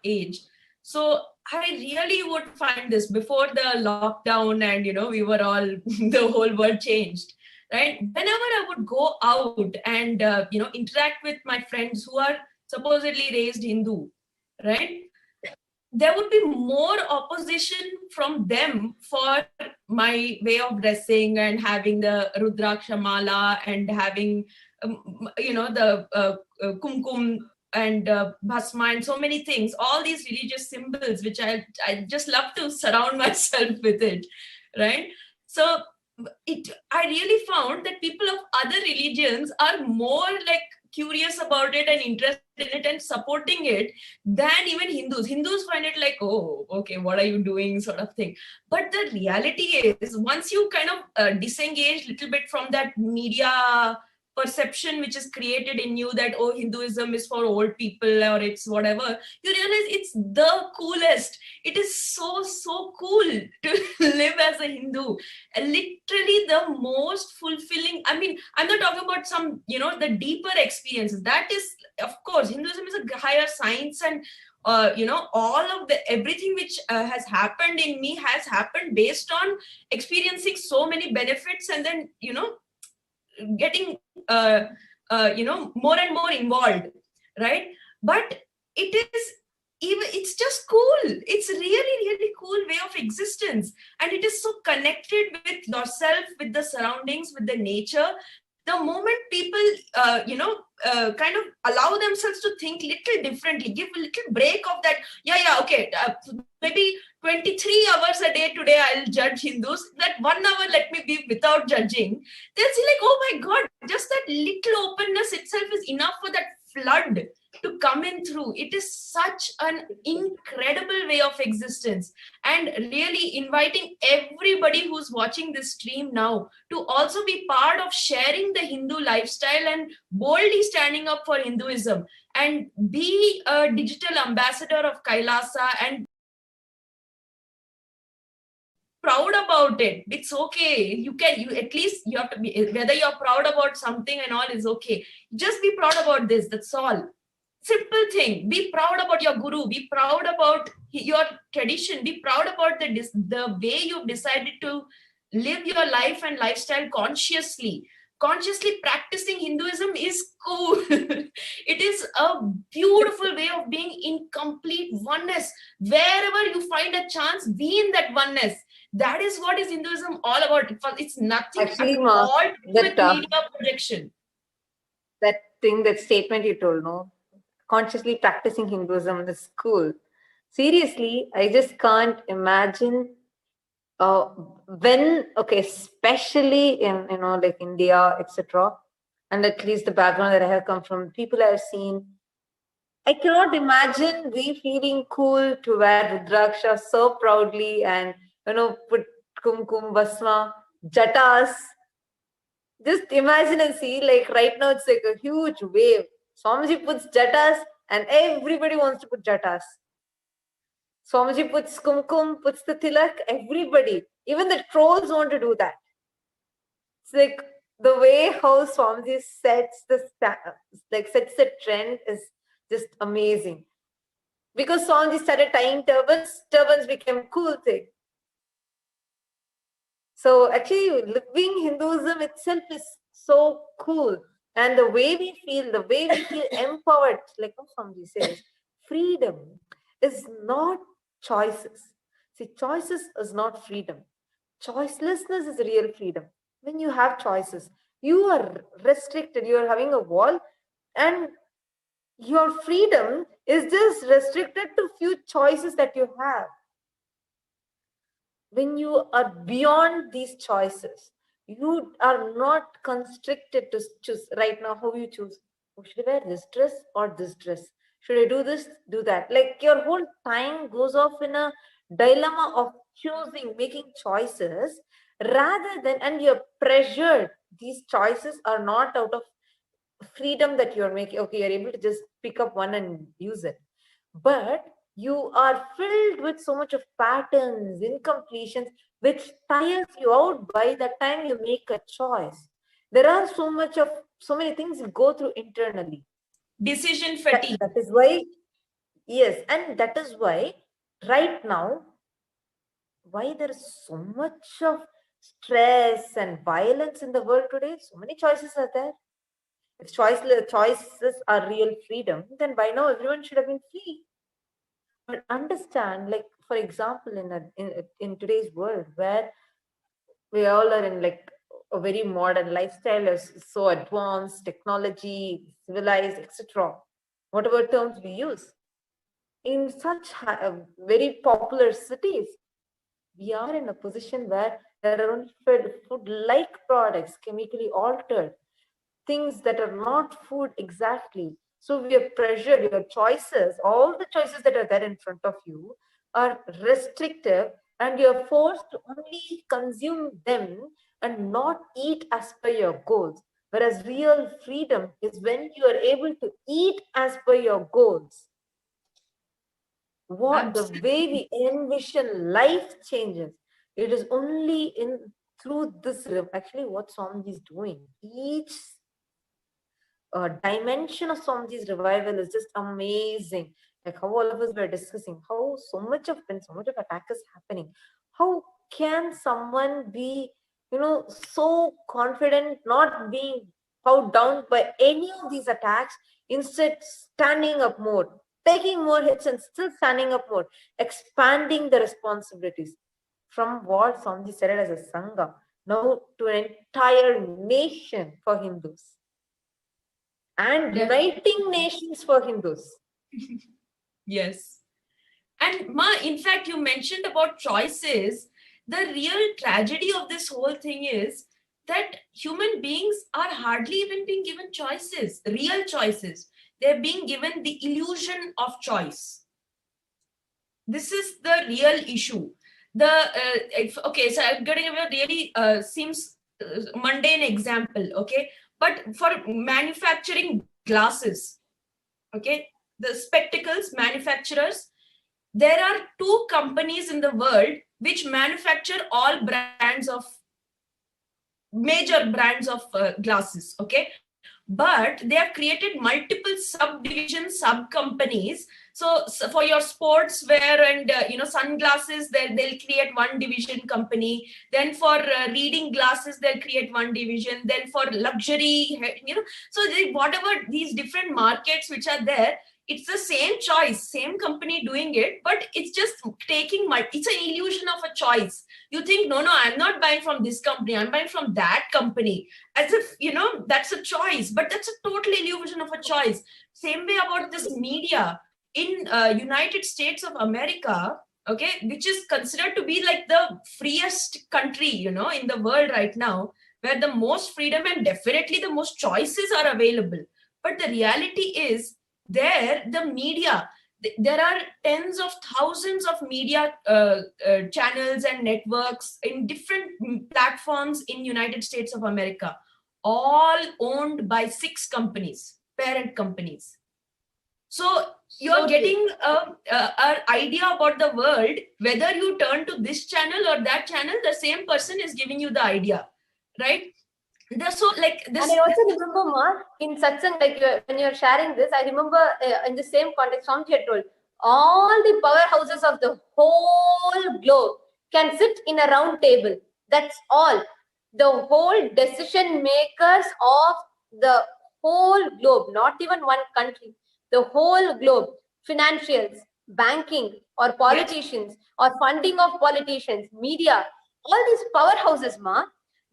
age. So I really would find this before the lockdown, and we were all the whole world changed, right? Whenever I would go out and interact with my friends who are supposedly raised Hindu, right, there would be more opposition from them for my way of dressing and having the Rudraksha mala and having the kumkum and bhasma and so many things, all these religious symbols, which I just love to surround myself with it, right? So I really found that people of other religions are more like curious about it and interested in it and supporting it than even Hindus. Hindus find it like, oh, okay, what are you doing, sort of thing. But the reality is, once you kind of disengage a little bit from that media perception which is created in you that, oh, Hinduism is for old people or it's whatever, you realize it's the coolest. It is so cool to live as a Hindu. Literally the most fulfilling. I mean, I'm not talking about some, the deeper experiences. That is, of course, Hinduism is a higher science, and all of everything which has happened in me has happened based on experiencing so many benefits, and then getting more and more involved, right? But it's just cool. It's really cool way of existence, and it is so connected with yourself, with the surroundings, with the nature. The moment people kind of allow themselves to think little differently, give a little break of that, okay, maybe 23 hours a day today I'll judge Hindus, that 1 hour let me be without judging, they'll see like, oh my God, just that little openness itself is enough for that flood to come in through. It is such an incredible way of existence, and really inviting everybody who's watching this stream now to also be part of sharing the Hindu lifestyle and boldly standing up for Hinduism and be a digital ambassador of Kailasa and proud about it. It's okay. You at least you have to be, whether you're proud about something and all is okay. Just be proud about this. That's all. Simple thing. Be proud about your guru. Be proud about your tradition. Be proud about the way you've decided to live your life and lifestyle consciously. Consciously practicing Hinduism is cool. It is a beautiful way of being in complete oneness. Wherever you find a chance, be in that oneness. That is what is Hinduism all about. It's nothing
Actually,
at
Ma,
all to do with
that
media projection.
that thing, that statement you told, no, consciously practicing Hinduism is cool. Seriously, I just can't imagine when, okay, especially in, you know, like India, etc., and at least the background that I have come from, people I have seen, I cannot imagine we feeling cool to wear Rudraksha so proudly and, you know, put kumkum, basma, jatas. Just imagine and see, like right now it's like a huge wave. Swamiji puts jatas and everybody wants to put jatas. Swamiji puts kumkum, puts the tilak, everybody, even the trolls want to do that. It's like the way how Swamiji sets the trend is just amazing. Because Swamiji started tying turbans, turbans became cool thing. So actually living Hinduism itself is so cool. And the way we feel empowered, like what Swamiji says, freedom is not choices. See, choices is not freedom. Choicelessness is real freedom. When you have choices, you are restricted, you are having a wall, and your freedom is just restricted to few choices that you have. When you are beyond these choices, you are not constricted to choose right now how you choose. Oh, should I wear this dress or this dress? Should I do this, do that? Like your whole time goes off in a dilemma of choosing, making choices rather than, and you're pressured. These choices are not out of freedom that you're making. Okay, you're able to just pick up one and use it. But you are filled with so much of patterns, incompletions, which tires you out by the time you make a choice. There are so many things you go through internally.
Decision fatigue.
That is why, yes, and that is why right now, why there is so much of stress and violence in the world today. So many choices are there. If choices are real freedom, then by now everyone should have been free. But understand, like for example, in today's world where we all are in like a very modern lifestyle, is so advanced, technology, civilized, etc. Whatever terms we use, in such very popular cities, we are in a position where there are only food-like products, chemically altered, things that are not food exactly. So we are pressured, your choices, all the choices that are there in front of you are restrictive, and you're forced to only consume them and not eat as per your goals. Whereas real freedom is when you are able to eat as per your goals. The way we envision life changes. It is only through this, actually what Swamiji is doing. Each dimension of Swamiji's revival is just amazing. Like how all of us were discussing, how so much of attack is happening. How can someone be, so confident, not being bowed down by any of these attacks, instead standing up more, taking more hits and still standing up more, expanding the responsibilities from what Swamiji said as a Sangha, now to an entire nation for Hindus. And uniting nations for Hindus.
Yes. And Ma, in fact, you mentioned about choices. The real tragedy of this whole thing is that human beings are hardly even being given choices, real choices. They're being given the illusion of choice. This is the real issue. Okay, so I'm getting a really seems mundane example, okay? But for manufacturing glasses, okay, the spectacles manufacturers, there are 2 companies in the world which manufacture all major brands of glasses, okay? But they have created multiple subdivisions, sub-companies. So for your sportswear and sunglasses, they'll create one division company. Then for reading glasses, they'll create one division. Then for luxury, so whatever these different markets which are there, it's the same choice, same company doing it, but it's just taking it's an illusion of a choice. You think, no, I'm not buying from this company, I'm buying from that company, as if, that's a choice, but that's a total illusion of a choice. Same way about this media in United States of America, okay, which is considered to be like the freest country, in the world right now, where the most freedom and definitely the most choices are available. But the reality is, the media, there are tens of thousands of media channels and networks in different platforms in United States of America, all owned by 6 companies, parent companies. So you're getting an idea about the world. Whether you turn to this channel or that channel, the same person is giving you the idea, right? So like this.
And I also remember, Ma, in satsang, like when you're sharing this, I remember in the same context, Swamiji had told, all the powerhouses of the whole globe can sit in a round table. That's all. The whole decision makers of the whole globe, not even one country, the whole globe, financials, banking, or politicians, or funding of politicians, media, all these powerhouses, Ma,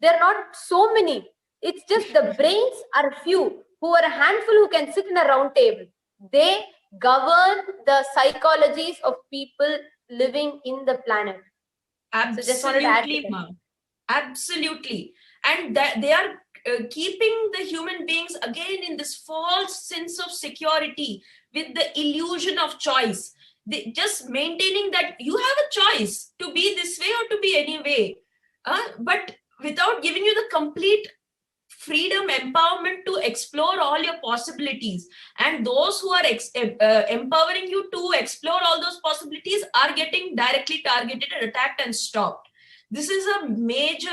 they're not so many. It's just the brains are few, who are a handful who can sit in a round table. They govern the psychologies of people living in the planet.
Absolutely, Ma. Absolutely. And that they are keeping the human beings again in this false sense of security with the illusion of choice. They just maintaining that you have a choice to be this way or to be any way. But without giving you the complete freedom, empowerment to explore all your possibilities. And those who are empowering you to explore all those possibilities are getting directly targeted and attacked and stopped. This is a major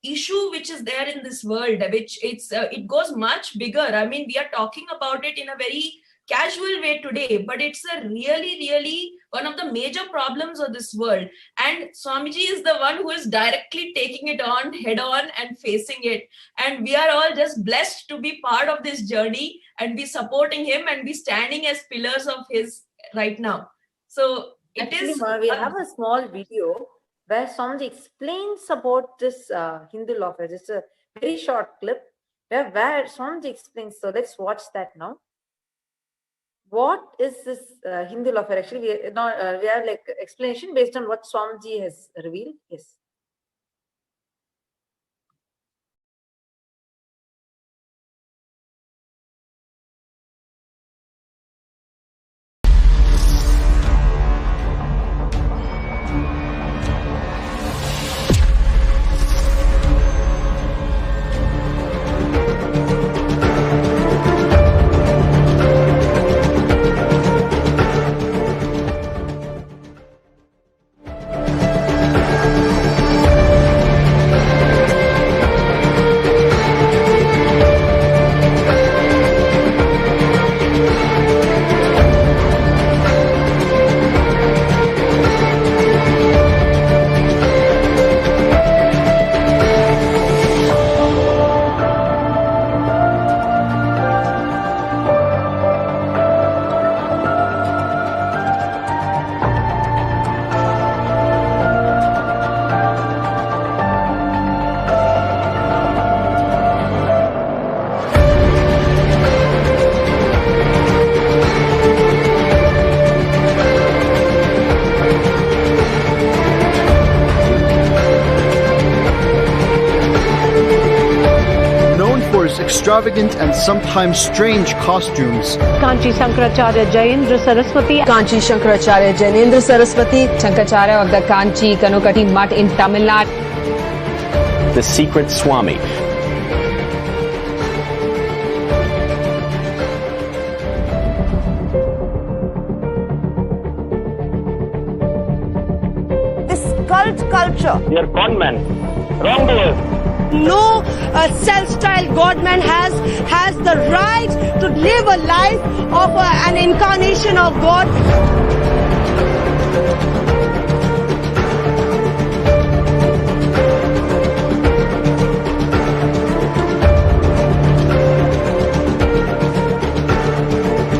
issue which is there in this world, which it goes much bigger. I mean, we are talking about it in a very casual way today, but it's a really one of the major problems of this world. And Swamiji is the one who is directly taking it on head on and facing it. And we are all just blessed to be part of this journey and be supporting him and be standing as pillars of his right now. So
Actually, we have a small video where Swamiji explains about this Hindu law. It's a very short clip where Swamiji explains. So let's watch that now. What is this Hindu law? Actually, we have like explanation based on what Swamiji has revealed. Yes.
Extravagant and sometimes strange costumes.
Kanchi Shankaracharya Jayendra Saraswati.
Kanchi Shankaracharya Jayendra Saraswati. Shankaracharya of the Kanchi Kanukati Mutt in Tamil Nadu.
The Secret Swami.
This cult culture.
They are con men, wrongdoers.
No self-styled Godman has the right to live a life of an incarnation of God.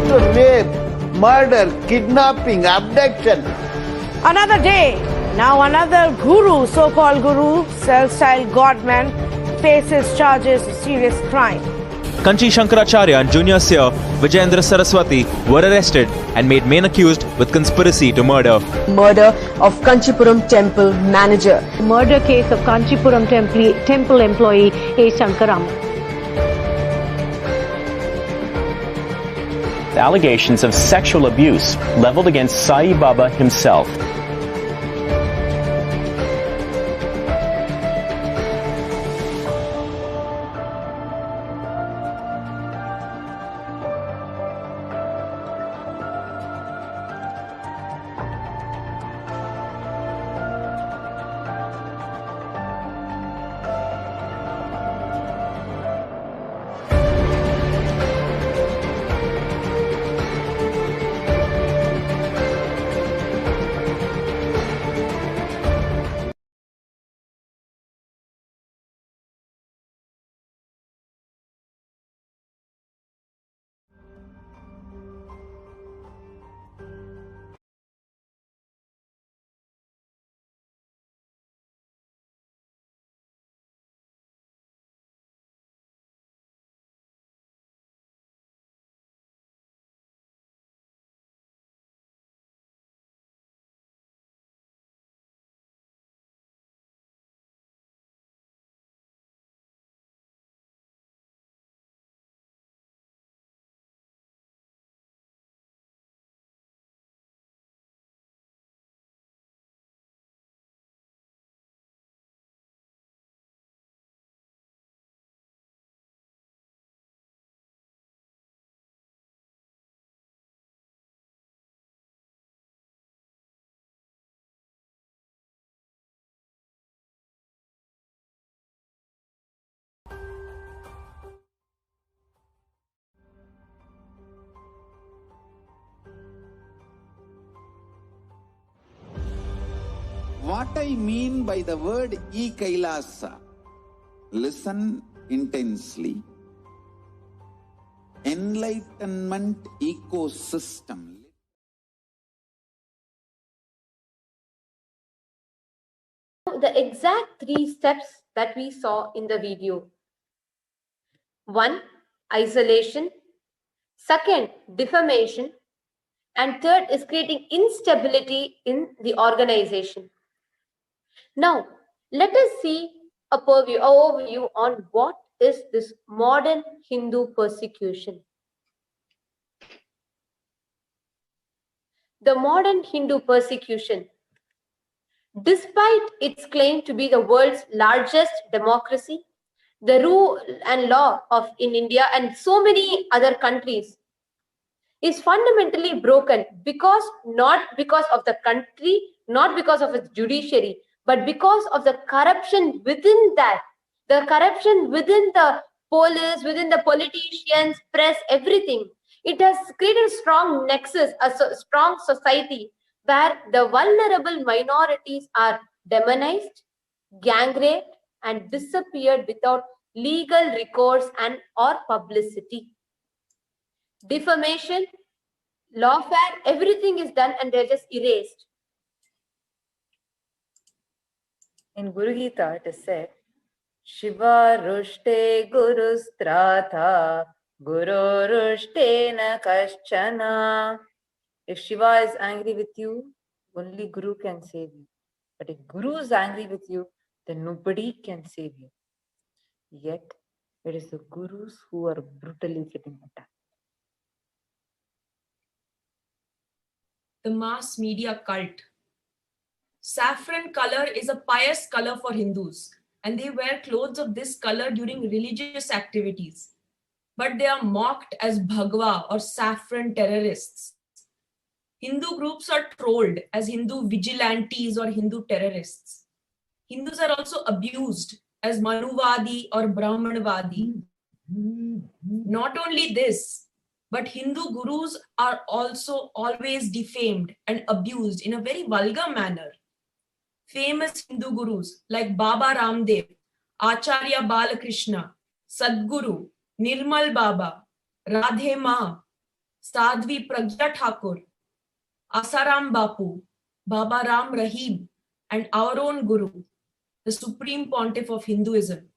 The myth
murder, kidnapping, abduction.
Another day, now another guru, so-called guru, self-styled godman, faces charges of serious crime.
Kanchi Shankaracharya and junior seer Vijayendra Saraswati were arrested and made main accused with conspiracy to murder.
Murder of Kanchipuram temple manager.
Murder case of Kanchipuram temple employee A. Shankaram.
The allegations of sexual abuse leveled against Sai Baba himself.
What I mean by the word KAILASA, listen intensely. Enlightenment ecosystem.
The exact 3 steps that we saw in the video. 1. Isolation. 2nd, defamation. And 3rd is creating instability in the organization. Now, let us see a overview on what is this modern Hindu persecution. The modern Hindu persecution, despite its claim to be the world's largest democracy, the rule and law in India and so many other countries, is fundamentally broken not because of the country, not because of its judiciary, but because of the corruption within that, the corruption within the police, within the politicians, press, everything. It has created a strong nexus, a strong society where the vulnerable minorities are demonized, gang raped, and disappeared without legal recourse and or publicity. Defamation, lawfare, everything is done and they're just erased.
In Guru Gita, it is said, Shiva rushte guru stratha, guru rushte na kaschana. If Shiva is angry with you, only Guru can save you. But if Guru is angry with you, then nobody can save you. Yet, it is the Gurus who are brutally getting attacked.
The mass media cult. Saffron color is a pious color for Hindus, and they wear clothes of this color during religious activities. But they are mocked as Bhagwa or saffron terrorists. Hindu groups are trolled as Hindu vigilantes or Hindu terrorists. Hindus are also abused as Manuvadi or Brahmanvadi. Not only this, but Hindu gurus are also always defamed and abused in a very vulgar manner. Famous Hindu gurus like Baba Ramdev, Acharya Balakrishna, Sadguru, Nirmal Baba, Radhe Ma, Sadhvi Pragya Thakur, Asaram Bapu, Baba Ram Rahim, and our own Guru, the Supreme Pontiff of Hinduism,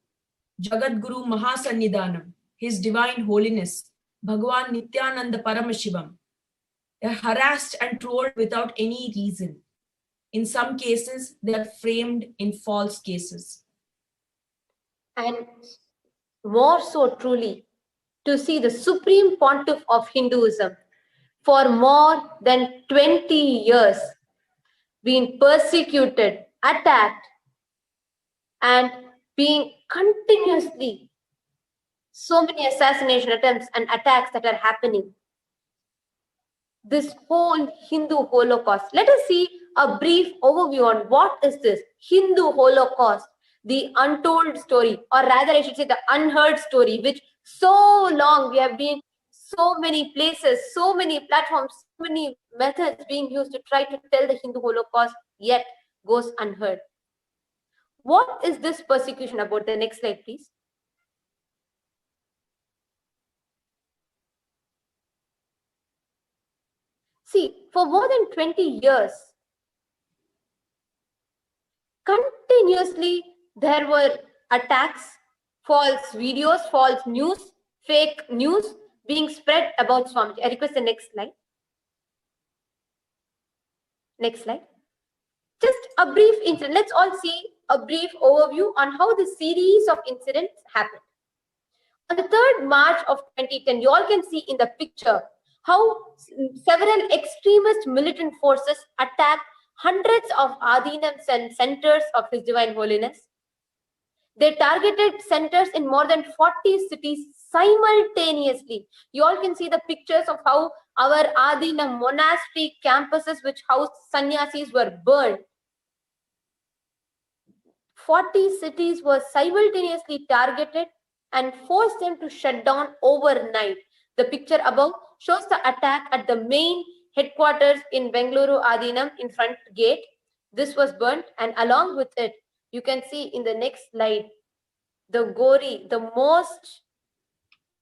Jagatguru Mahasannidhanam, His Divine Holiness, Bhagavan Nithyaananda Paramashivam, are harassed and trolled without any reason. In some cases, they are framed in false cases.
And more so truly, to see the Supreme Pontiff of Hinduism for more than 20 years being persecuted, attacked, and being continuously so many assassination attempts and attacks that are happening. This whole Hindu Holocaust. Let us see a brief overview on what is this Hindu Holocaust, the untold story, or rather I should say the unheard story, which so long we have been so many places, so many platforms, so many methods being used to try to tell the Hindu Holocaust, yet goes unheard. What is this persecution about? The next slide, please. See, for more than 20 years, continuously there were attacks, false videos, false news, fake news being spread about Swamiji. I request the next slide. Next slide. Just a brief incident. Let's all see a brief overview on how this series of incidents happened. On the 3rd March of 2010, you all can see in the picture how several extremist militant forces attacked hundreds of Adinams and centers of His Divine Holiness. They targeted centers in more than 40 cities simultaneously. You all can see the pictures of how our Adinam monastery campuses which housed sannyasis were burned. 40 cities were simultaneously targeted and forced them to shut down overnight. The picture above shows the attack at the main headquarters in Bengaluru Adinam in front gate. This was burnt, and along with it, you can see in the next slide, the gory, the most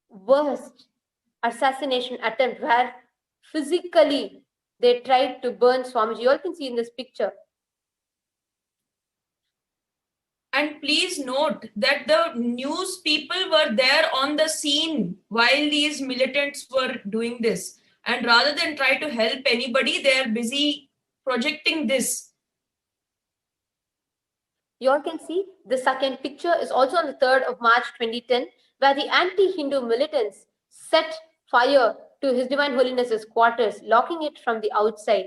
worst assassination attempt where physically they tried to burn Swamiji. You all can see in this picture.
And please note that the news people were there on the scene while these militants were doing this. And rather than try to help anybody, they are busy projecting this.
You all can see the second picture is also on the 3rd of March 2010, where the anti-Hindu militants set fire to His Divine Holiness's quarters, locking it from the outside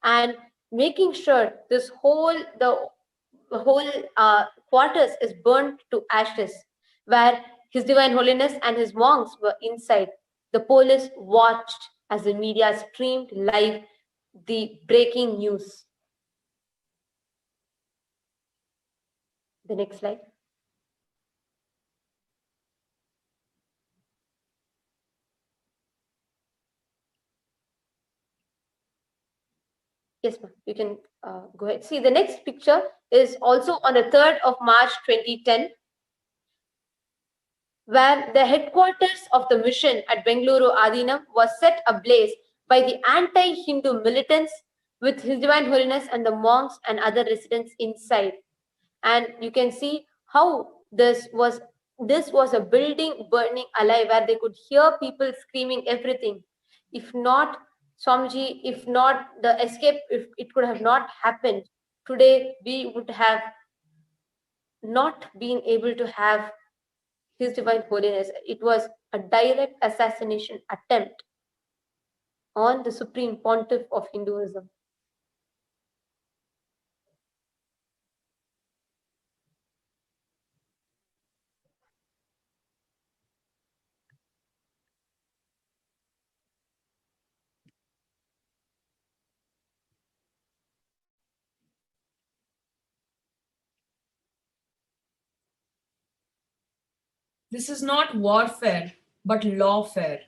and making sure this whole quarters is burnt to ashes, where His Divine Holiness and his monks were inside. The police watched as the media streamed live the breaking news. The next slide. Yes, ma'am. You can go ahead. See, the next picture is also on the 3rd of March 2010, where the headquarters of the mission at Bengaluru Adinam was set ablaze by the anti-Hindu militants with His Divine Holiness and the monks and other residents inside. And you can see how this was a building burning alive, where they could hear people screaming everything. If not Swamiji, if not the escape, if it could have not happened, today we would have not been able to have His Divine Holiness. It was a direct assassination attempt on the Supreme Pontiff of Hinduism.
This is not warfare, but lawfare.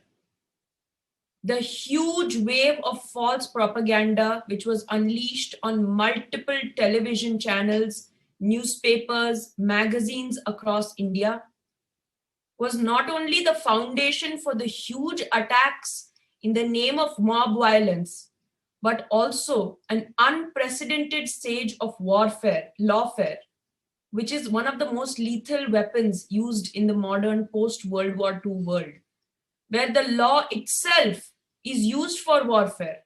The huge wave of false propaganda which was unleashed on multiple television channels, newspapers, magazines across India was not only the foundation for the huge attacks in the name of mob violence, but also an unprecedented stage of warfare, lawfare, which is one of the most lethal weapons used in the modern post-World War II world, where the law itself is used for warfare.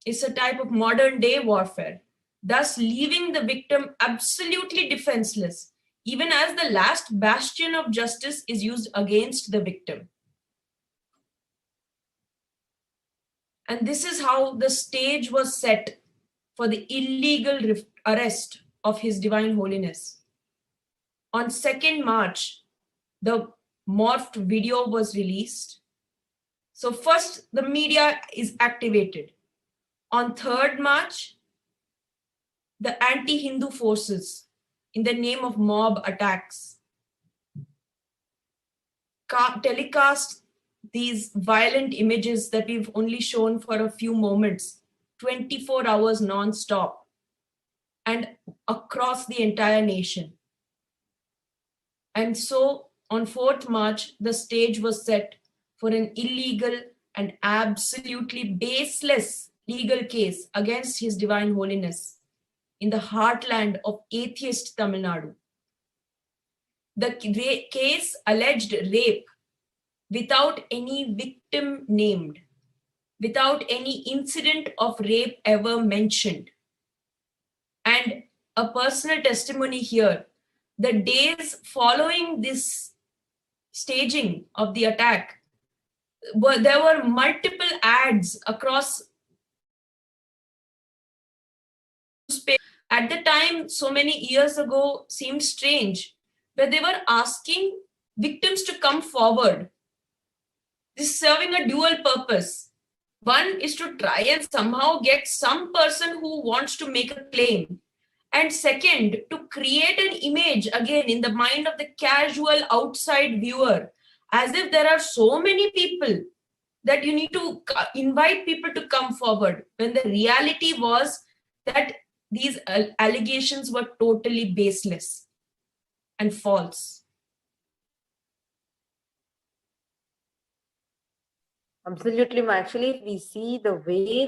It's a type of modern day warfare, thus leaving the victim absolutely defenseless, even as the last bastion of justice is used against the victim. And this is how the stage was set for the illegal arrest of His Divine Holiness. On 2nd March, the morphed video was released. So first, the media is activated. On 3rd March, the anti-Hindu forces, in the name of mob attacks, telecast these violent images that we've only shown for a few moments, 24 hours non-stop, and across the entire nation. And so on 4th March, the stage was set for an illegal and absolutely baseless legal case against His Divine Holiness in the heartland of atheist Tamil Nadu. The case alleged rape without any victim named, without any incident of rape ever mentioned. And a personal testimony here, the days following this staging of the attack, there were multiple ads across. At the time, so many years ago, seemed strange, where they were asking victims to come forward. This is serving a dual purpose. One is to try and somehow get some person who wants to make a claim. And second, to create an image again in the mind of the casual outside viewer, as if there are so many people that you need to invite people to come forward, when the reality was that these allegations were totally baseless and false.
Absolutely. Actually, we see the way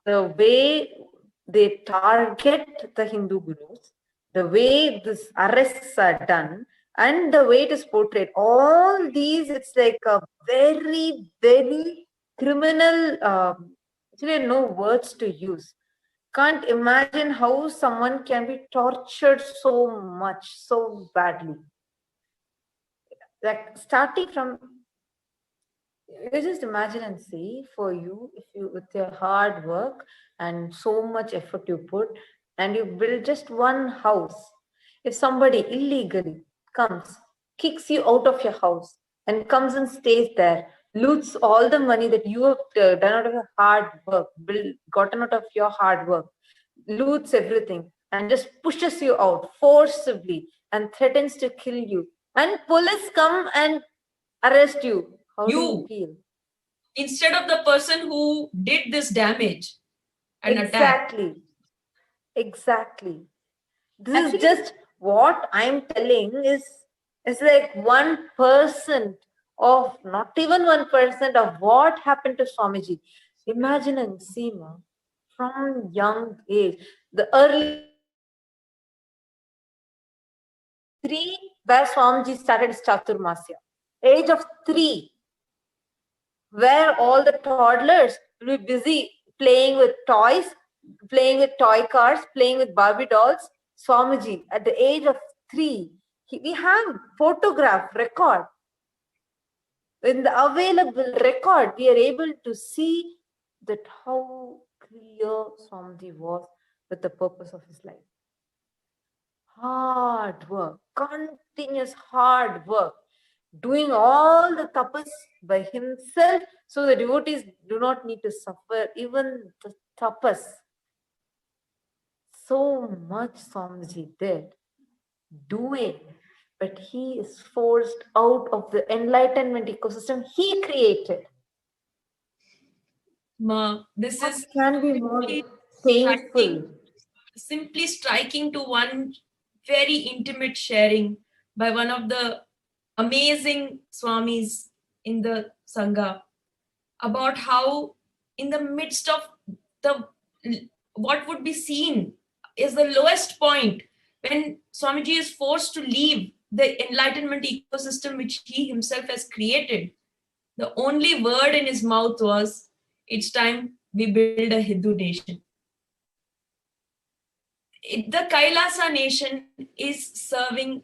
the way they target the Hindu gurus, the way these arrests are done, and the way it is portrayed. All these, it's like a very, very criminal. Actually, no words to use. Can't imagine how someone can be tortured so much, so badly. Like starting from, you just imagine and see for you, if you, with your hard work and so much effort you put, and you build just one house. If somebody illegally comes, kicks you out of your house and comes and stays there, loots all the money that you have done out of your hard work, gotten out of your hard work, loots everything, and just pushes you out forcibly and threatens to kill you, and police come and arrest you, how do you feel?
Instead of the person who did this damage and
attack. Exactly. This is just what I'm telling is like 1% of, not even 1% of what happened to Swamiji. Imagine and see, from young age, the early 3, where Swamiji started his Chaturmasya. Age of 3, where all the toddlers will be busy playing with toys, playing with toy cars, playing with Barbie dolls. Swamiji, at the age of 3, we have photograph record. In the available record, we are able to see that how clear Swamiji was with the purpose of his life. Hard work, continuous hard work, doing all the tapas by himself, so the devotees do not need to suffer even the tapas. So much Swamiji did, doing, but he is forced out of the enlightenment ecosystem he created.
Ma, this
What
is
can be more painful.
Simply striking to one very intimate sharing by one of the amazing Swamis in the Sangha about how in the midst of the what would be seen is the lowest point, when Swamiji is forced to leave the enlightenment ecosystem which he himself has created, the only word in his mouth was, "It's time we build a Hindu nation." The Kailasa nation is serving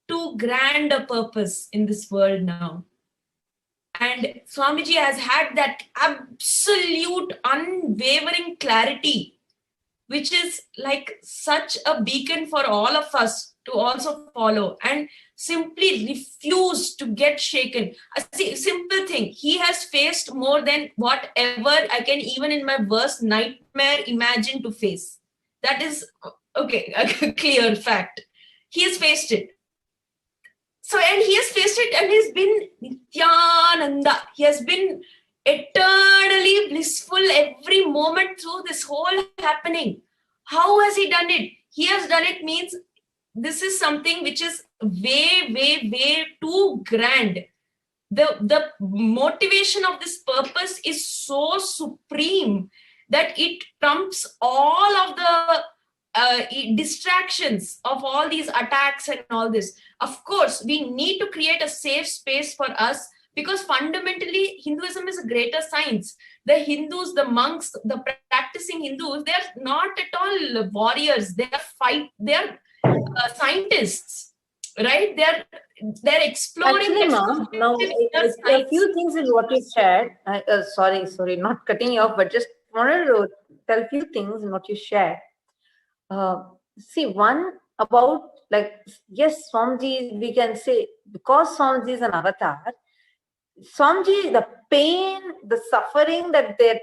too grand a purpose in this world now. And Swamiji has had that absolute unwavering clarity, which is like such a beacon for all of us to also follow, and simply refuse to get shaken. A simple thing, he has faced more than whatever I can even in my worst nightmare imagine to face. That is, okay, a clear fact. He has faced it. So, and he has faced it, and he's been Nithyananda. He has been eternally blissful every moment through this whole happening. How has he done it? He has done it means this is something which is way, way, way too grand. The motivation of this purpose is so supreme that it trumps all of the distractions of all these attacks and all this. Of course, we need to create a safe space for us, because fundamentally Hinduism is a greater science. The Hindus, the monks, the practicing Hindus, they are not at all warriors. They are scientists, right? They're exploring.
Actually, ma'am, now a few things in what you shared. Sorry, not cutting you off, but just wanted to tell a few things in what you shared. See, one about, like, yes, Swamiji, we can say, because Swamiji is an avatar, Swamiji, the pain, the suffering that the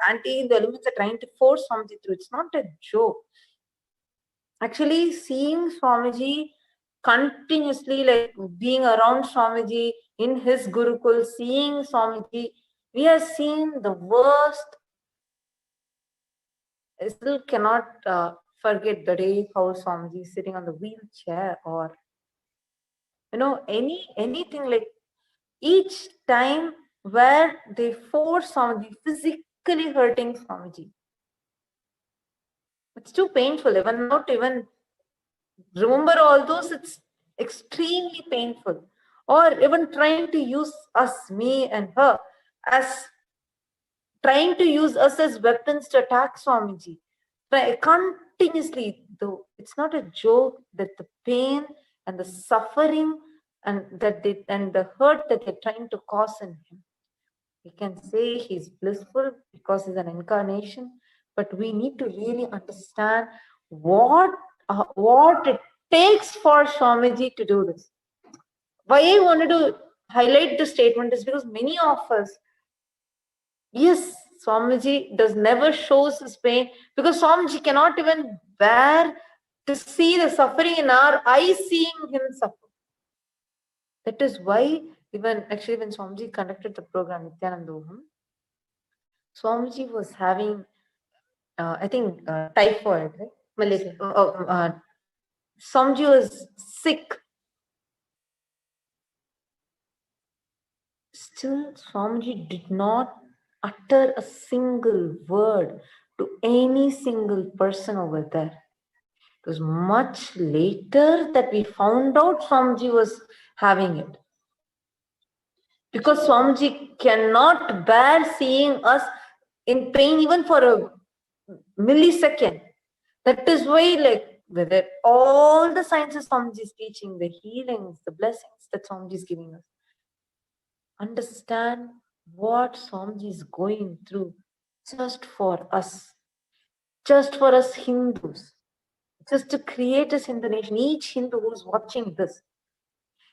anti-Hindu elements are trying to force Swamiji through, it's not a joke. Actually, seeing Swamiji continuously, like being around Swamiji in his Gurukul, seeing Swamiji, we have seen the worst. I still cannot forget the day how Swamiji is sitting on the wheelchair, or anything, like each time where they force Swamiji, physically hurting Swamiji. It's too painful. Even not even remember all those, it's extremely painful. Or even trying to use us, me and her, trying to use us as weapons to attack Swamiji. Continuously, though, it's not a joke that the pain and the suffering and the hurt that they're trying to cause in him. We can say he's blissful because he's an incarnation, but we need to really understand what it takes for Swamiji to do this. Why I wanted to highlight the statement is because many of us, yes, Swamiji never shows his pain, because Swamiji cannot even bear to see the suffering in our eyes, seeing him suffer. That is why when Swamiji conducted the program Nithyanandoham, Swamiji was having, I think, typhoid, right? Malaria. Swamiji was sick. Still, Swamiji did not utter a single word to any single person over there. It was much later that we found out Swamiji was having it. Because Swamiji cannot bear seeing us in pain even for a millisecond. That is why, like, with all the sciences Swamiji is teaching, the healings, the blessings that Swamiji is giving us, understand what Swamiji is going through just for us Hindus, just to create a Hindu nation. Each Hindu who is watching this,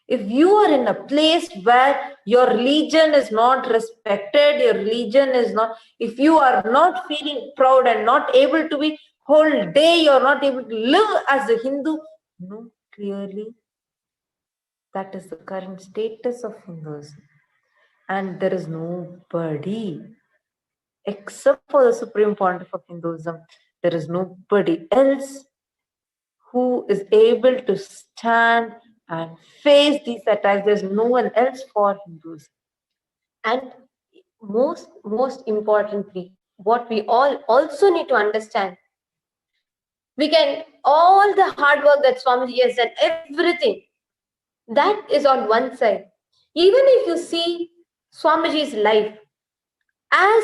if you are in a place where your religion is not respected, your religion is not, if you are not feeling proud and not able to be whole day, you're not able to live as a Hindu, know clearly that is the current status of Hinduism. And there is nobody except for the Supreme Pontiff of Hinduism. There is nobody else who is able to stand and face these attacks. There's no one else for Hinduism. And
most importantly, what we all also need to understand, we can, all the hard work that Swamiji has done, everything, that is on one side. Even if you see Swamiji's life as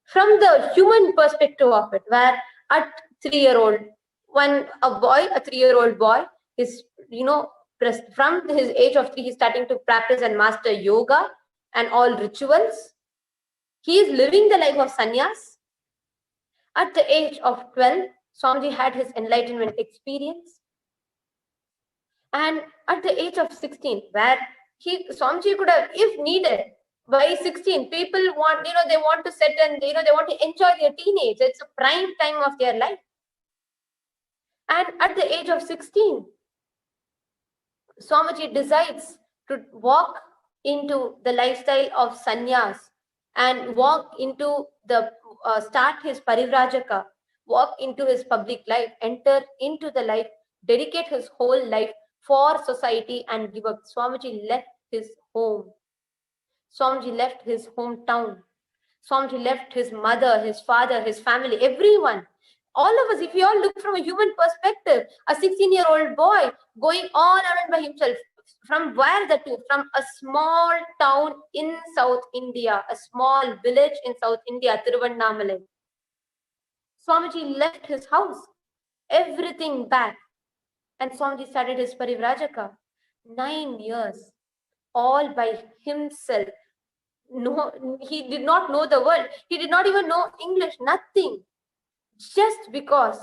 from the human perspective of it, where at 3-year-old, when a 3-year-old boy is, from his age of 3, he's starting to practice and master yoga and all rituals. He is living the life of sannyas. At the age of 12, Swamiji had his enlightenment experience. And at the age of 16, where Swamiji could have, if needed, by 16, people want, they want to set and, they want to enjoy their teenage. It's a prime time of their life. And at the age of 16, Swamiji decides to walk into the lifestyle of sannyas and walk into the, start his parivrajaka, walk into his public life, enter into the life, dedicate his whole life for society and give up. Swamiji left his home. Swamiji left his hometown. Swamiji left his mother, his father, his family, everyone. All of us, if we all look from a human perspective, a 16-year-old boy going all around by himself, from where the two? From a small town in South India, a small village in South India, Tiruvannamalai. Swamiji left his house, everything back, and Swamiji started his parivrajaka. 9 years, all by himself. No, he did not know the world. He did not even know English, nothing. Just because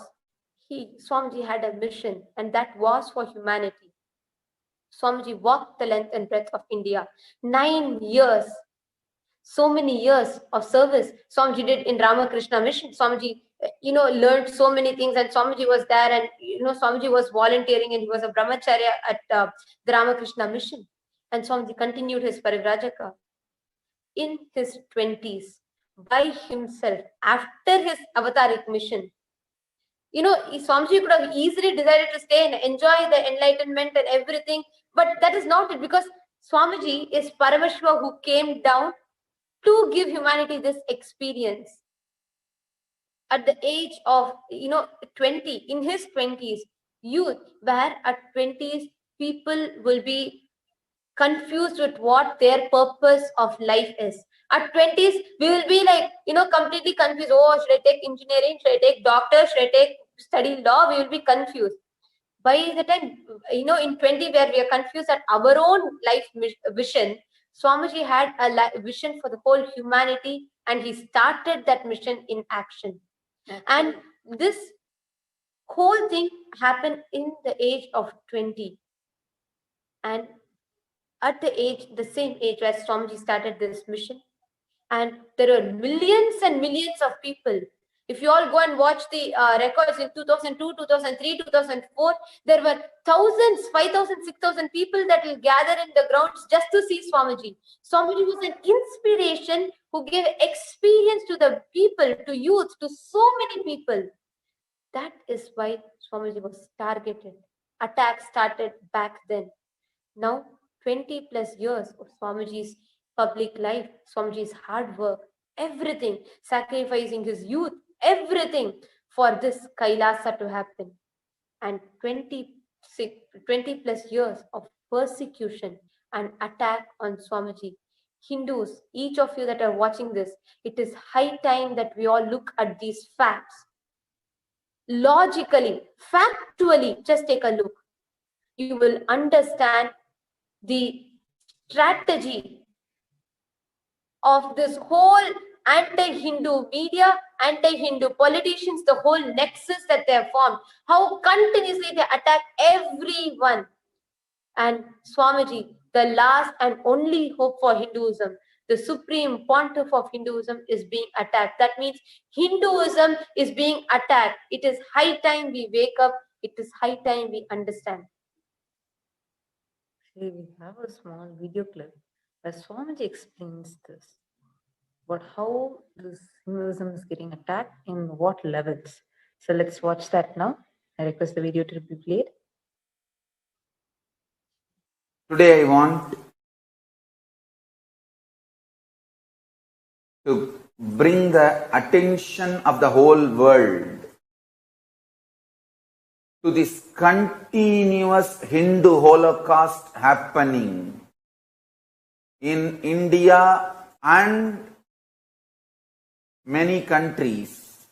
Swamiji had a mission, and that was for humanity. Swamiji walked the length and breadth of India. 9 years. So many years of service Swamiji did in Ramakrishna mission. Swamiji, learned so many things, and Swamiji was there, and, Swamiji was volunteering, and he was a brahmacharya at the Ramakrishna mission. And Swamiji continued his parivrajaka. In his 20s, by himself, after his avataric mission, Swamiji could have easily decided to stay and enjoy the enlightenment and everything, but that is not it, because Swamiji is Paramashiva who came down to give humanity this experience. At the age of, 20, in his 20s, youth, where at 20s, people will be confused with what their purpose of life is. At 20s, we will be like, completely confused. Oh, should I take engineering? Should I take doctor? Should I study law? We will be confused. By the time, in 20, where we are confused at our own life vision, Swamiji had a vision for the whole humanity, and he started that mission in action. Okay. And this whole thing happened in the age of 20. And at the same age where Swamiji started this mission, and there are millions and millions of people. If you all go and watch the records in 2002, 2003, 2004, there were thousands, 5,000, 6,000 people that will gather in the grounds just to see Swamiji. Swamiji was an inspiration who gave experience to the people, to youth, to so many people. That is why Swamiji was targeted. Attacks started back then. Now, 20 plus years of Swamiji's public life, Swamiji's hard work, everything, sacrificing his youth, everything for this Kailasa to happen. And 20 plus years of persecution and attack on Swamiji. Hindus, each of you that are watching this, it is high time that we all look at these facts. Logically, factually, just take a look. You will understand the strategy of this whole anti-Hindu media, anti-Hindu politicians, the whole nexus that they have formed, how continuously they attack everyone. And Swamiji, the last and only hope for Hinduism, the Supreme Pontiff of Hinduism, is being attacked. That means Hinduism is being attacked. It is high time we wake up. It is high time we understand.
We have a small video clip where Swamiji explains this, but how this Hinduism is getting attacked in what levels. So let's watch that now. I request the video to be played.
Today I want to bring the attention of the whole world to this continuous Hindu Holocaust happening in India and many countries,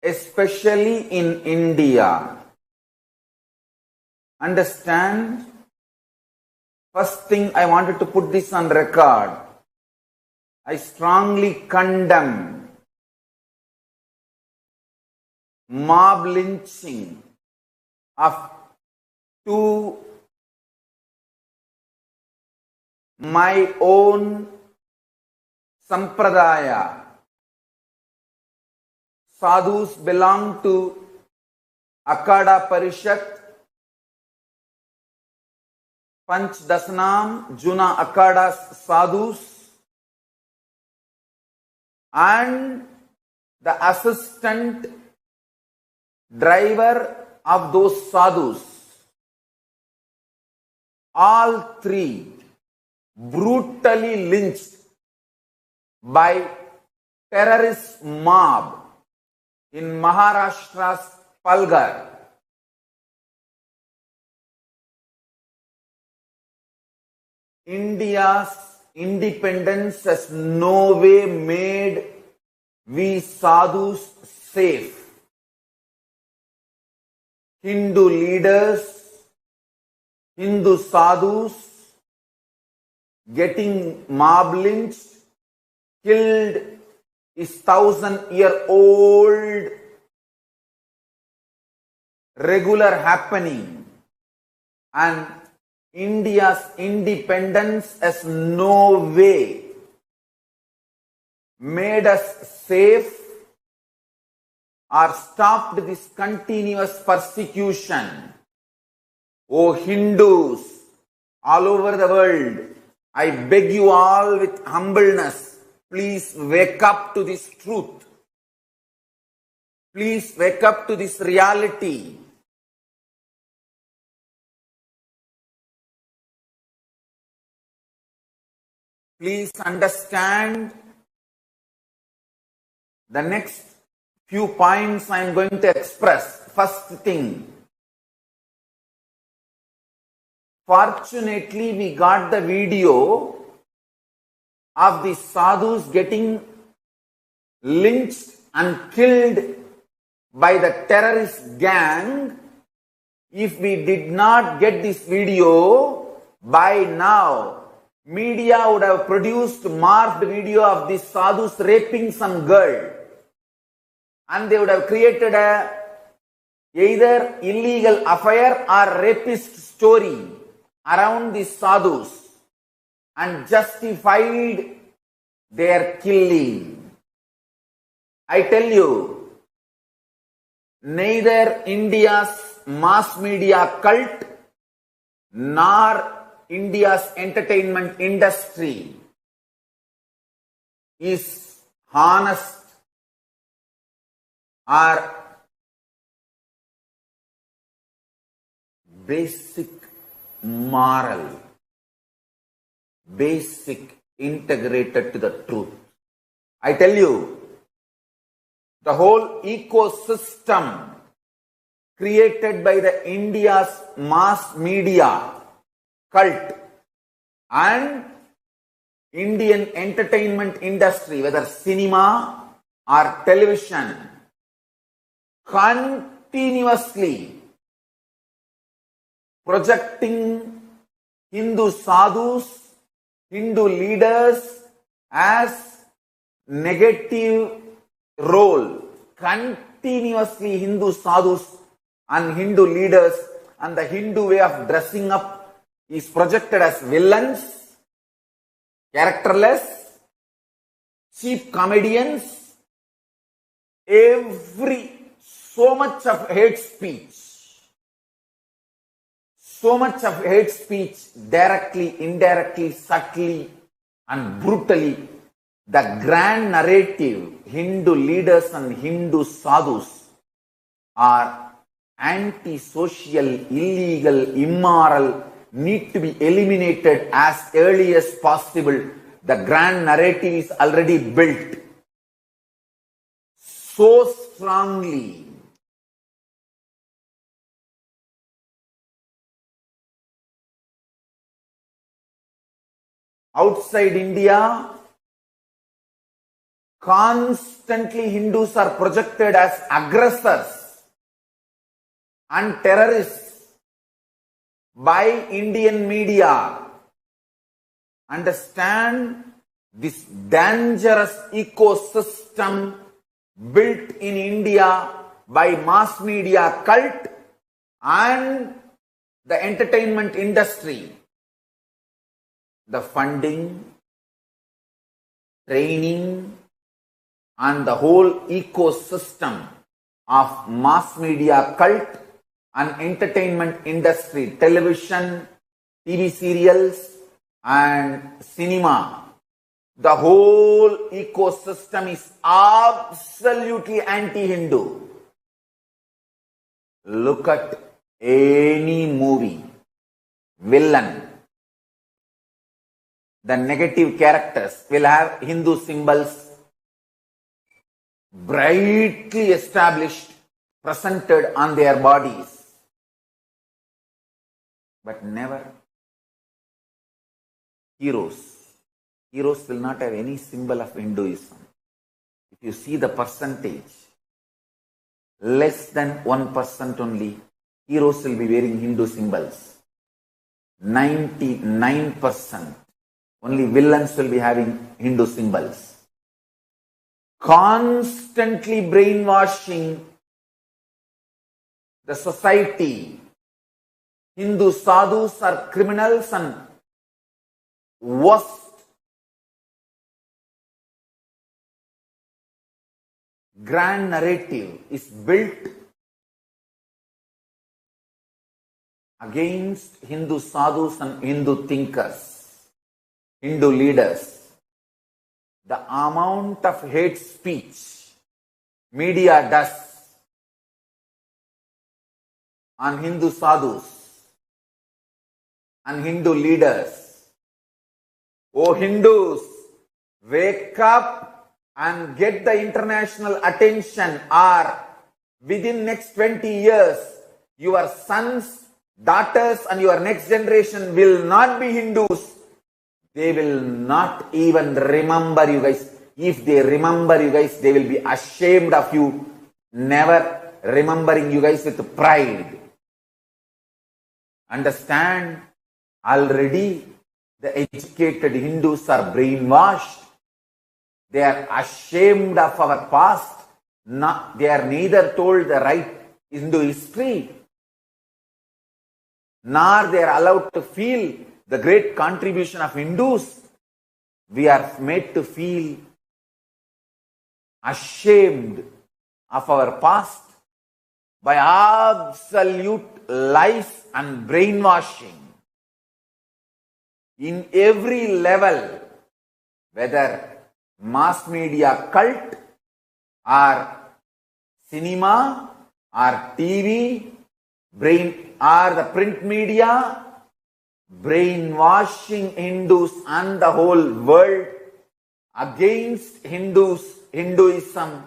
especially in India. Understand? First thing I wanted to put this on record. I strongly condemn mob lynching of two my own sampradaya. Sadhus belong to Akada Parishat, Panch Dasanam, Juna Akada Sadhus, and the assistant driver of those sadhus. All three brutally lynched by terrorist mob in Maharashtra's Palghar. India's independence has no way made we sadhus safe. Hindu leaders, Hindu sadhus getting mob lynched, killed is 1,000-year-old regular happening, and India's independence has no way made us safe or stopped this continuous persecution. O Hindus all over the world, I beg you all with humbleness, please wake up to this truth. Please wake up to this reality. Please understand the next few points I am going to express. First thing, fortunately we got the video of the sadhus getting lynched and killed by the terrorist gang. If we did not get this video, by now media would have produced marked video of these sadhus raping some girl, and they would have created a either illegal affair or rapist story around these sadhus and justified their killing. I tell you, neither India's mass media cult nor India's entertainment industry is honest or basic moral, basic integrated to the truth. I tell you, the whole ecosystem created by the India's mass media cult and Indian entertainment industry, whether cinema or television, continuously projecting Hindu sadhus, Hindu leaders as negative role. Continuously Hindu sadhus and Hindu leaders and the Hindu way of dressing up is projected as villains, characterless, cheap comedians, so much of hate speech. So much of hate speech, directly, indirectly, subtly and brutally. The grand narrative, Hindu leaders and Hindu sadhus are anti-social, illegal, immoral, need to be eliminated as early as possible The grand narrative is already built so strongly. Outside India, constantly Hindus are projected as aggressors and terrorists by Indian media. Understand this dangerous ecosystem built in India by mass media cult and the entertainment industry. The funding, training, and the whole ecosystem of mass media cult and entertainment industry, television, TV serials, and cinema. The whole ecosystem is absolutely anti-Hindu. Look at any movie, villain. The negative characters will have Hindu symbols brightly established, presented on their bodies. But never heroes. Heroes will not have any symbol of Hinduism. If you see the percentage, less than 1% only, heroes will be wearing Hindu symbols. 99%. Only villains will be having Hindu symbols. Constantly brainwashing the society. Hindu sadhus are criminals and worst. Grand narrative is built against Hindu sadhus and Hindu thinkers. Hindu leaders. The amount of hate speech media does on Hindu sadhus and Hindu leaders. Oh Hindus, wake up and get the international attention, or within next 20 years, your sons, daughters and your next generation will not be Hindus. They will not even remember you guys. If they remember you guys, they will be ashamed of you, never remembering you guys with pride. Understand? Already the educated Hindus are brainwashed. They are ashamed of our past. They are neither told the right Hindu history, nor they are allowed to feel the great contribution of Hindus. We are made to feel ashamed of our past by absolute lies and brainwashing in every level, whether mass media cult or cinema or TV, or the print media, brainwashing Hindus and the whole world against Hinduism.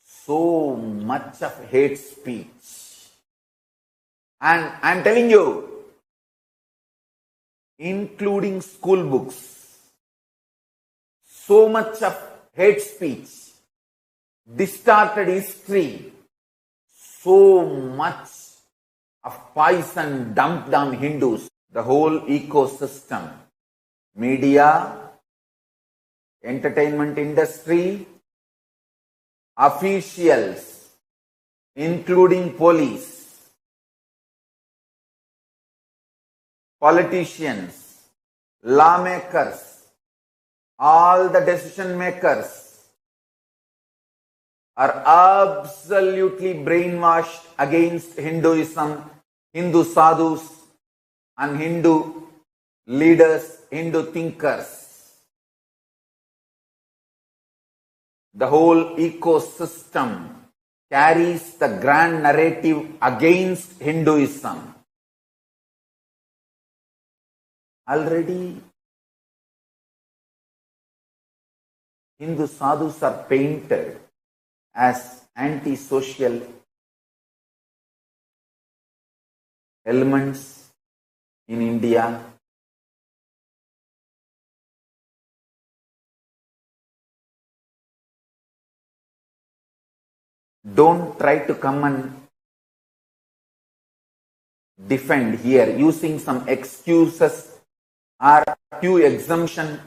So much of hate speech. And I am telling you, including school books, so much of hate speech, distorted history, so much of poison dumped on Hindus. The whole ecosystem, media, entertainment industry, officials, including police, politicians, lawmakers, all the decision makers are absolutely brainwashed against Hinduism, Hindu sadhus and Hindu leaders, Hindu thinkers. The whole ecosystem carries the grand narrative against Hinduism. Already Hindu sadhus are painted as anti-social elements in India. Don't try to come and defend here using some excuses or few exemption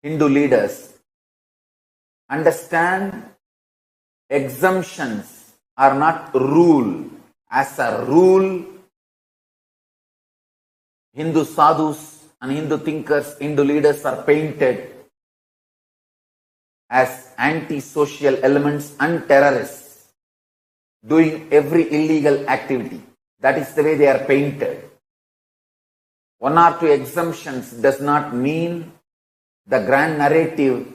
Hindu leaders. Understand, exemptions are not rule. As a rule, Hindu sadhus and Hindu thinkers, Hindu leaders are painted as anti-social elements and terrorists, doing every illegal activity. That is the way they are painted. One or two exemptions does not mean the grand narrative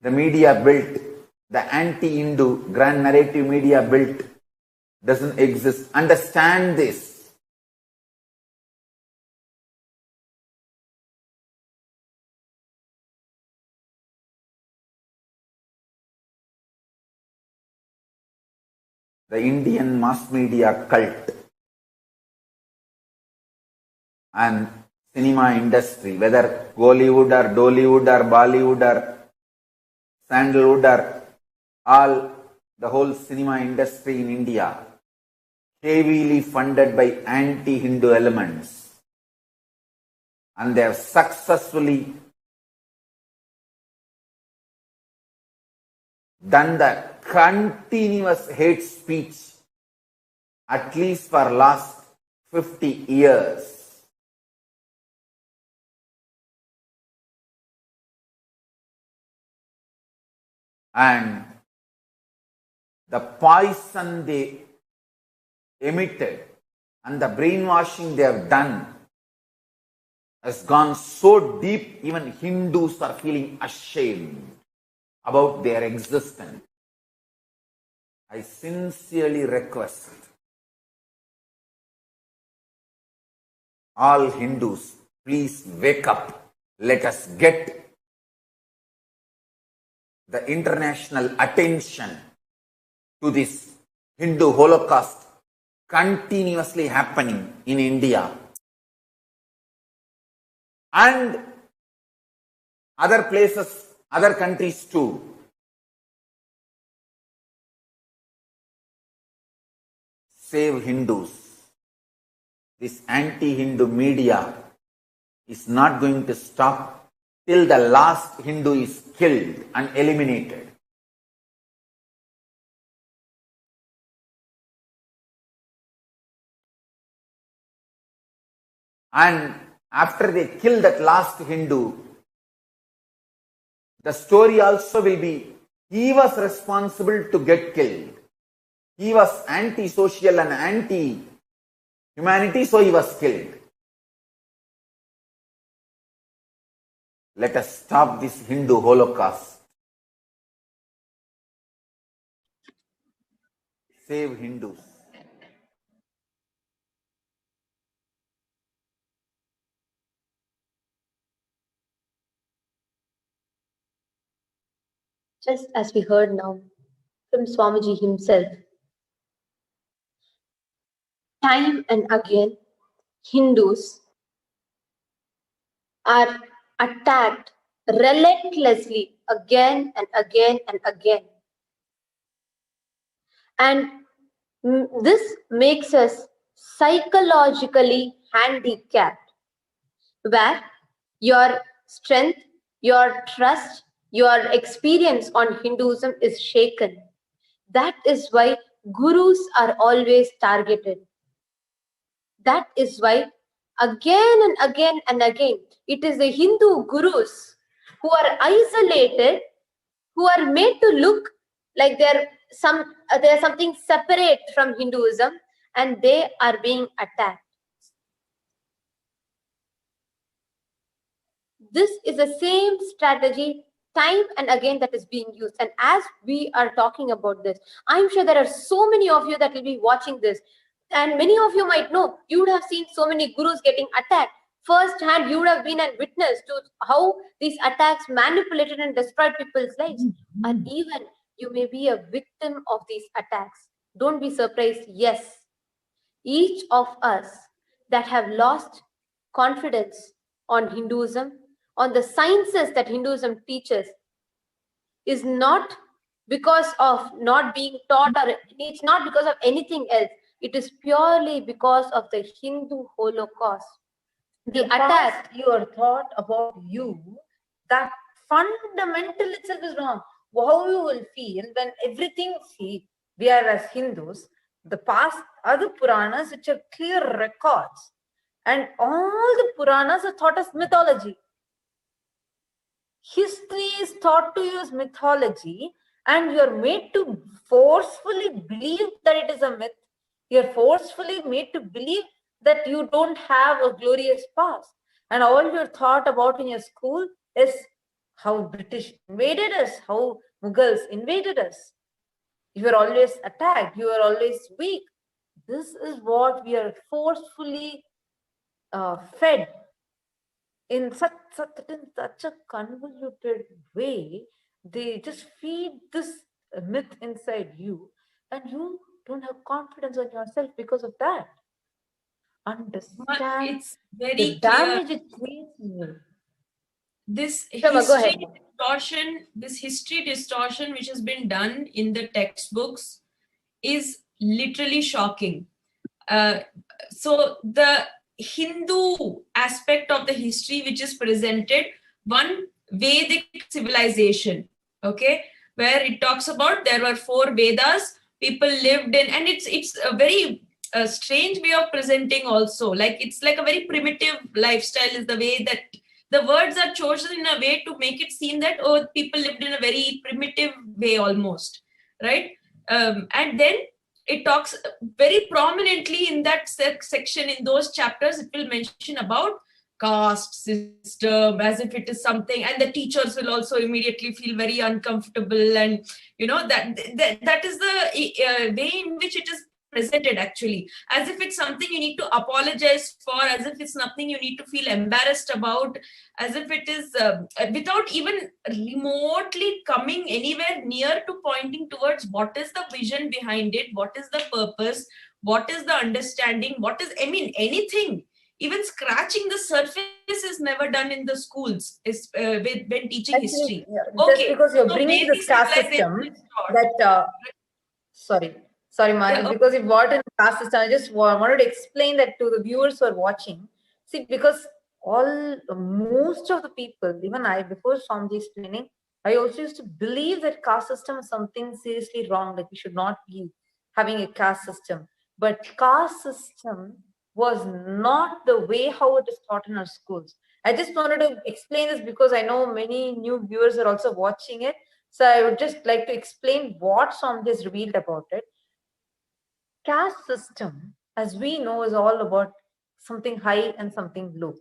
the media built, the anti-Hindu grand narrative media built, doesn't exist. Understand this. The Indian mass media cult and cinema industry, whether Bollywood or Dollywood or Bollywood or Sandalwood or all, the whole cinema industry in India, heavily funded by anti-Hindu elements, and they have successfully done the continuous hate speech at least for last 50 years. And the poison they emitted and the brainwashing they have done has gone so deep, even Hindus are feeling ashamed about their existence. I sincerely request all Hindus, please wake up. Let us get the international attention to this Hindu Holocaust continuously happening in India and other places, other countries too. Save Hindus. This anti-Hindu media is not going to stop till the last Hindu is killed and eliminated. And after they kill that last Hindu, the story also will be, he was responsible to get killed. He was anti-social and anti-humanity, so he was killed. Let us stop this Hindu Holocaust. Save Hindus.
Just as we heard now from Swamiji himself, time and again, Hindus are attacked relentlessly again and again and again. And this makes us psychologically handicapped, where your strength, your trust, your experience on Hinduism is shaken. That is why gurus are always targeted. That is why again and again and again, it is the Hindu gurus who are isolated, who are made to look like they're something separate from Hinduism, and they are being attacked. This is the same strategy time and again that is being used. And as we are talking about this, I'm sure there are so many of you that will be watching this. And many of you might know, you would have seen so many gurus getting attacked. First hand, you would have been a witness to how these attacks manipulated and destroyed people's lives. And even you may be a victim of these attacks. Don't be surprised. Yes, each of us that have lost confidence on Hinduism, on the sciences that Hinduism teaches, is not because of not being taught, or it's not because of anything else. It is purely because of the Hindu Holocaust.
The attack your thought about you, that fundamental itself is wrong. How you will feel when everything, see, we are as Hindus, the past other Puranas which are clear records, and all the Puranas are taught as mythology. History is taught to you as mythology, and you are made to forcefully believe that it is a myth. You are forcefully made to believe that you don't have a glorious past. And all you're taught about in your school is how British invaded us, how Mughals invaded us. You are always attacked, you are always weak. This is what we are forcefully fed in such a convoluted way. They just feed this myth inside you, and you don't have confidence on yourself because of that. Understand
it's very
the damage it creates in you.
This
Shama, go ahead.
history distortion which has been done in the textbooks is literally shocking. So the Hindu aspect of the history which is presented, one Vedic civilization, okay, where it talks about there were 4 Vedas, people lived in, and it's a very strange way of presenting also. Like it's like a very primitive lifestyle is the way that the words are chosen in a way to make it seem that, oh, people lived in a very primitive way almost, right? And then it talks very prominently in that section, in those chapters, it will mention about caste system as if it is something, and the teachers will also immediately feel very uncomfortable, and you know that is the way in which it is presented, actually, as if it's something you need to apologize for, as if it's nothing you need to feel embarrassed about, as if it is without even remotely coming anywhere near to pointing towards what is the vision behind it, what is the purpose, what is the understanding, what is, I mean, anything. Even scratching the surface is never done in the schools when teaching history.
Just because you're bringing this caste system that sorry Mani, because you brought in caste system, I just wanted to explain that to the viewers who are watching. See, because most of the people, even I, before Swamiji's training, I also used to believe that caste system is something seriously wrong, like we should not be having a caste system. But caste system was not the way how it is taught in our schools. I just wanted to explain this because I know many new viewers are also watching it. So I would just like to explain what Swamiji has revealed about it. Caste system, as we know, is all about something high and something low.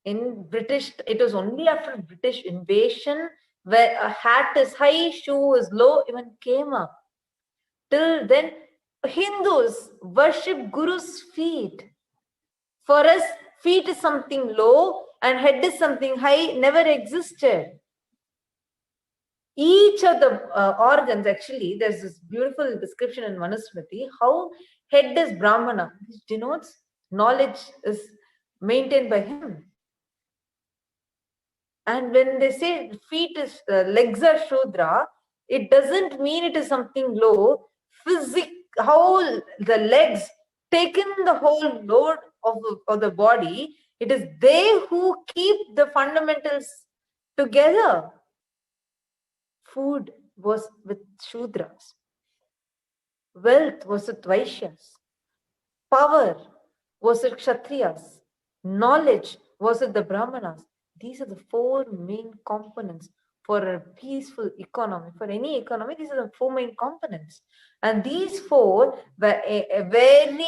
In British, it was only after British invasion where a hat is high, shoe is low, even came up. Till then, Hindus worship Guru's feet. For us, feet is something low and head is something high, never existed. Each of the organs, actually, there's this beautiful description in Manusmriti, how head is Brahmana, which denotes knowledge is maintained by him. And when they say feet is, legs are Shudra, it doesn't mean it is something low. How the legs taken the whole load of the body, it is they who keep the fundamentals together. Food was with Shudras. Wealth was with Vaishyas. Power was with Kshatriyas. Knowledge was with the Brahmanas. These are the 4 main components for a peaceful economy. For any economy, these are the 4 main components. And these 4 were very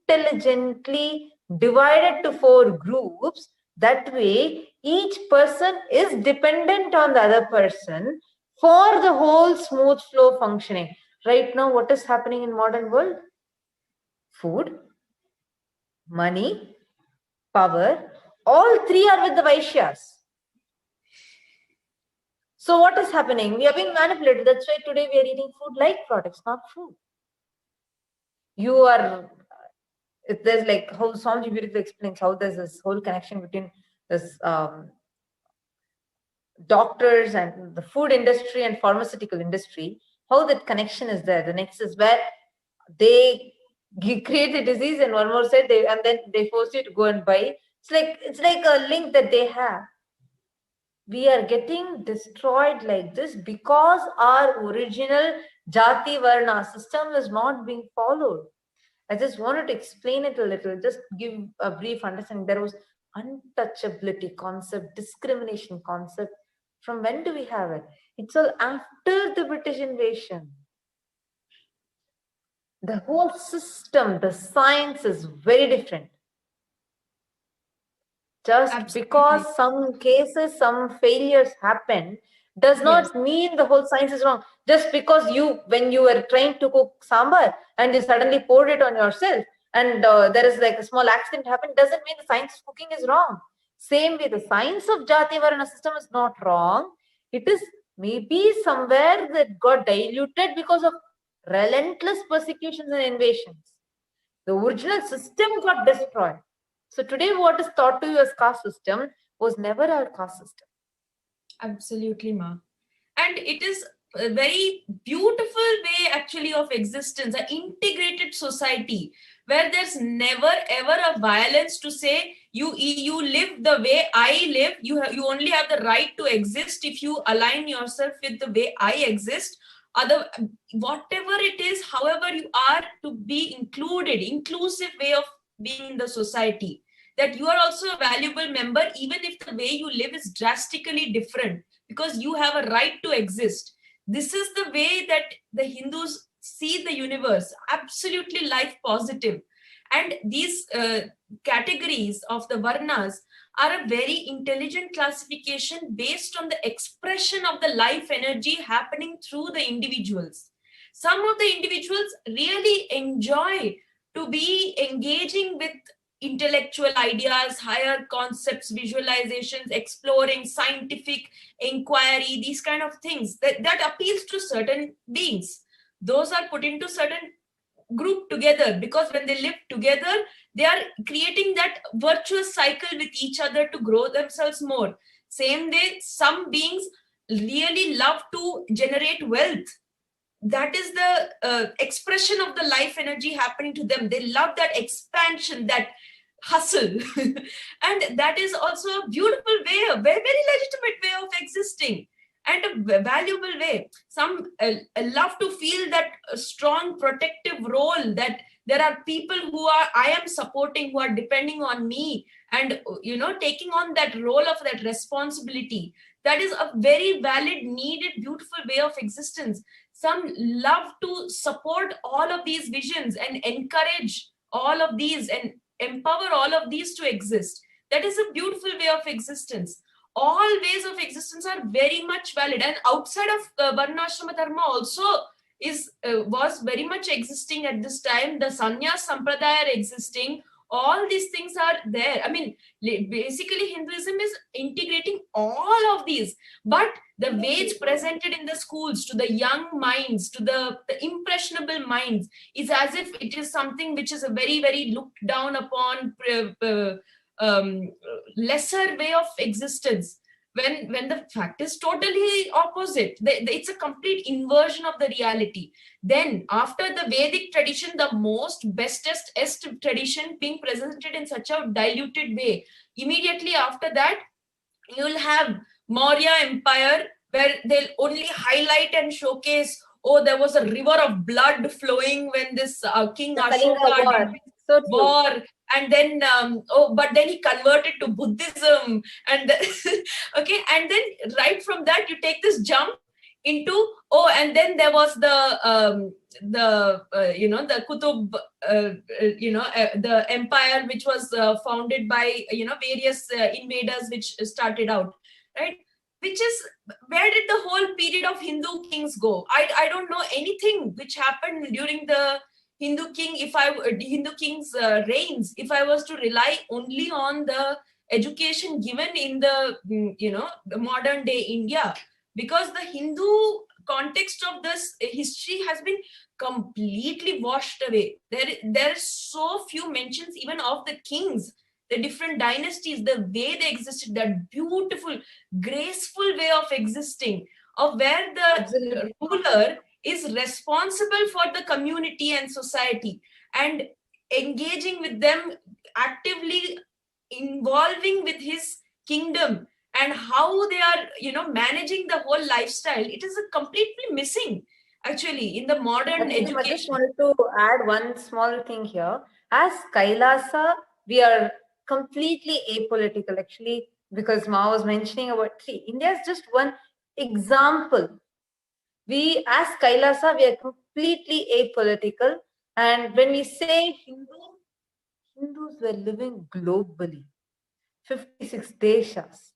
intelligently divided to 4 groups. That way, each person is dependent on the other person for the whole smooth flow functioning. Right now, what is happening in modern world? Food, money, power, All three are with the Vaishyas. So what is happening? We are being manipulated. That's why today we are eating food like products, not food. You are, there's like how Swamiji beautifully explains how there's this whole connection between this doctors and the food industry and pharmaceutical industry, how that connection is there. The next is where they create a disease and one more side and then they force you to go and buy. It's like a link that they have. We are getting destroyed like this because our original Jati Varna system is not being followed. I just wanted to explain it a little, just give a brief understanding. There was untouchability concept, discrimination concept. From when do we have it? It's all after the British invasion. The whole system, the science is very different. Just Absolutely. Because some cases, some failures happen, does not mean the whole science is wrong. Just because when you were trying to cook sambar and you suddenly poured it on yourself and there is like a small accident happened, doesn't mean the science of cooking is wrong. Same way, the science of Jati Varna system is not wrong. It is maybe somewhere that got diluted because of relentless persecutions and invasions. The original system got destroyed. So today what is taught to you as caste system was never our caste system.
Absolutely, Ma. And it is a very beautiful way actually of existence, an integrated society where there's never ever a violence to say you live the way I live. You only have the right to exist if you align yourself with the way I exist. Whatever it is, however you are, to be inclusive way of being in the society, that you are also a valuable member even if the way you live is drastically different, because you have a right to exist. This is the way that the Hindus see the universe, absolutely life positive. And these categories of the Varnas are a very intelligent classification based on the expression of the life energy happening through the individuals. Some of the individuals really enjoy to be engaging with intellectual ideas, higher concepts, visualizations, exploring scientific inquiry, these kind of things that appeals to certain beings. Those are put into certain group together because when they live together, they are creating that virtuous cycle with each other to grow themselves more. Same way, some beings really love to generate wealth. That is the expression of the life energy happening to them. They love that expansion, that hustle. And that is also a beautiful way, a very, very legitimate way of existing and a valuable way. Some love to feel that strong protective role, that there are people who I am supporting, who are depending on me and, taking on that role of that responsibility. That is a very valid, needed, beautiful way of existence. Some love to support all of these visions and encourage all of these and empower all of these to exist. That is a beautiful way of existence. All ways of existence are very much valid, and outside of Varnashrama Dharma also was very much existing at this time. The Sannyas Sampradaya are existing. All these things are there. I mean, basically Hinduism is integrating all of these, but the way it's presented in the schools to the young minds, to the impressionable minds, is as if it is something which is a very, very looked down upon, lesser way of existence, when the fact is totally opposite. It's a complete inversion of the reality. Then after the Vedic tradition, the most bestest tradition being presented in such a diluted way, immediately after that you will have Maurya Empire, where they'll only highlight and showcase, oh, there was a river of blood flowing when this King Ashoka did war. And then, but then he converted to Buddhism. And okay, and then right from that, you take this jump into, and then there was the Qutub, the empire which was founded by, various invaders which started out, right? Which is, where did the whole period of Hindu kings go? I don't know anything which happened during the Hindu king's reigns, if I was to rely only on the education given in the, the modern day India, because the Hindu context of this history has been completely washed away. There are so few mentions even of the kings, the different dynasties, the way they existed, that beautiful, graceful way of existing, of where the ruler is responsible for the community and society, and engaging with them, actively involving with his kingdom, and how they are managing the whole lifestyle. It is a completely missing actually in the modern education.
I just wanted to add one small thing here. As Kailasa, we are completely apolitical actually, because Ma was mentioning about, India is just one example. We as Kailasa, we are completely apolitical, and when we say Hindus were living globally, 56 deshas.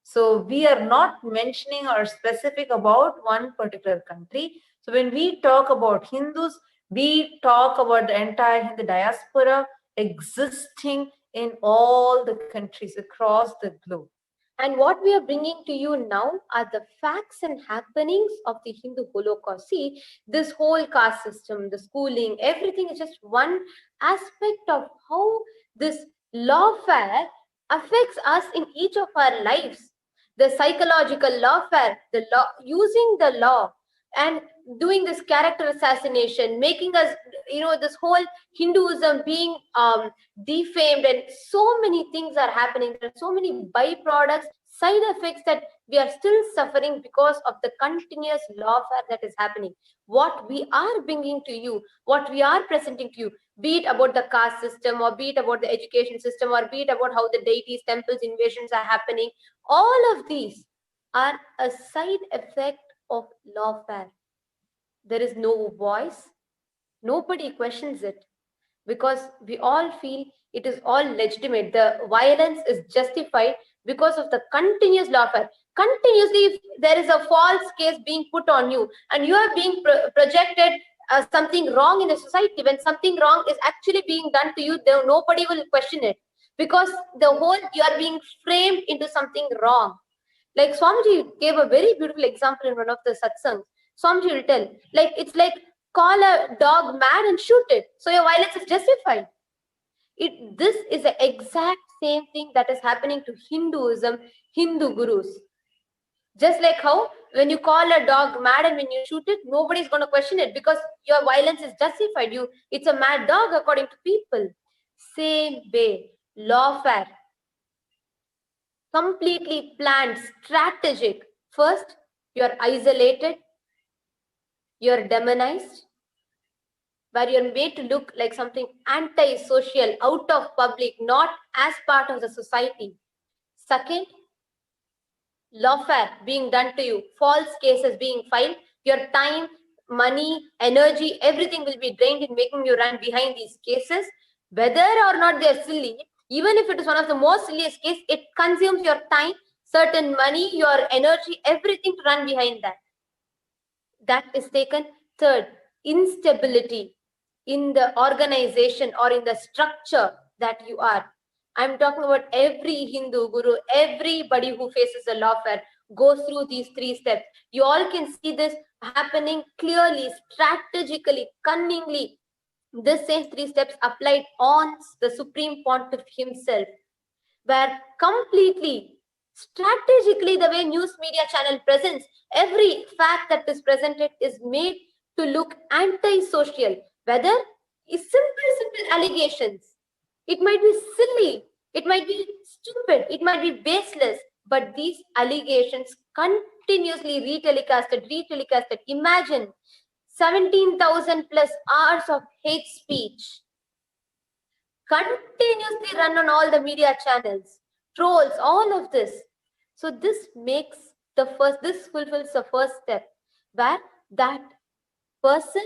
So we are not mentioning or specific about one particular country. So when we talk about Hindus, we talk about the entire Hindu diaspora existing in all the countries across the globe.
And what we are bringing to you now are the facts and happenings of the Hindu Holocaust. See, this whole caste system, the schooling, everything is just one aspect of how this lawfare affects us in each of our lives. The psychological lawfare, the law, using the law and doing this character assassination, making us, this whole Hinduism being defamed, and so many things are happening. There are so many byproducts, side effects that we are still suffering because of the continuous lawfare that is happening. What we are bringing to you, what we are presenting to you, be it about the caste system, or be it about the education system, or be it about how the deities, temples, invasions are happening, all of these are a side effect of lawfare. There is no voice. Nobody questions it, because we all feel it is all legitimate. The violence is justified because of the continuous lawfare. Continuously, if there is a false case being put on you, and you are being projected something wrong in a society, when something wrong is actually being done to you, then nobody will question it, because you are being framed into something wrong. Like Swamiji gave a very beautiful example in one of the satsangs. Swamiji will tell, it's like call a dog mad and shoot it, so your violence is justified. This is the exact same thing that is happening to Hinduism, Hindu gurus. Just like how when you call a dog mad and when you shoot it, nobody's going to question it, because your violence is justified. It's a mad dog according to people. Same way, lawfare, completely planned, strategic. First, you're isolated, you're demonized, where you're made to look like something anti-social, out of public, not as part of the society. Second, lawfare being done to you, false cases being filed, your time, money, energy, everything will be drained in making you run behind these cases. Whether or not they're silly, even if it is one of the most silliest cases, it consumes your time, certain money, your energy, everything to run behind that. That is taken. Third, instability in the organization or in the structure that you are. I'm talking about every Hindu guru, everybody who faces a lawfare goes through these 3 steps. You all can see this happening clearly, strategically, cunningly. This same 3 steps applied on the Supreme Pontiff himself, where completely, strategically, the way news media channel presents, every fact that is presented is made to look anti-social. Whether it's simple allegations, it might be silly, it might be stupid, it might be baseless, but these allegations continuously retelecasted. Imagine 17,000 plus hours of hate speech continuously run on all the media channels, trolls, all of this. So this fulfills the first step, where that person,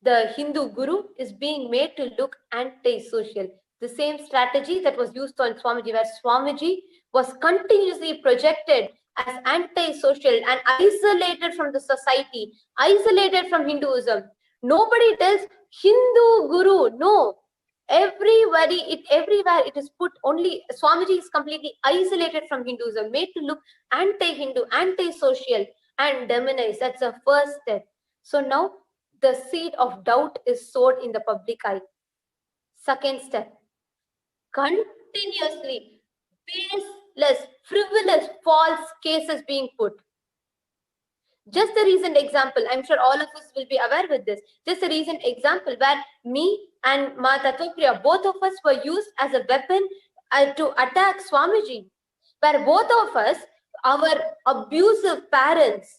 the Hindu guru, is being made to look anti-social. The same strategy that was used on Swamiji, where Swamiji was continuously projected as anti-social and isolated from the society, isolated from Hinduism. Nobody tells Hindu guru, no. Everybody, everywhere it is put only. Swamiji is completely isolated from Hinduism, made to look anti-Hindu, anti-social, and demonized. That's the first step. So now the seed of doubt is sowed in the public eye. Second step, continuously baseless, frivolous, false cases being put. Just a recent example, I'm sure all of us will be aware with this. Just a recent example where me and Ma Tattvapriya, both of us were used as a weapon to attack Swamiji. Where both of us, our abusive parents,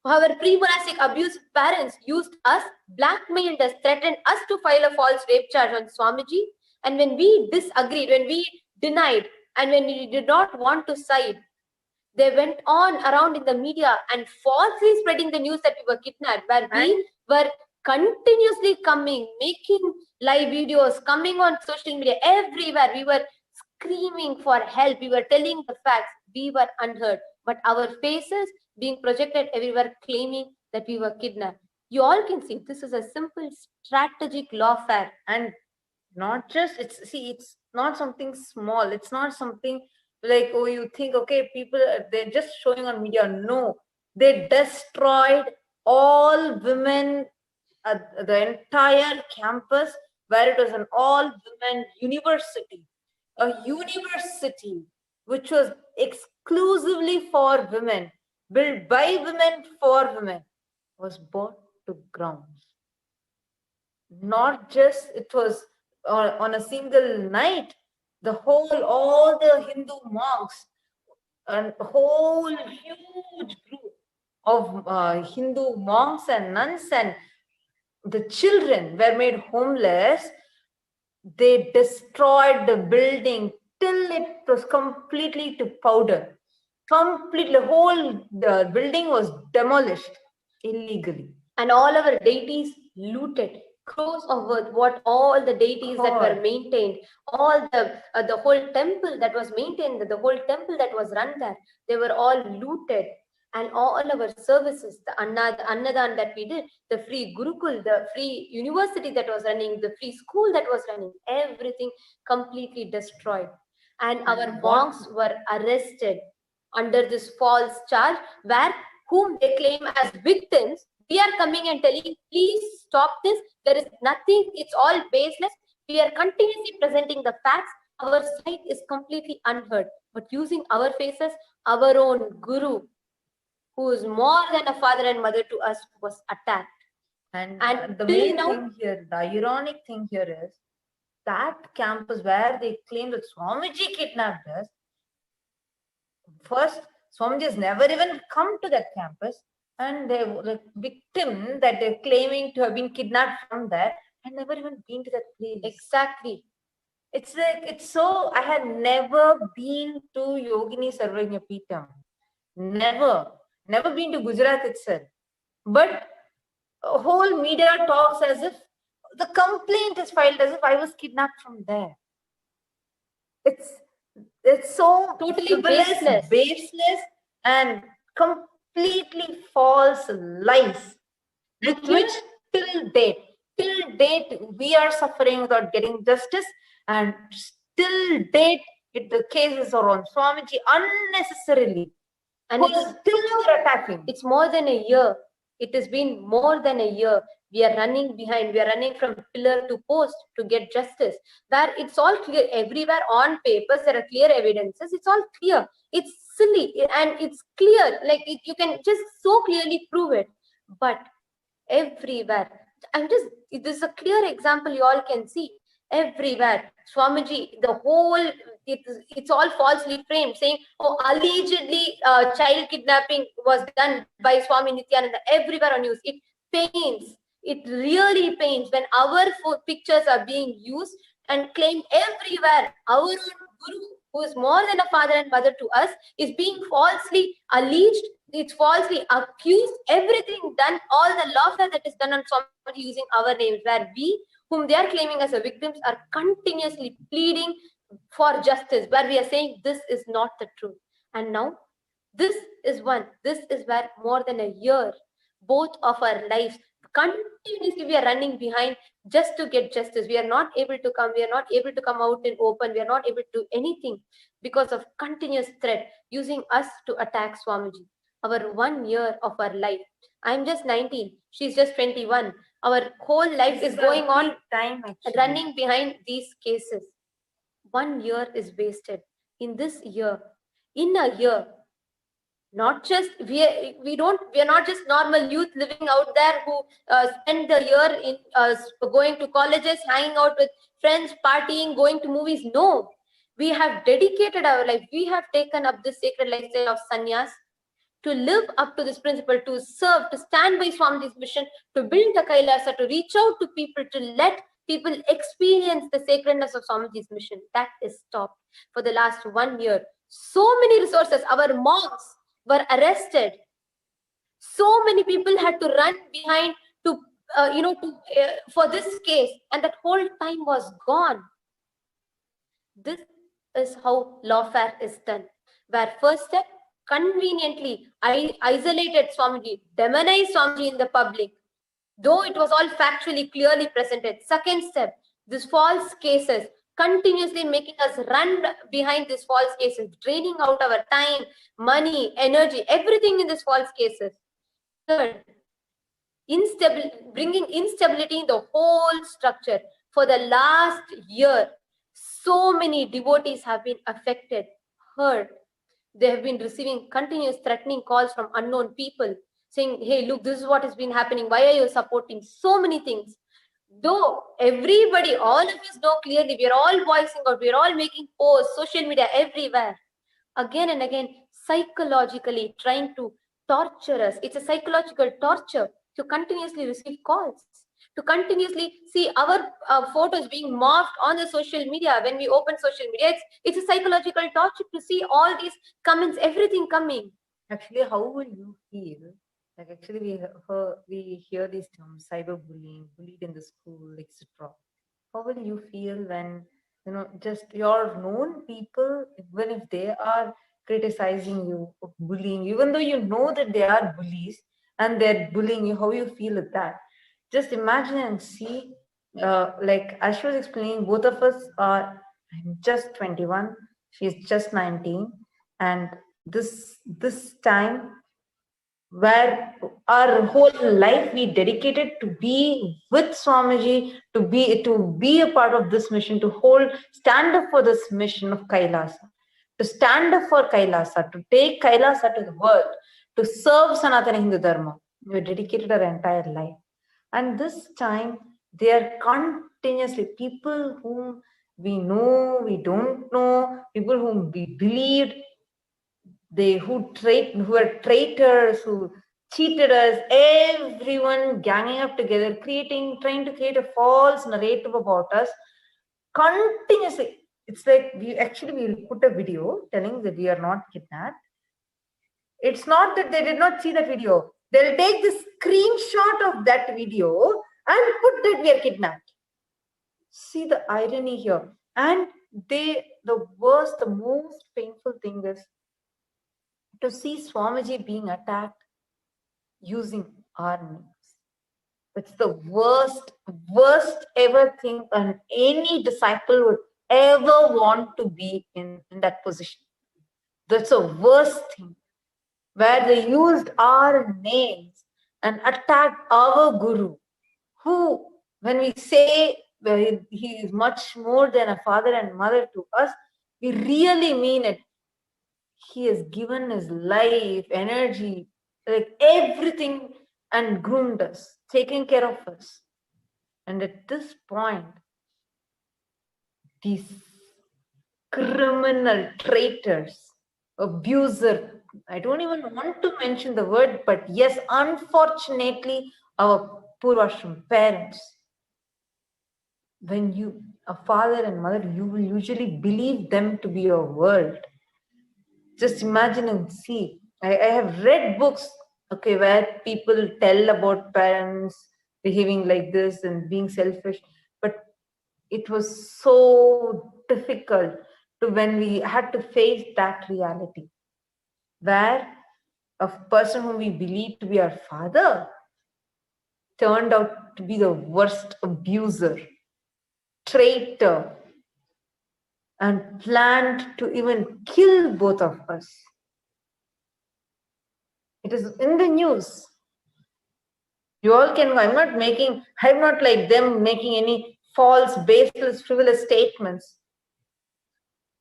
our pre-monastic abusive parents used us, blackmailed us, threatened us to file a false rape charge on Swamiji. And when we disagreed, when we denied, and when we did not want to side, they went on around in the media and falsely spreading the news that we were kidnapped, where we were continuously coming, making live videos, coming on social media, everywhere. We were screaming for help. We were telling the facts. We were unheard. But our faces being projected everywhere, claiming that we were kidnapped. You all can see this is a simple strategic lawfare.
And not just, it's not something small. It's not something like, oh, you think, okay, people, they're just showing on media. No, they destroyed all women, the entire campus, where it was an all-women university. A university which was exclusively for women, built by women for women, was brought to grounds. Not just, it was on a single night. All the Hindu monks, and a whole huge group of Hindu monks and nuns and the children were made homeless. They destroyed the building till it was completely to powder. Completely, the building was demolished illegally.
And all our deities looted. Crores of worth, what all the deities that were maintained, all the whole temple that was maintained, the whole temple that was run there, they were all looted. And all our services, the Annadan that we did, the free Gurukul, the free university that was running, the free school that was running, everything completely destroyed. And our monks were arrested under this false charge, where whom they claim as victims. We are coming and telling, please stop this. There is nothing. It's all baseless. We are continuously presenting the facts. Our side is completely unheard. But using our faces, our own guru, who is more than a father and mother to us, was attacked.
And the main thing here, the ironic thing here is that campus where they claim that Swamiji kidnapped us. First, Swamiji has never even come to that campus. And they were the victim that they're claiming to have been kidnapped from there and never even been to that place.
Exactly.
It's like, it's so, I had never been to Yogini Sarvajnapeetham. Never been to Gujarat itself. But a whole media talks as if the complaint is filed as if I was kidnapped from there. It's so
totally baseless
and completely false lies, with which till date we are suffering without getting justice, and till date the cases are on Swamiji unnecessarily,
and it's
still attacking.
It's more than a year. It has been more than a year. We are running behind. We are running from pillar to post to get justice. Where it's all clear everywhere on papers. There are clear evidences. It's all clear. It's silly and it's clear. Like you can just so clearly prove it. But everywhere, this is a clear example you all can see. Everywhere, Swamiji, it's all falsely framed, saying, oh, allegedly child kidnapping was done by Swami Nithyananda. Everywhere on news. It pains. It really pains when our pictures are being used and claimed everywhere. Our own Guru, who is more than a father and mother to us, is being falsely alleged. It's falsely accused. Everything done, all the lawfare that is done on Swamiji using our names, where we, whom they are claiming as a victims, are continuously pleading for justice, where we are saying this is not the truth. And now, this is where more than a year, both of our lives, continuously we are running behind just to get justice. We are not able to come. We are not able to come out in open. We are not able to do anything because of continuous threat using us to attack Swamiji. Our 1 year of our life. I'm just 19. She's just 21. Our whole life is going on running behind these cases. 1 year is wasted. In this year, in a year, not just we are not just normal youth living out there who spend the year in going to colleges, hanging out with friends, partying, going to movies. No, we have dedicated our life. We have taken up this sacred lifestyle of sannyas to live up to this principle, to serve, to stand by Swamiji's mission, to build the Kailasa, to reach out to people, to let people experience the sacredness of Swamiji's mission. That is stopped for the last 1 year. So many resources. Our monks were arrested. So many people had to run behind to, for this case, and that whole time was gone. This is how lawfare is done. Where first step, conveniently, I isolated Swamiji, demonized Swamiji in the public, though it was all factually clearly presented. Second step, these false cases, continuously making us run behind these false cases, draining out our time, money, energy, everything in these false cases. Third, bringing instability in the whole structure. For the last year, so many devotees have been affected, hurt. They have been receiving continuous threatening calls from unknown people saying, hey, look, this is what has been happening. Why are you supporting? So many things. Though everybody, all of us know clearly, we are all voicing out, we are all making posts, social media, everywhere. Again and again, psychologically trying to torture us. It's a psychological torture to continuously receive calls, to continuously see our photos being morphed on the social media. When we open social media, it's a psychological torture to see all these comments, everything coming.
Actually, how will you feel? Like actually, we hear these terms, cyberbullying, bullied in the school, etc. How will you feel when just your known people, even if they are criticizing you, bullying, even though you know that they are bullies and they're bullying you, how you feel at that? Just imagine and see. Like as she was explaining, both of us are just 21. She's just 19, and this time, where our whole life we dedicated to be with Swamiji, to be a part of this mission, to stand up for this mission of Kailasa, to stand up for Kailasa, to take Kailasa to the world, to serve Sanatana Hindu Dharma. We dedicated our entire life. And this time, they are continuously people whom we know, we don't know, people whom we believed, who are traitors, who cheated us, everyone ganging up together, trying to create a false narrative about us continuously. It's like we'll put a video telling that we are not kidnapped. It's not that they did not see that video. They'll take the screenshot of that video and put that we are kidnapped. See the irony here. And the most painful thing is to see Swamiji being attacked using our names. It's the worst ever thing and any disciple would ever want to be in that position. That's the worst thing, where they used our names and attacked our Guru, who, when we say he is much more than a father and mother to us, we really mean it. He has given his life, energy, like everything, and groomed us, taken care of us. And at this point, these criminal traitors, abuser, I don't even want to mention the word, but yes, unfortunately, our Purvashram parents, when you, a father and mother, you will usually believe them to be your world. Just imagine and see. I have read books, okay, where people tell about parents behaving like this and being selfish, but it was so difficult when we had to face that reality, where a person whom we believe to be our father turned out to be the worst abuser, traitor, and planned to even kill both of us. It is in the news. You all can, I'm not like them making any false, baseless, frivolous statements.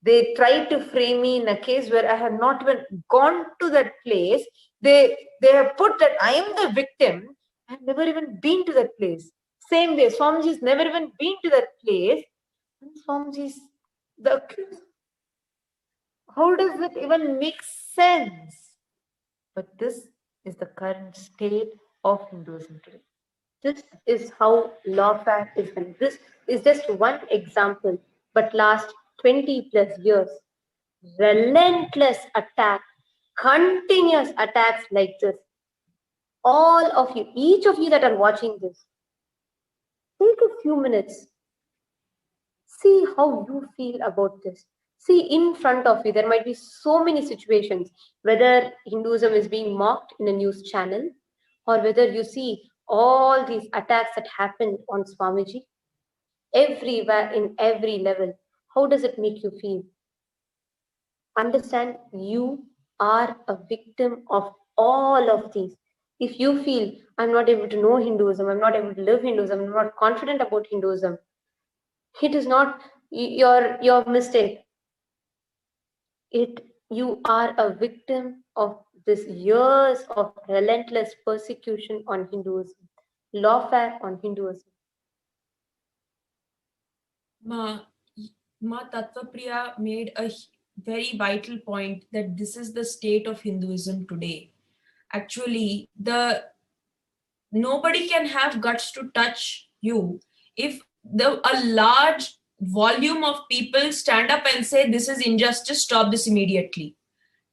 They tried to frame me in a case where I had not even gone to that place. They have put that I am the victim. I have never even been to that place. Same way, Swamiji's never even been to that place. And Swamiji's the accused. How does it even make sense? But this is the current state of Hinduism today.
This is how lawfare is done. This is just one example, but last 20 plus years, relentless attack, continuous attacks like this. All of you, each of you that are watching this, take a few minutes. See how you feel about this. See, in front of you, there might be so many situations, whether Hinduism is being mocked in a news channel, or whether you see all these attacks that happen on Swamiji, everywhere, in every level. How does it make you feel? Understand, you are a victim of all of these. If you feel, I'm not able to know Hinduism, I'm not able to live Hinduism, I'm not confident about Hinduism, it is not your mistake. You are a victim of this years of relentless persecution on Hinduism, lawfare on Hinduism.
Ma Tattvapriya made a very vital point that this is the state of Hinduism today. Actually, nobody can have guts to touch you if a large volume of people stand up and say this is injustice, stop this immediately.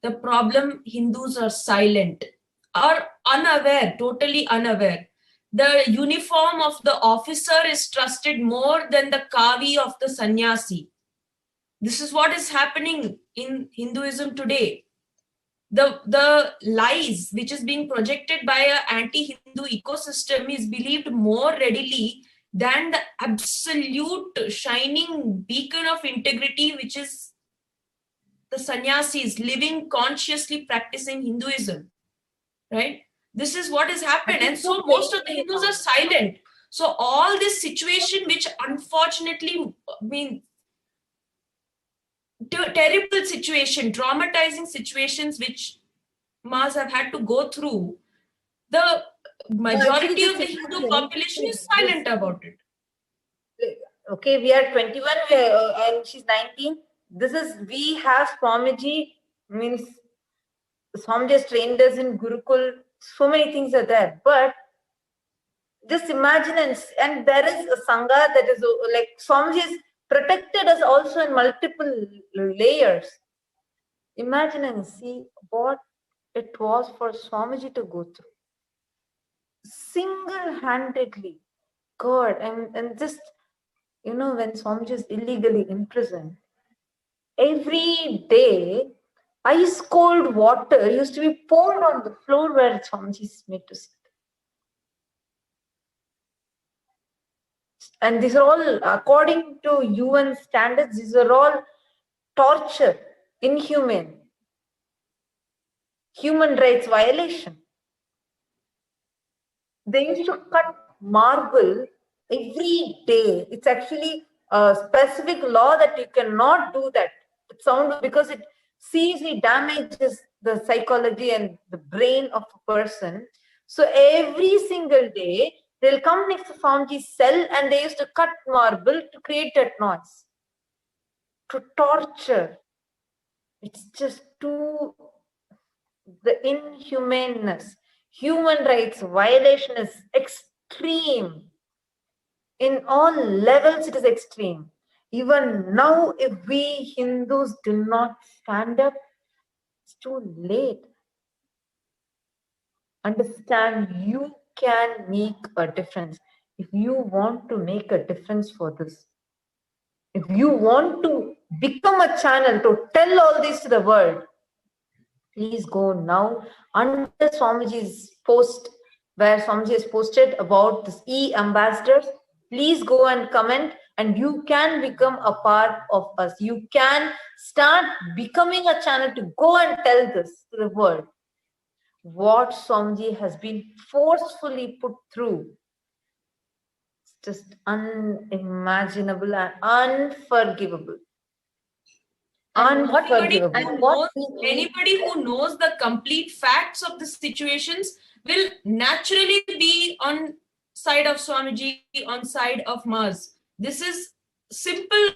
The problem, Hindus are silent or unaware, totally unaware. The uniform of the officer is trusted more than the kavi of the sannyasi. This is what is happening in Hinduism today. The lies which is being projected by an anti-Hindu ecosystem is believed more readily than the absolute shining beacon of integrity, which is the sannyasis living consciously practicing Hinduism, right? This is what has happened. And so most of the Hindus are silent. So all this situation, which unfortunately, terrible situation, traumatizing situations which Mas have had to go through, the majority of the Hindu population is silent about it.
Okay, we are 21 and she's 19. We have Swamiji, means Swamiji has trained us in Gurukul. So many things are there. But just imagine, and there is a Sangha that is like Swamiji has protected us also in multiple layers. Imagine and see what it was for Swamiji to go through. Single-handedly, God, and just, when Swamiji is illegally imprisoned, every day, ice cold water used to be poured on the floor where Swamiji is made to sit. And these are all, according to UN standards, these are all torture, inhumane, human rights violation. They used to cut marble every day. It's actually a specific law that you cannot do that. Because it seriously damages the psychology and the brain of a person. So every single day, they'll come next to Swamiji's cell and they used to cut marble to create that noise. To torture. It's just the inhumaneness. Human rights violation is extreme. In all levels, it is extreme. Even now, if we Hindus do not stand up, it's too late. Understand, you can make a difference. If you want to make a difference for this, if you want to become a channel to tell all this to the world, please go now under Swamiji's post where Swamiji has posted about this e-ambassadors. Please go and comment, and you can become a part of us. You can start becoming a channel to go and tell this to the world. What Swamiji has been forcefully put through, it's just unimaginable and unforgivable.
And anybody who knows the complete facts of the situations will naturally be on side of Swamiji, on side of Mars. This is simple.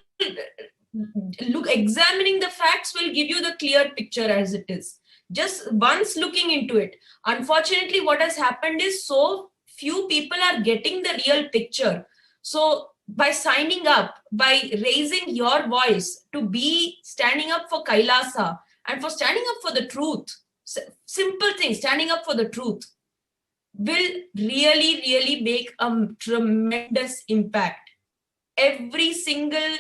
Look, examining the facts will give you the clear picture as it is. Just once looking into it. Unfortunately, what has happened is so few people are getting the real picture. So by signing up, by raising your voice to be standing up for Kailasa and for standing up for the truth, simple things, standing up for the truth will really, really make a tremendous impact. Every single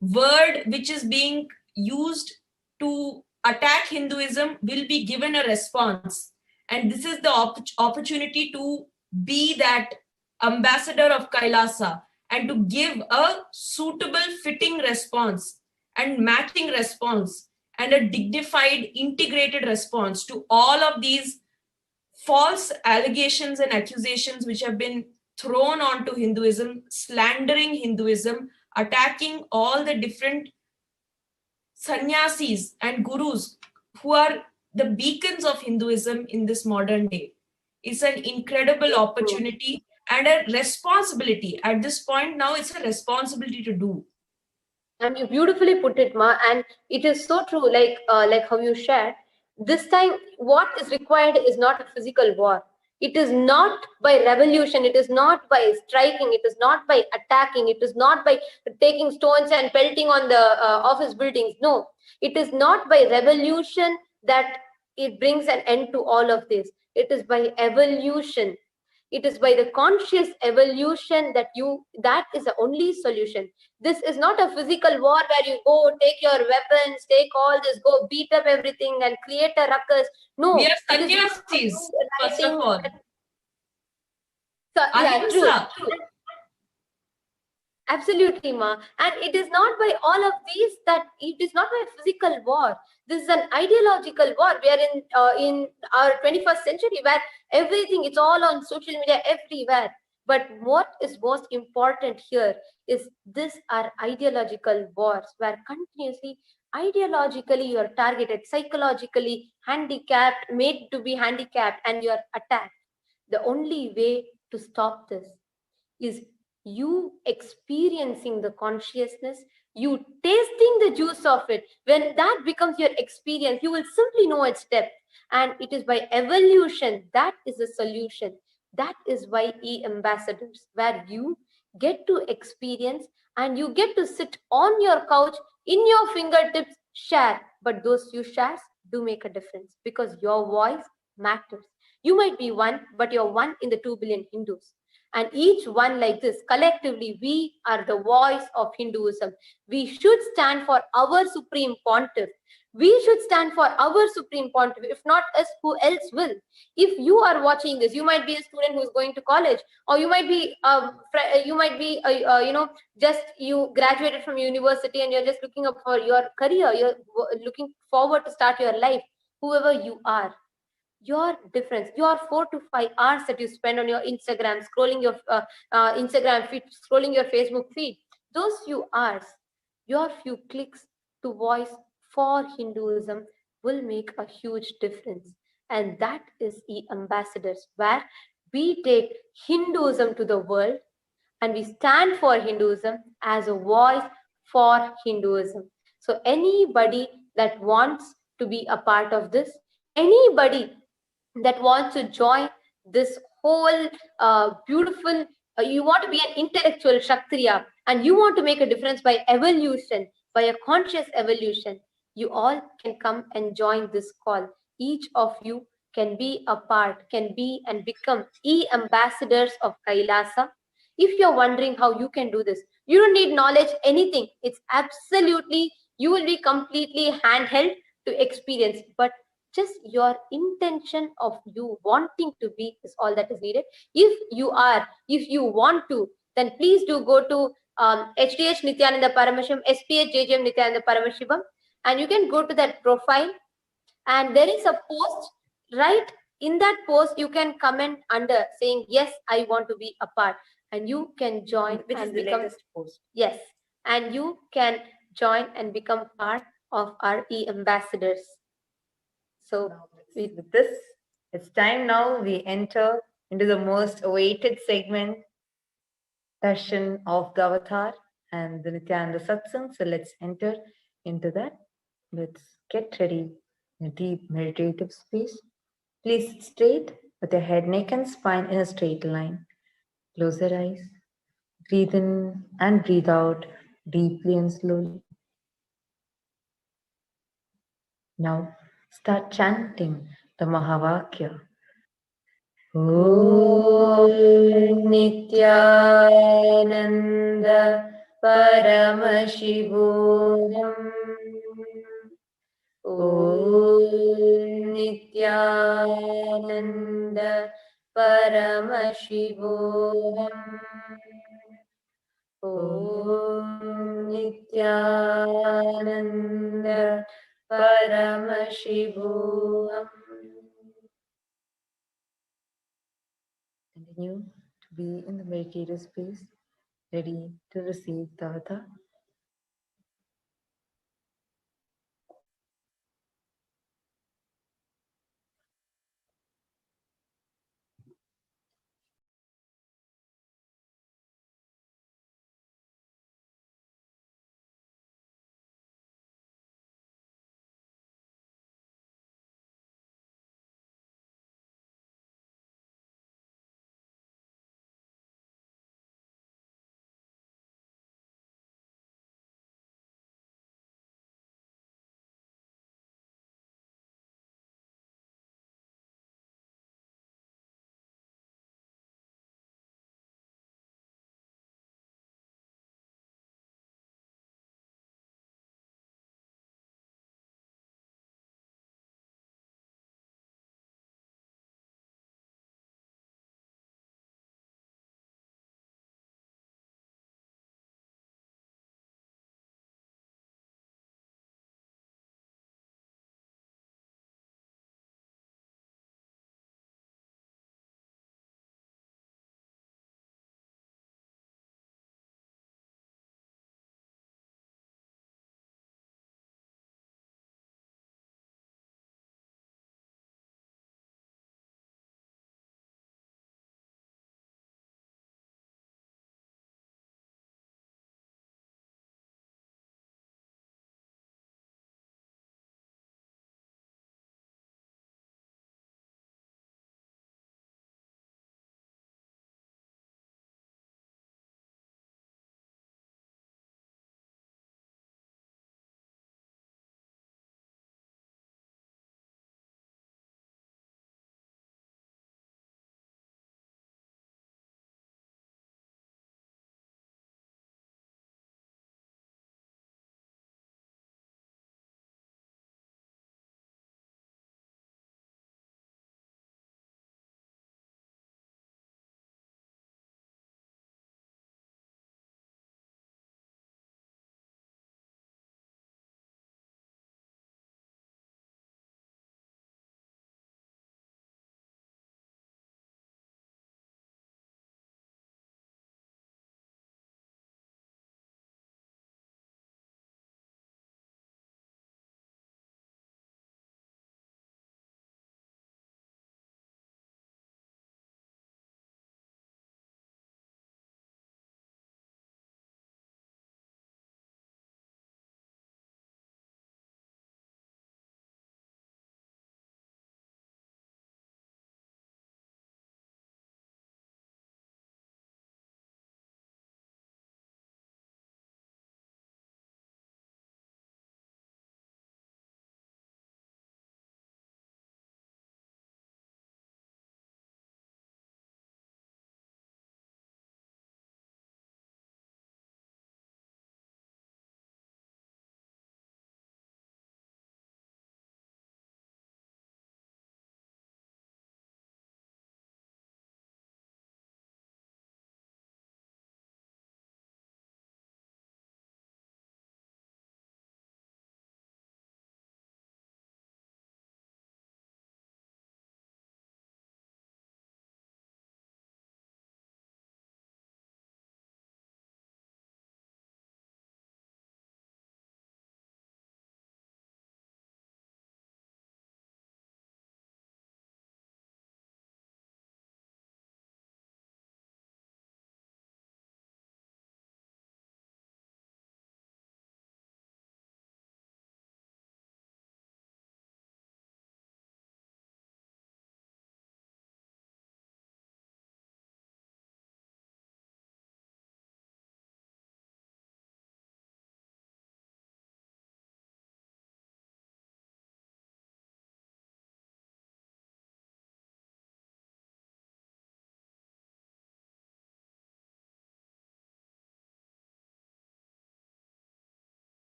word which is being used to attack Hinduism will be given a response. And this is the opportunity to be that ambassador of Kailasa and to give a suitable, fitting response and matching response and a dignified, integrated response to all of these false allegations and accusations which have been thrown onto Hinduism, slandering Hinduism, attacking all the different sannyasis and gurus who are the beacons of Hinduism in this modern day. It's an incredible opportunity and a responsibility. At this point now, it's a responsibility to do.
And you beautifully put it, Ma, and it is so true, like how you shared. This time, what is required is not a physical war. It is not by revolution. It is not by striking. It is not by attacking. It is not by taking stones and pelting on the office buildings. No, it is not by revolution that it brings an end to all of this. It is by evolution. It is by the conscious evolution that is the only solution. This is not a physical war where you go take your weapons, take all this, go beat up everything and create a ruckus. No.
We are sannyasis, first of all.
So, yeah, true. Absolutely, Ma. And it is not by all of these that it is not by physical war. This is an ideological war. We are in our 21st century where everything, it's all on social media everywhere. But what is most important here is these are ideological wars where continuously, ideologically, you are targeted, psychologically handicapped, made to be handicapped, and you are attacked. The only way to stop this is you experiencing the consciousness, you tasting the juice of it. When that becomes your experience, you will simply know its depth. And it is by evolution that is the solution. That is why e-ambassadors, where you get to experience and you get to sit on your couch, in your fingertips, share. But those few shares do make a difference because your voice matters. You might be one, but you're one in the 2 billion Hindus. And each one like this, collectively, we are the voice of Hinduism. We should stand for our Supreme Pontiff. We should stand for our Supreme Pontiff. If not us, who else will? If you are watching this, you might be a student who's going to college, or you might be, just you graduated from university and you're just looking up for your career. You're looking forward to start your life. Whoever you are, your difference, your 4 to 5 hours that you spend on your Instagram, scrolling your Instagram feed, scrolling your Facebook feed, those few hours, your few clicks to voice for Hinduism will make a huge difference. And that is e-ambassadors, where we take Hinduism to the world and we stand for Hinduism as a voice for Hinduism. So anybody that wants to be a part of this, anybody that wants to join this whole beautiful, you want to be an intellectual Kshatriya and you want to make a difference by evolution, by a conscious evolution, you all can come and join this call. Each of you can be a part, can be and become e-ambassadors of Kailasa. If you're wondering how you can do this, you don't need knowledge, anything. It's absolutely, you will be completely handheld to experience. But Just your intention of you wanting to be is all that is needed. If you want to, then please do go to HDH Nithyananda Paramashivam, SPH JJM Nithyananda Paramashivam, and you can go to that profile, and there is a post. Right in that post, you can comment under saying, yes, I want to be a part, and you can join,
which
and
is the
become
latest post.
Yes, and you can join and become part of our e-ambassadors. So
with this, it's time now we enter into the most awaited segment, Darshan of the Avatar and the Nithyananda Satsang. So let's enter into that. Let's get ready in a deep meditative space. Please sit straight with your head, neck and spine in a straight line. Close your eyes. Breathe in and breathe out deeply and slowly. Now start chanting the Mahavakya. Om Nithyananda Paramashivoham. Om Nithyananda Paramashivoham. Om Nithyananda Paramashivoham. Continue to be in the meditative space, ready to receive the Avatar.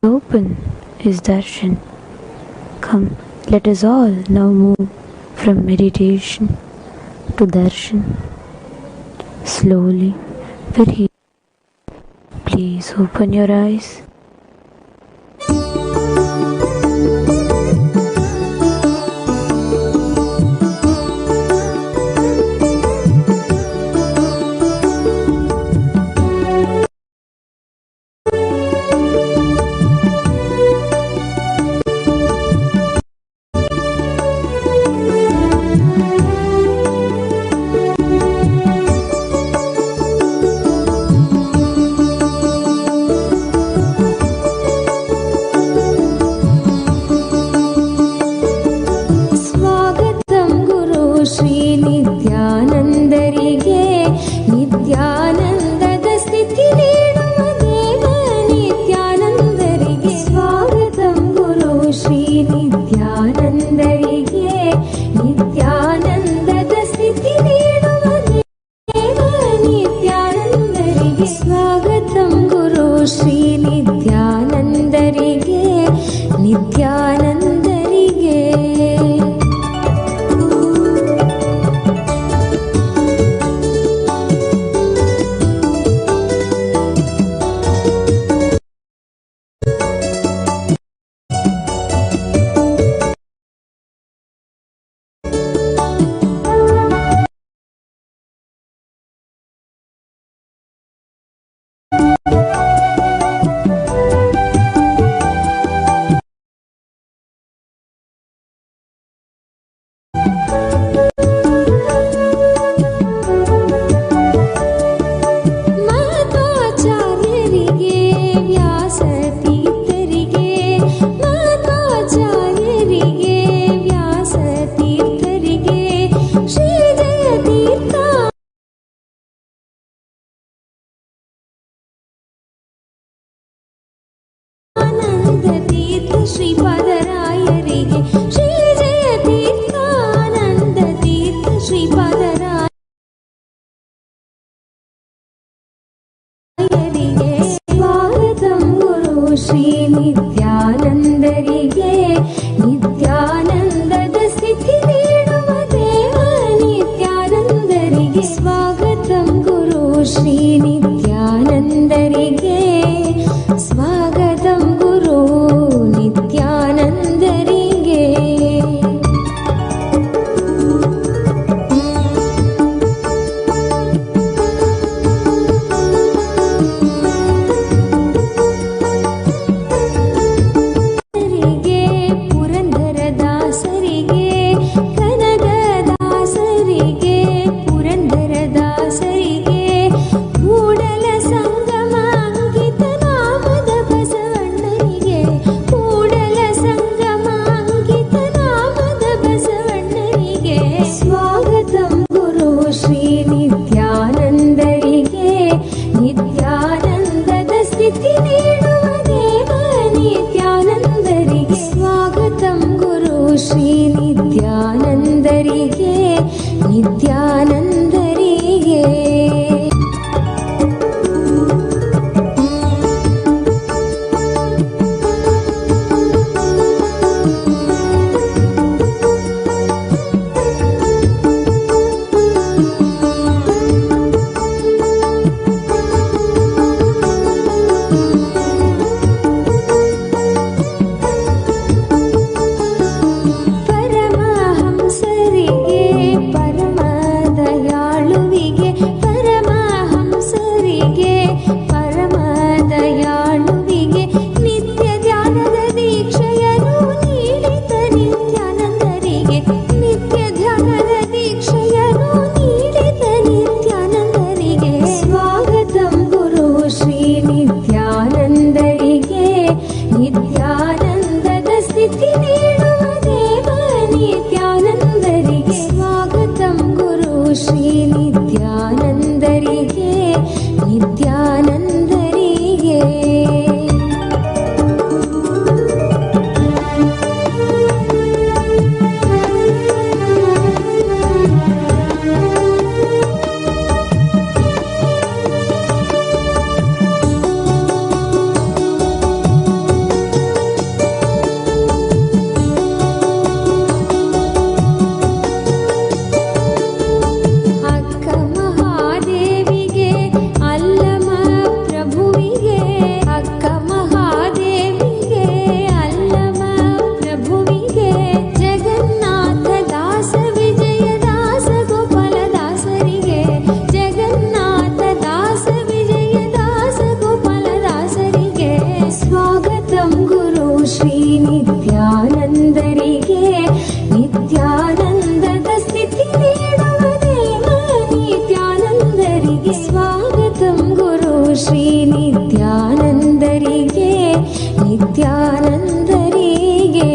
Open is darshan. Come, let us all now move from meditation to darshan. Slowly, very. Please open your eyes.
Shri ನಿತ್ಯಾನಂದರಿಗೆ ನಿತ್ಯಾನಂದದ ಸ್ಥಿತಿ ನೀಡುವ ದೇವ ನಿತ್ಯಾನಂದರಿಗೆ ಸ್ವಾಗತಂ ಗುರು ಶ್ರೀ ನಿತ್ಯಾನಂದರಿಗೆ ನಿತ್ಯಾನಂದರಿಗೆ.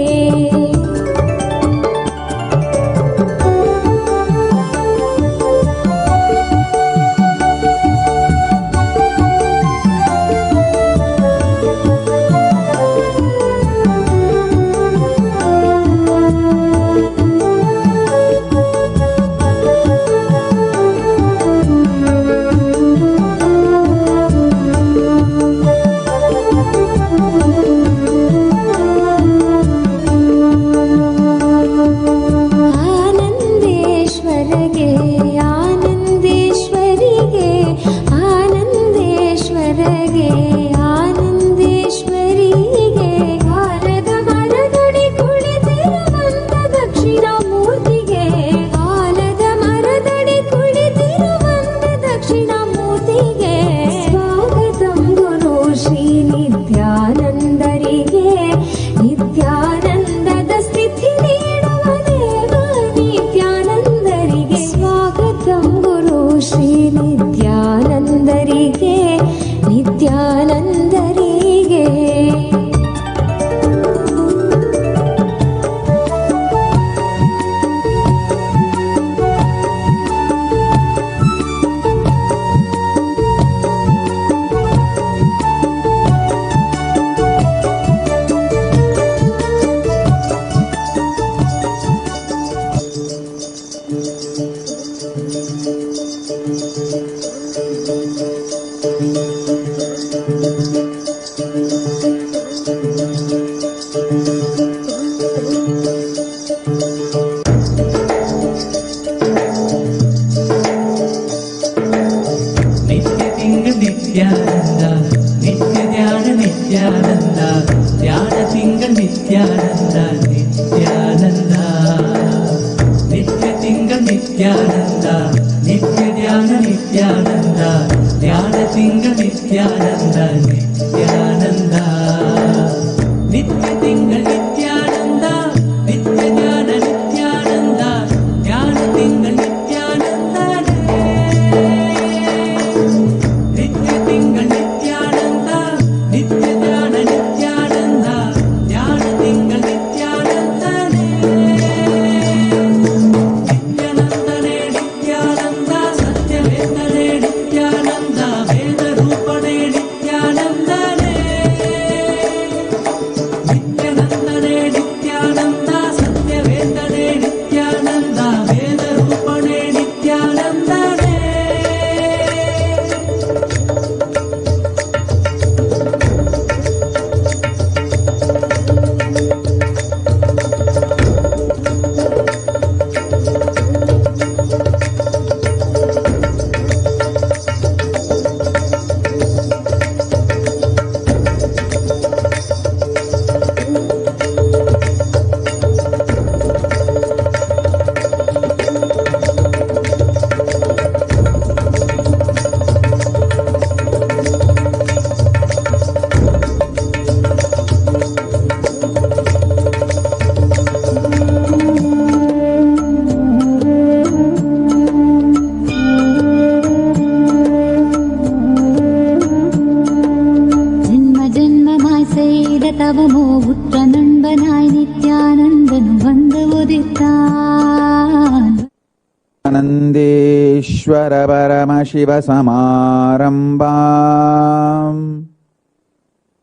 आनन्देश्वर परमशिव समारम्भाम्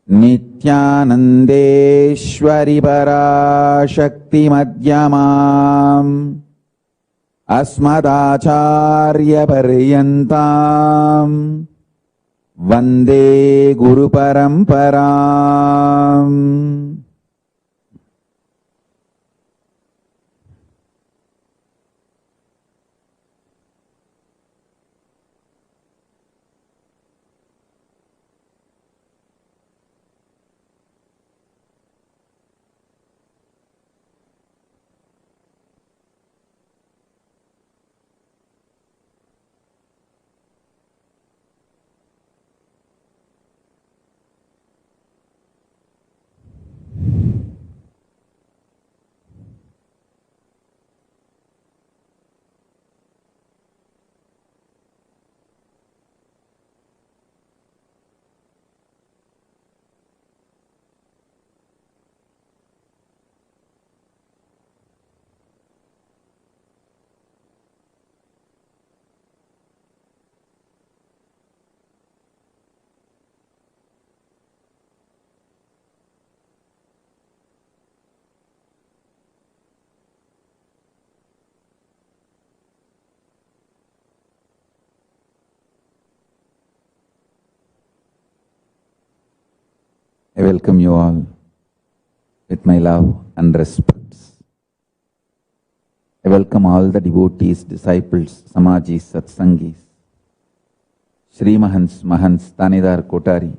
नित्यानन्देश्वरि पराशक्तिमध्यमाम् अस्मदाचार्यपर्यन्ताम् वन्दे गुरुपरम्पराम्. I welcome you all with my love and respects. I welcome all the devotees, disciples, Samajis, Satsangis, Shri Mahants, Mahants, Tanidar, Kotari,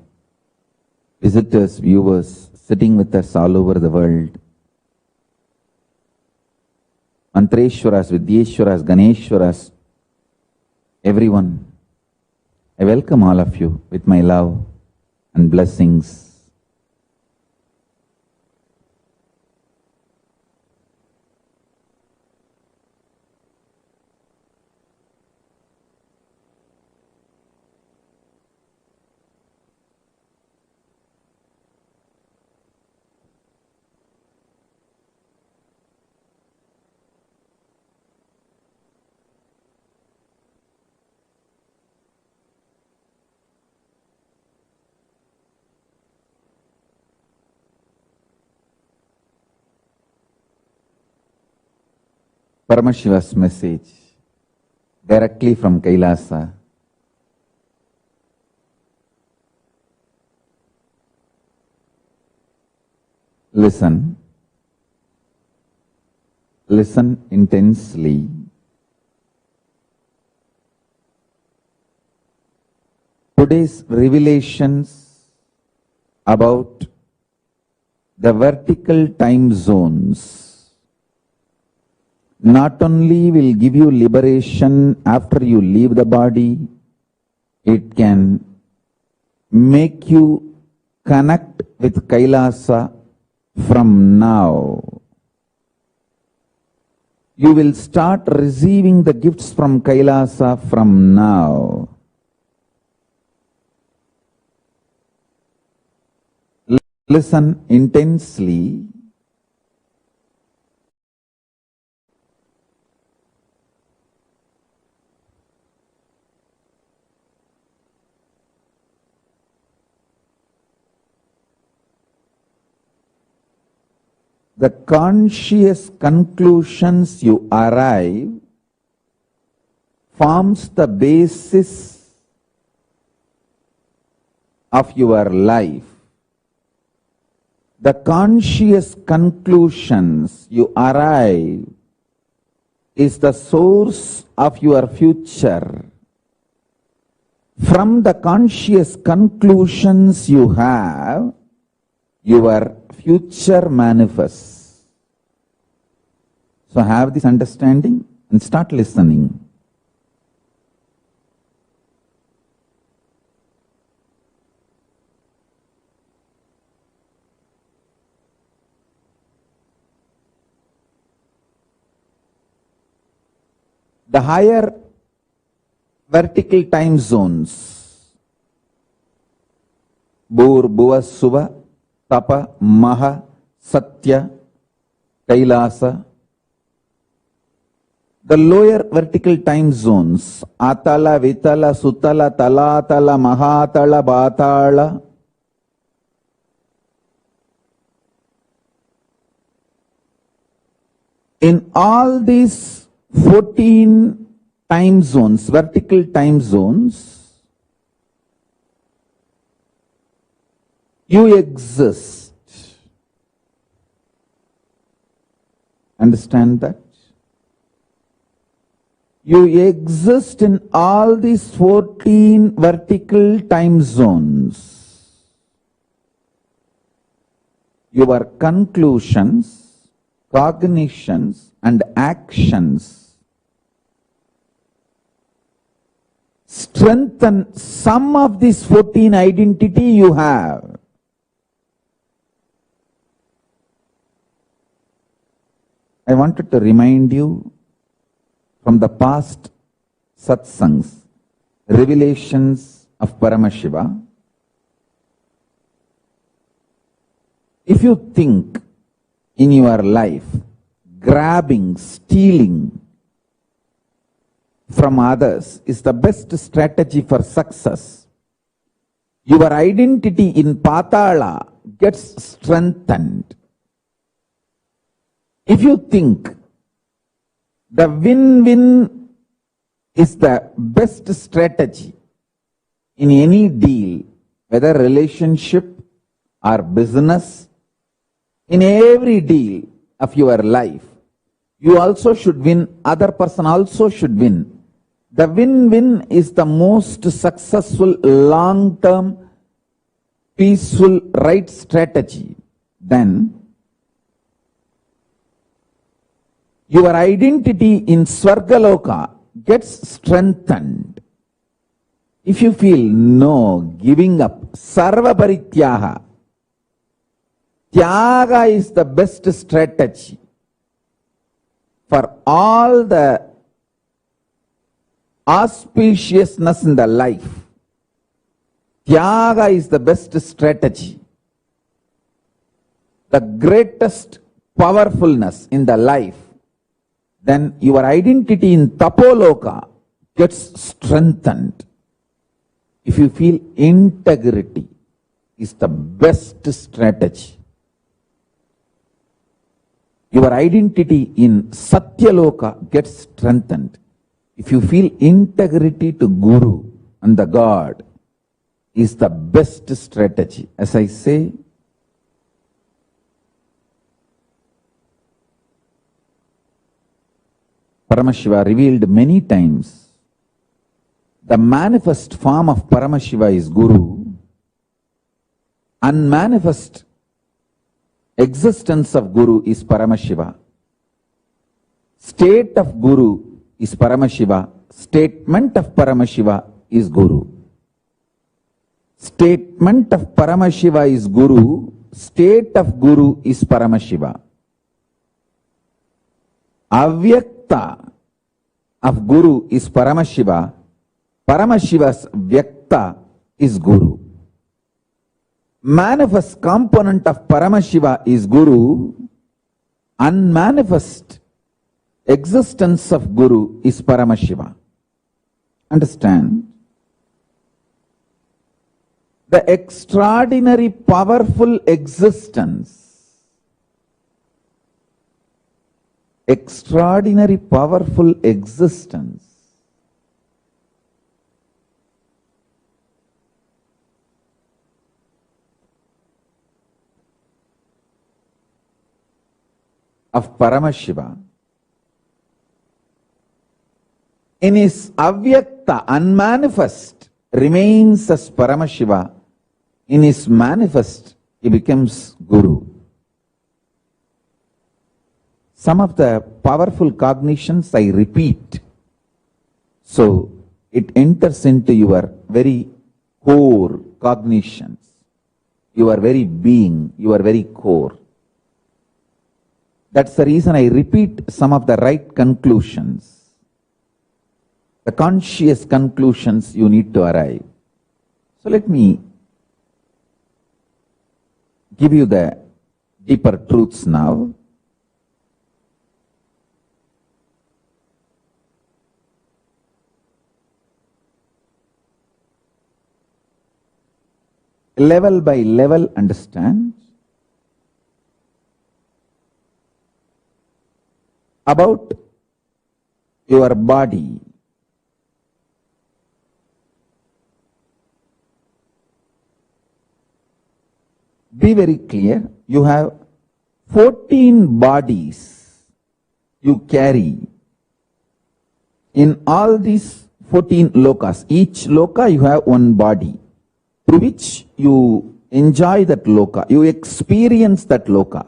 visitors, viewers, sitting with us all over the world, Mantreshwaras, Vidyeshwaras, Ganeshwaras, everyone. I welcome all of you with my love and blessings. Paramashiva's message directly from KAILASA. Listen. Listen intensely. Today's revelations about the vertical time zones not only will give you liberation after you leave the body, it can make you connect with KAILASA from now. You will start receiving the gifts from KAILASA from now. Listen intensely. The conscious conclusions you arrive forms the basis of your life. The conscious conclusions you arrive is the source of your future. From the conscious conclusions you have, your future manifests. So have this understanding and start listening. The higher vertical time zones, Bhur, Bhuva, Suva, Tapa, Maha, Satya, KAILASA. The lower vertical time zones, Atala, Vitala, Sutala, Talatala, Mahatala, Bhatala. In all these 14 time zones, vertical time zones, you exist. Understand that? You exist in all these 14 vertical time zones. Your conclusions, cognitions, and actions strengthen some of these 14 identity you have. I wanted to remind you from the past satsangs, revelations of Paramashiva. If you think in your life, grabbing, stealing from others is the best strategy for success, your identity in Patala gets strengthened. If you think the win-win is the best strategy in any deal, whether relationship or business, in every deal of your life, you also should win, other person also should win. The win-win is the most successful, long-term, peaceful, right strategy. Then, your identity in Swargaloka gets strengthened. If you feel no, giving up, Sarva Parityaga, Tyaga is the best strategy for all the auspiciousness in the life. Tyaga is the best strategy. The greatest powerfulness in the life. Then your identity in Tapoloka gets strengthened. If you feel integrity is the best strategy. Your identity in Satyaloka gets strengthened. If you feel integrity to Guru and the God is the best strategy. As I say, Paramashiva revealed many times the manifest form of Paramashiva is Guru. Unmanifest existence of Guru is Paramashiva. State of Guru is Paramashiva. Statement of Paramashiva is Guru. Statement of Paramashiva is Guru. State of Guru is Paramashiva. Avyakta of Guru is Paramashiva. Paramashiva's Vyakta is Guru. Manifest component of Paramashiva is Guru. Unmanifest existence of Guru is Paramashiva. Understand? The extraordinary powerful existence, of Paramashiva in his avyakta, unmanifest, remains as Paramashiva. In his manifest, he becomes Guru. Some of the powerful cognitions I repeat, so it enters into your very core cognitions, your very being, your very core. That's the reason I repeat some of the right conclusions, the conscious conclusions you need to arrive. So let me give you the deeper truths now. Level by level, understand about your body. Be very clear. You have 14 bodies you carry. In all these 14 lokas, each loka you have one body through which you enjoy that loka, you experience that loka.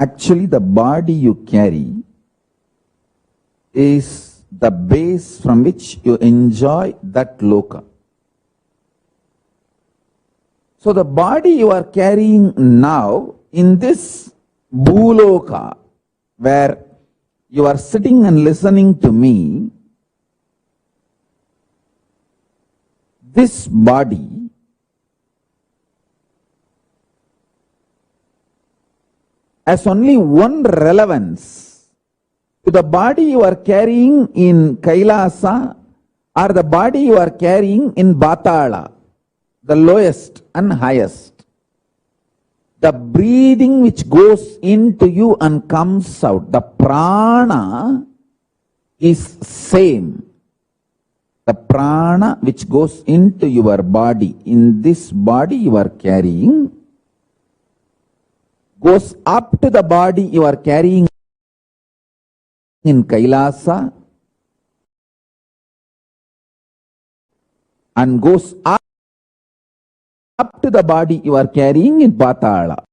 Actually, the body you carry is the base from which you enjoy that loka. So the body you are carrying now in this Bhuloka, where you are sitting and listening to me, this body has only one relevance to the body you are carrying in Kailasa or the body you are carrying in Batala, the lowest and highest. The breathing which goes into you and comes out, the prana is same. The prana which goes into your body, in this body you are carrying, goes up to the body you are carrying in Kailasa and goes up to the body you are carrying in Patala.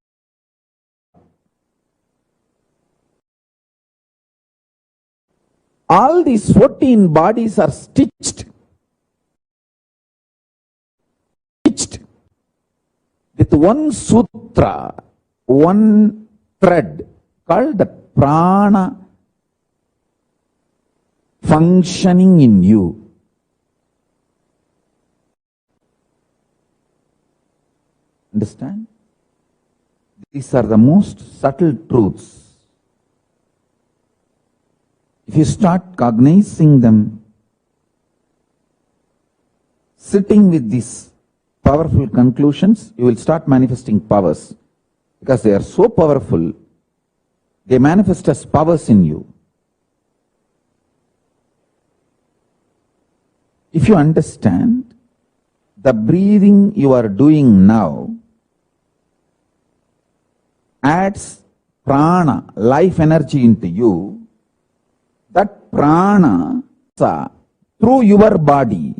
All these 14 bodies are stitched with one sutra, one thread called the prana functioning in you. Understand? These are the most subtle truths. If you start cognizing them, sitting with these powerful conclusions, you will start manifesting powers. Because they are so powerful, they manifest as powers in you. If you understand, the breathing you are doing now adds prana, life energy into you. That prana through your body.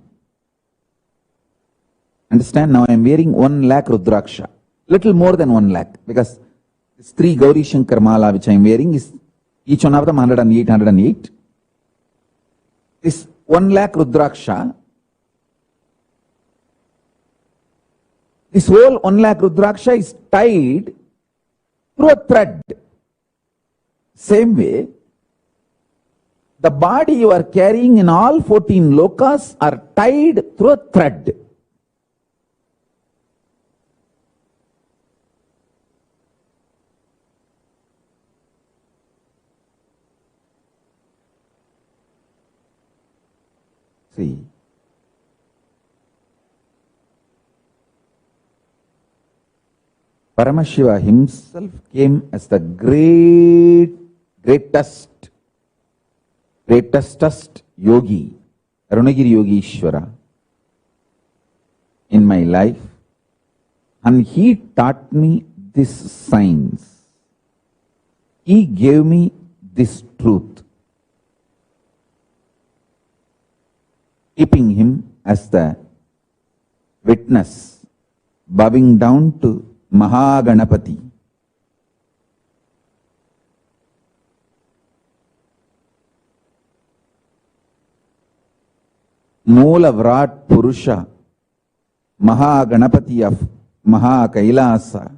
Understand? Now I am wearing 1 lakh Rudraksha. Little more than 1 lakh. Because this 3 Gauri Shankar Mala which I am wearing is each one of them 108, 108. This 1 lakh Rudraksha. This whole 1 lakh Rudraksha is tied through a thread. Same way, the body you are carrying in all 14 lokas are tied through a thread. See, Paramashiva himself came as the greatest yogi, Arunagiri Yogishwara in my life, and he taught me this science. He gave me this truth, keeping him as the witness, bowing down to Mahaganapati. Moola Vrat Purusha, Mahaganapati of KAILASA.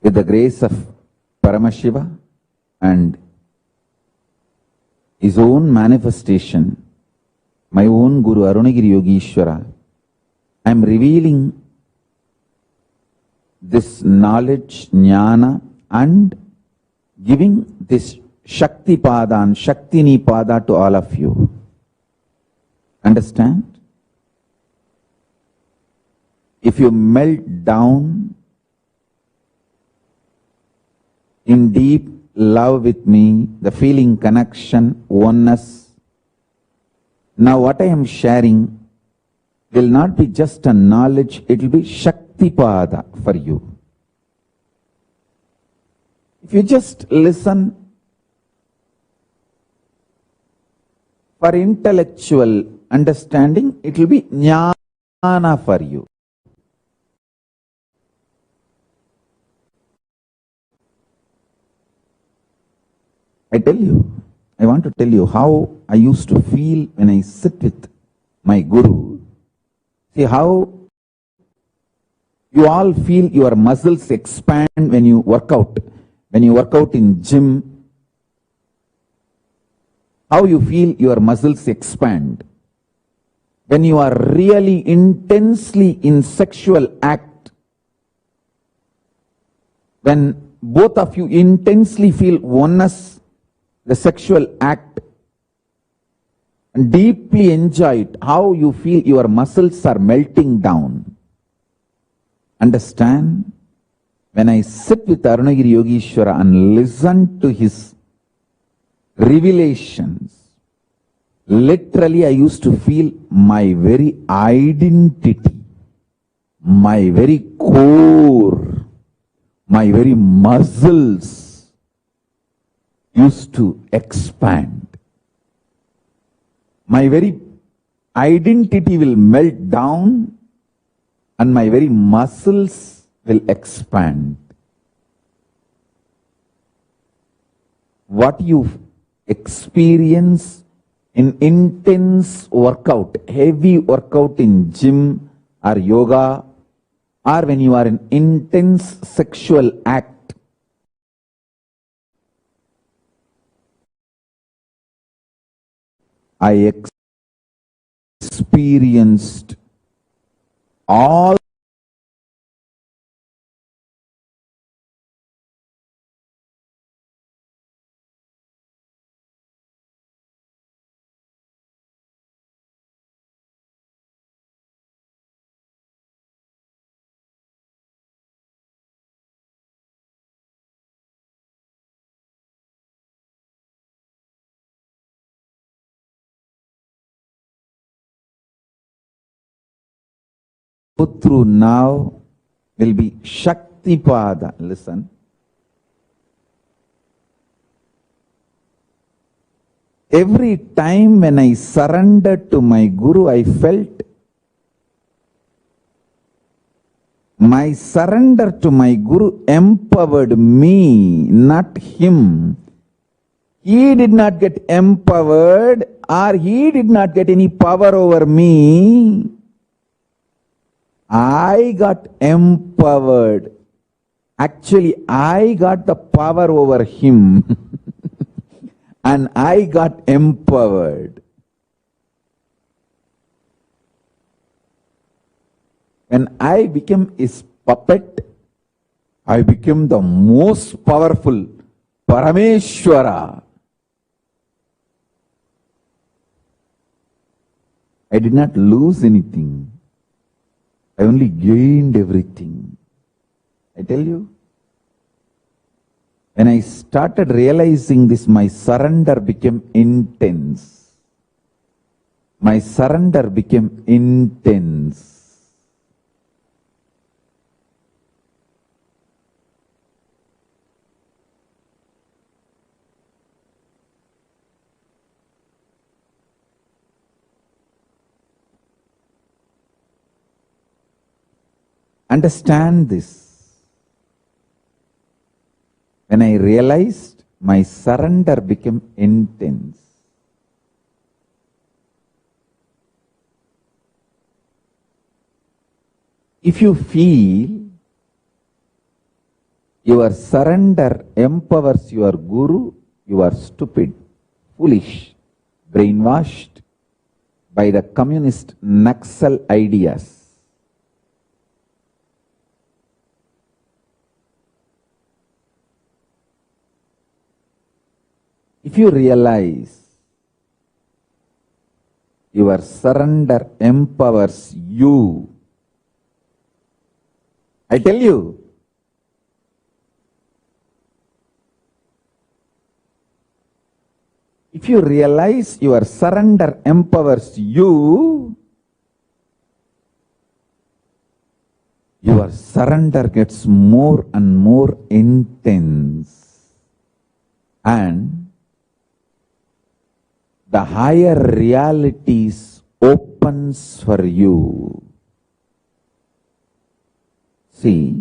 With the grace of Paramashiva and his own manifestation, my own Guru Arunagiri Yogishwara, I am revealing this knowledge, jnana, and giving this Shakti Pada and Shaktini Pada to all of you. Understand? If you melt down in deep love with me, the feeling connection, oneness, now what I am sharing will not be just a knowledge, it will be Shakti Pada for you. If you just listen for intellectual understanding, it will be jnana for you. I want to tell you how I used to feel when I sit with my Guru. See how you all feel your muscles expand when you work out. When you work out in gym, how you feel your muscles expand. when you are really intensely in sexual act, when both of you intensely feel oneness, the sexual act, and deeply enjoy it, how you feel your muscles are melting down. Understand? When I sit with Arunagiri Yogeshwara and listen to his revelations, literally I used to feel my very identity, my very core, my very muscles used to expand. My very identity will melt down and my very muscles will expand. What you experience in intense workout, heavy workout in gym or yoga, or when you are in intense sexual act, I experienced all go through now will be Shakti Pada. Listen. Every time when I surrendered to my Guru, I felt my surrender to my Guru empowered me, not him. He did not get empowered or he did not get any power over me. I got empowered. Actually, I got the power over him and I got empowered. When I became his puppet, I became the most powerful Parameshwara. I did not lose anything. I only gained everything. I tell you, when I started realizing this, my surrender became intense. My surrender became intense. Understand this. When I realized, my surrender became intense. If you feel your surrender empowers your Guru, you are stupid, foolish, brainwashed by the communist Naxal ideas. If you realize your surrender empowers you, I tell you, if you realize your surrender empowers you, your surrender gets more and more intense, and the higher realities opens for you. See,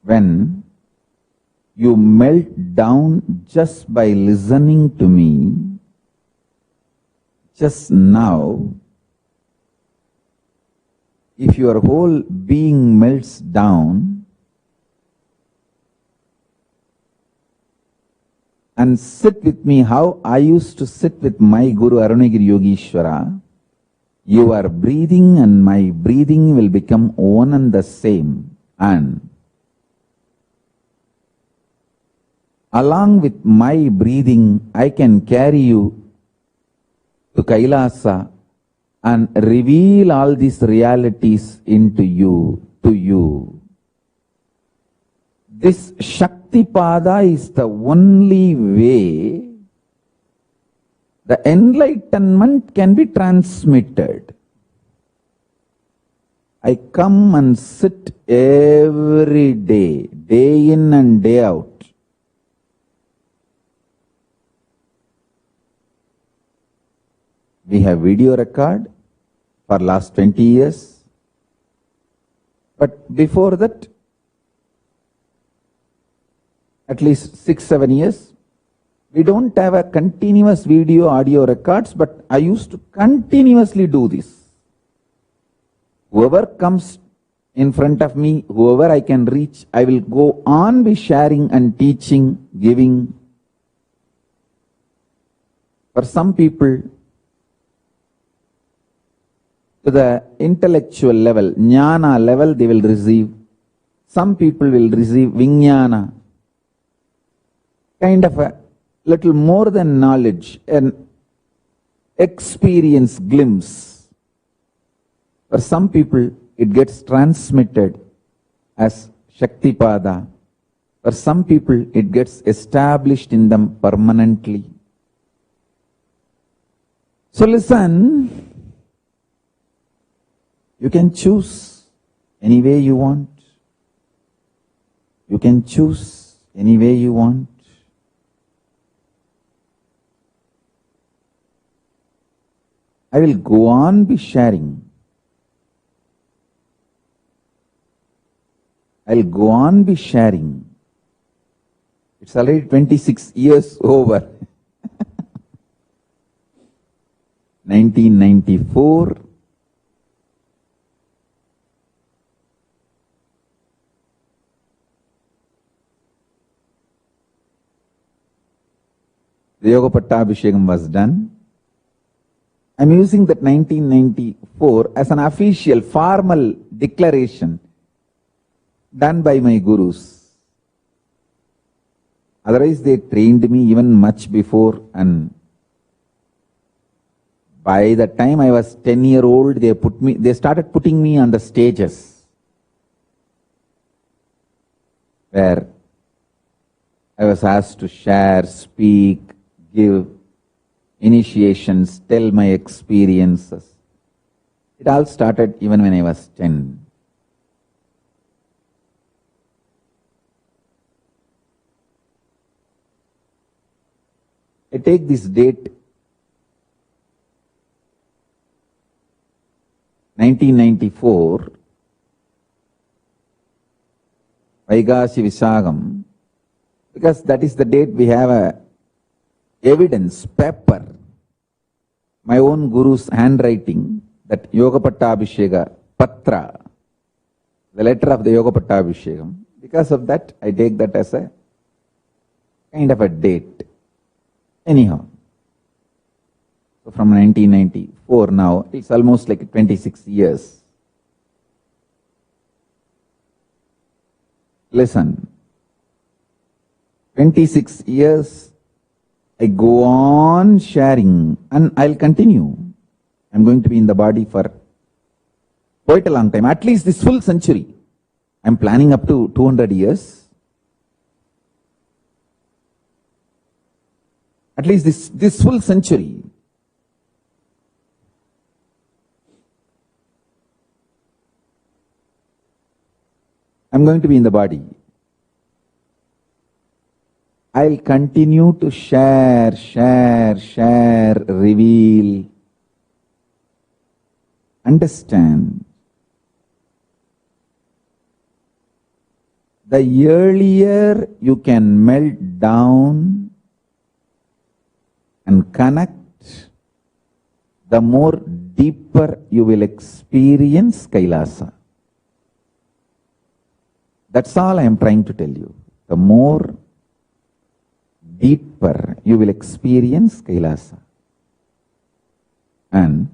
when you melt down just by listening to me, just now, if your whole being melts down, and sit with me how I used to sit with my Guru Arunagiri Yogeshwara, your breathing and my breathing will become one and the same. And along with my breathing, I can carry you to Kailasa and reveal all these realities into you, to you. This Shaktipada is the only way the enlightenment can be transmitted. I come and sit every day, day in and day out. We have video record for last 20 years. But before that, at least 6-7 years, we don't have a continuous video audio records, but I used to continuously do this. Whoever comes in front of me, whoever I can reach, I will go on be sharing and teaching, giving. For some people, to the intellectual level, jnana level, they will receive. Some people will receive vijnana, kind of a little more than knowledge, an experience glimpse. For some people, it gets transmitted as Shaktipada. For some people, it gets established in them permanently. So listen, you can choose any way you want. You can choose any way you want. I will go on be sharing. I'll go on be sharing. It's already 26 years over. 1994. The Yoga Pattabhishekam was done. I'm using that 1994 as an official, formal declaration done by my gurus. Otherwise, they trained me even much before, and by the time I was 10-year-old, they started putting me on the stages where I was asked to share, speak, give initiations, tell my experiences. It all started even when I was 10. I take this date, 1994, Vaigasi Visagam, because that is the date we have a evidence, paper, my own guru's handwriting, that Yoga Pattabhisheka Patra, the letter of the Yoga Pattabhishekam. Because of that, I take that as a kind of a date. Anyhow, so from 1994 now, it's almost like 26 years. Listen, 26 years, I go on sharing and I'll continue. I'm going to be in the body for quite a long time, at least this full century. I'm planning up to 200 years. At least this full century. I'm going to be in the body. I'll continue to share, reveal, understand. The earlier you can melt down and connect, the more deeper you will experience Kailasa. That's all I am trying to tell you. The more deeper, you will experience Kailasa. And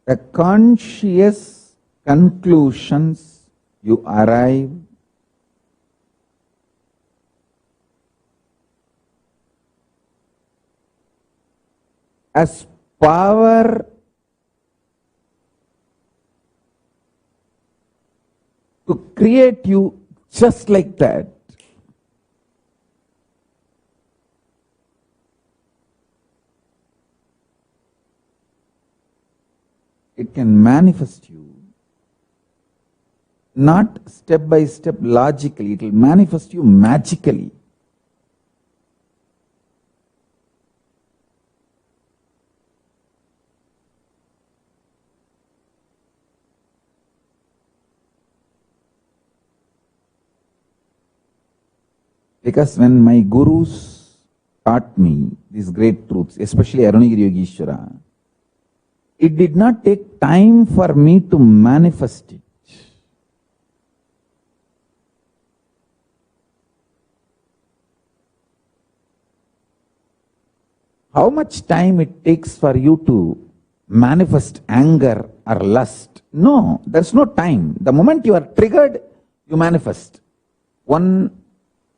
the conscious conclusions you arrive as power to create you just like that. It can manifest you, not step by step logically, it will manifest you magically. Because when my gurus taught me these great truths, especially Arunagiri Yogeshwara, it did not take time for me to manifest it. How much time it takes for you to manifest anger or lust? No, there's no time. The moment you are triggered, you manifest. One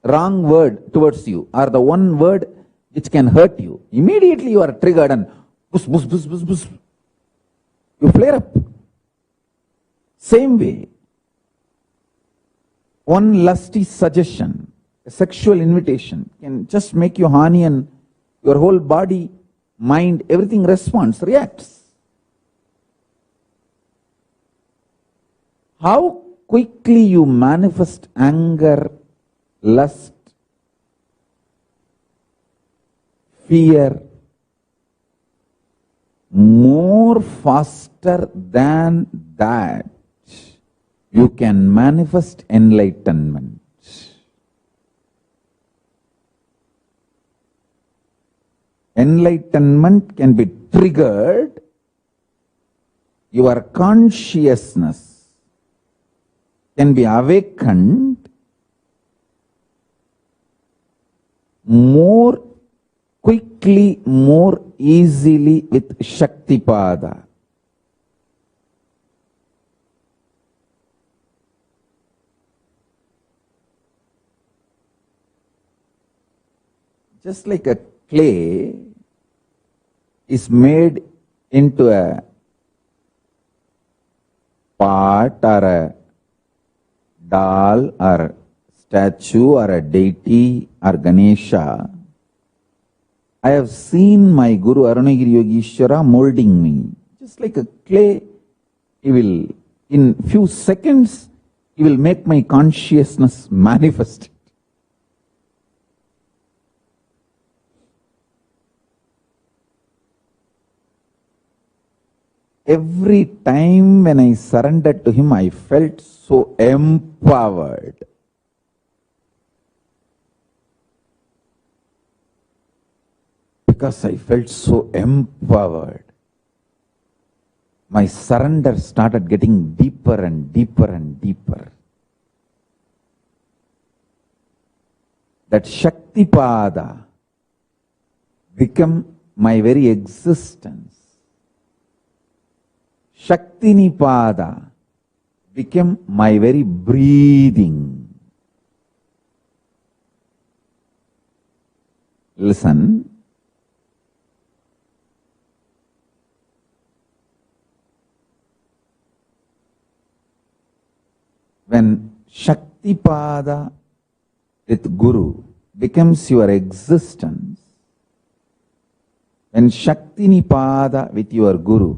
wrong word towards you or the one word which can hurt you. Immediately you are triggered and bus, bus, bus, bus, bus. You flare up. Same way, one lusty suggestion, a sexual invitation can just make you horny and your whole body, mind, everything responds, reacts. How quickly you manifest anger, lust, fear, more faster than that, you can manifest enlightenment. Enlightenment can be triggered, your consciousness can be awakened more quickly, more easily with Shaktipada. Just like a clay is made into a pot or a doll or statue or a deity or Ganesha, I have seen my Guru Arunagiri Yogeshwara molding me. Just like a clay, he will, in few seconds, he will make my consciousness manifest. Every time when I surrendered to him, I felt so empowered. Because I felt so empowered, my surrender started getting deeper and deeper and deeper. That Shaktipada became my very existence. Shaktinipada became my very breathing. Listen. When Shaktipada with Guru becomes your existence, when Shaktinipada with your Guru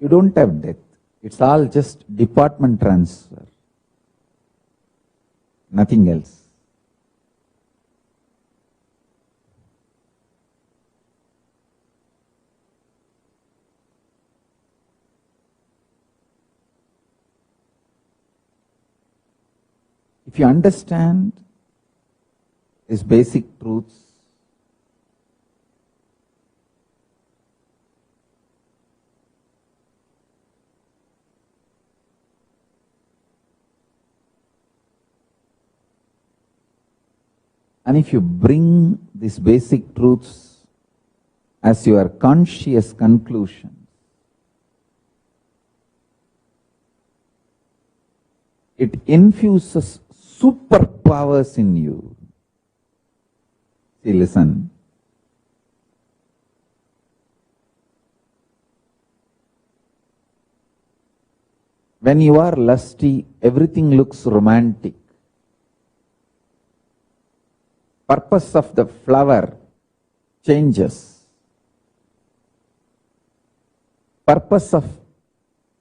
You don't have death. It's all just department transfer. Nothing else. If you understand these basic truths, and if you bring these basic truths as your conscious conclusion, it infuses superpowers in you. See, listen. When you are lusty, everything looks romantic. Purpose of the flower changes. Purpose of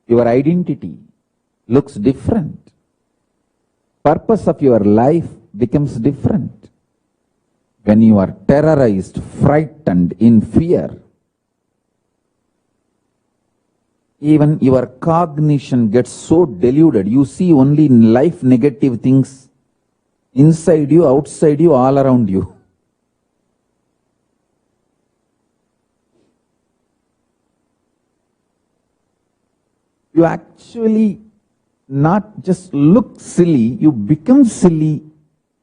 your identity looks different. Purpose of your life becomes different. When you are terrorized, frightened, in fear, even your cognition gets so deluded, you see only in life negative things inside you, outside you, all around you. You actually not just look silly, you become silly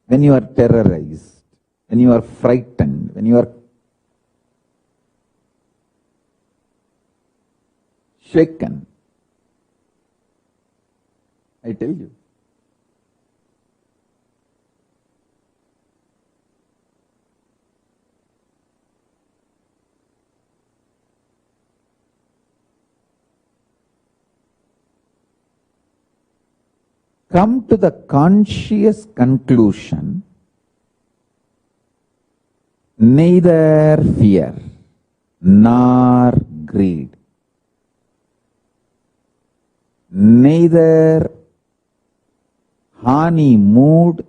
when you are terrorized, when you are frightened, when you are shaken. I tell you. Come to the conscious conclusion, neither fear nor greed, neither honey mood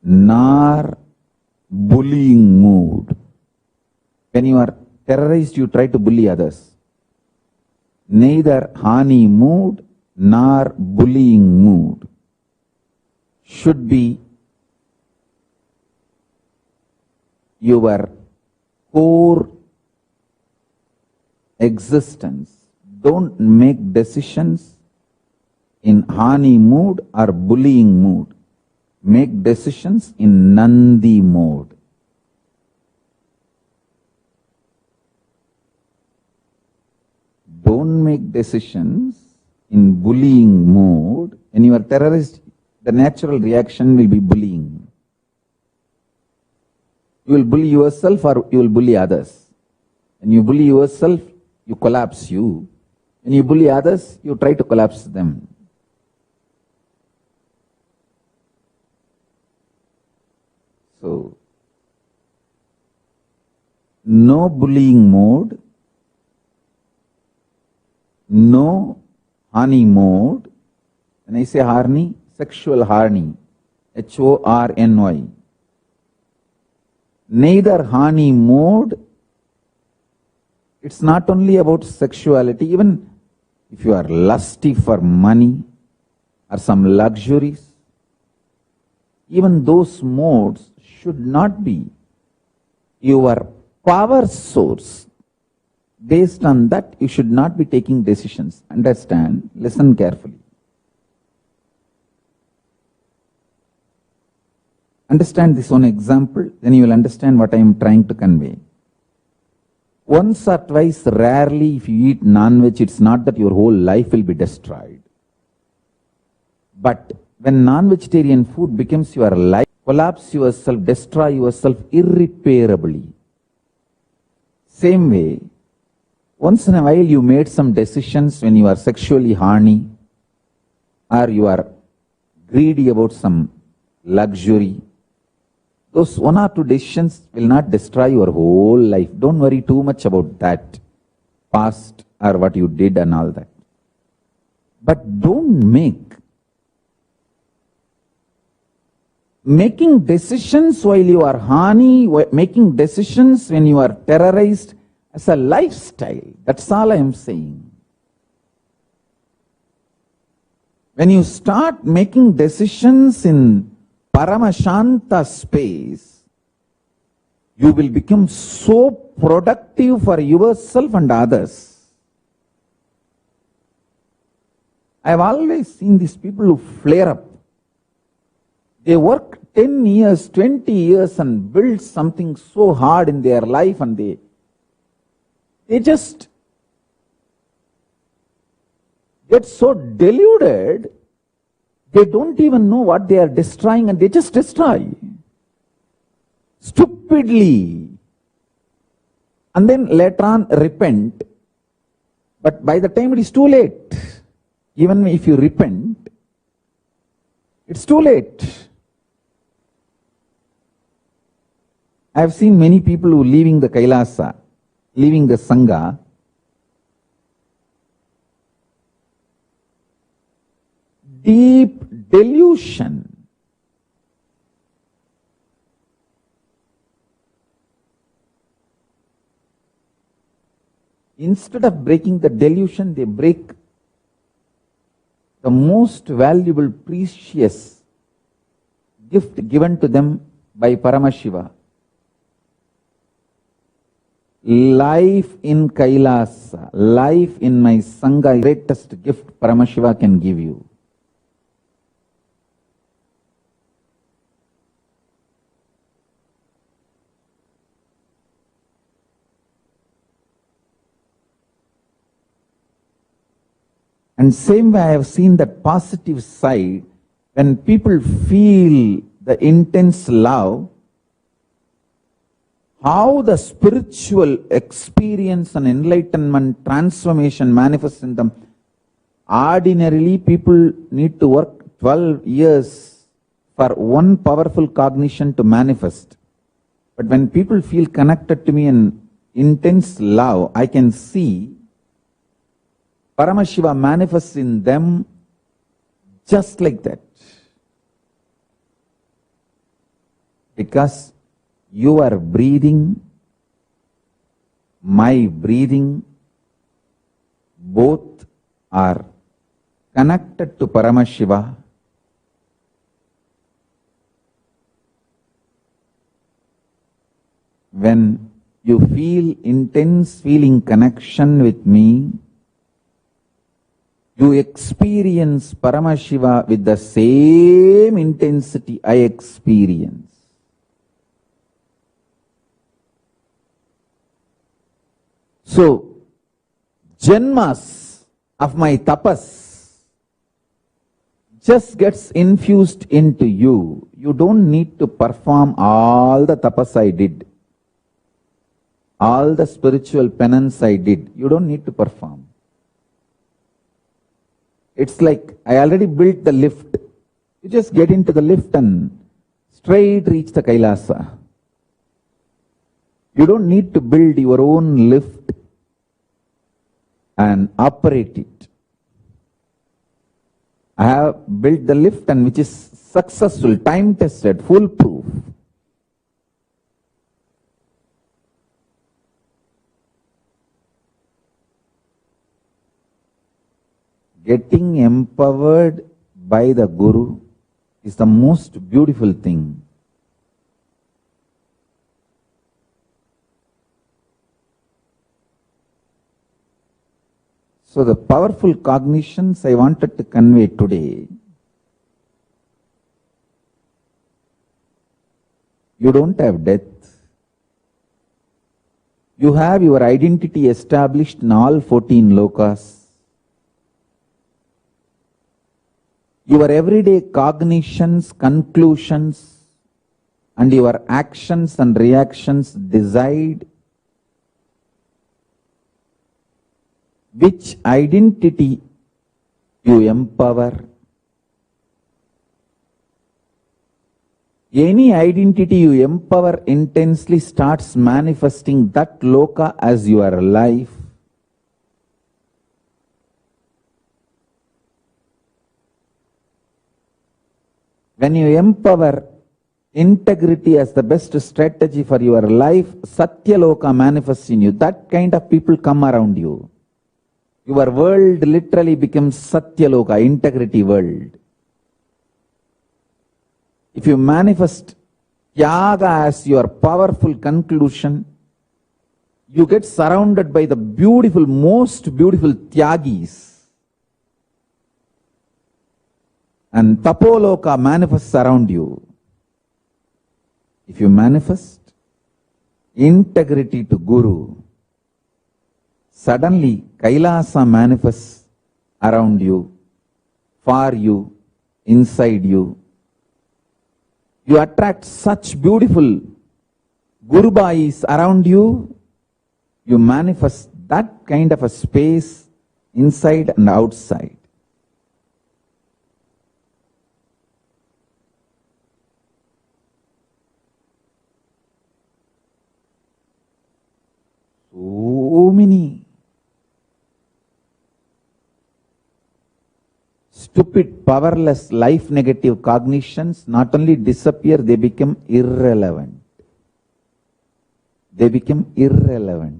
nor bullying mood. When you are terrorized, you try to bully others. Neither honey mood nor bullying mood should be your core existence. Don't make decisions in honey mood or bullying mood. Make decisions in Nandi mode. Don't make decisions in bullying mode. When you are terrorist, the natural reaction will be bullying. You will bully yourself or you will bully others. When you bully yourself, you collapse you. When you bully others, you try to collapse them. So, no bullying mode, no honey mode. When I say horny, sexual horny, H-O-R-N-Y. Neither honey mode. It's not only about sexuality. Even if you are lusty for money or some luxuries, even those modes should not be your power source. Based on that, you should not be taking decisions. Understand? Listen carefully. Understand this one example, then you will understand what I am trying to convey. Once or twice, rarely, if you eat non-veg, it's not that your whole life will be destroyed. But when non-vegetarian food becomes your life, collapse yourself, destroy yourself irreparably. Same way, once in a while you made some decisions when you are sexually horny or you are greedy about some luxury. Those one or two decisions will not destroy your whole life. Don't worry too much about that.
past or what you did and all that. But don't making decisions while you are horny, making decisions when you are terrorized as a lifestyle. That's all I am saying. When you start making decisions in Paramashanta space, you will become so productive for yourself and others. I have always seen these people who flare up. They work 10 years, 20 years and build something so hard in their life, and they just get so deluded, they don't even know what they are destroying, and they just destroy stupidly. And then later on repent. But by the time it is too late, even if you repent, it's too late. I have seen many people who leaving the Kailasa, leaving the Sangha, deep delusion. Instead of breaking the delusion, they break the most valuable, precious gift given to them by Paramashiva. Life in Kailasa, life in my Sangha, greatest gift Paramashiva can give you. And same way I have seen that positive side, when people feel the intense love, how the spiritual experience and enlightenment, transformation manifests in them. Ordinarily, people need to work 12 years for one powerful cognition to manifest. But when people feel connected to me in intense love, I can see Paramashiva manifests in them just like that. Because you are breathing, my breathing, both are connected to Paramashiva. When you feel intense feeling connection with me, you experience Paramashiva with the same intensity I experience. So, janmas of my tapas just gets infused into you. You don't need to perform all the tapas I did, all the spiritual penance I did. You don't need to perform. It's like I already built the lift. You just get into the lift and straight reach the Kailasa. You don't need to build your own lift and operate it. I have built the lift, and which is successful, time tested, foolproof. Getting empowered by the Guru is the most beautiful thing. So the powerful cognitions I wanted to convey today, you don't have death. You have your identity established in all 14 lokas. Your everyday cognitions, conclusions, and your actions and reactions decide which identity you empower. Any identity you empower intensely starts manifesting that loka as your life.
When you empower integrity as the best strategy for your life, Satyaloka manifests in you. That kind of people come around you. Your world literally becomes Satyaloka, integrity world. If you manifest Tyaga as your powerful conclusion, you get surrounded by the beautiful, most beautiful Tyagis. And Tapoloka manifests around you. If you manifest integrity to Guru, suddenly Kailasa manifests around you, for you, inside you. You attract such beautiful Gurubais around you. You manifest that kind of a space inside and outside. So many stupid, powerless, life negative cognitions not only disappear, they become irrelevant. They become irrelevant.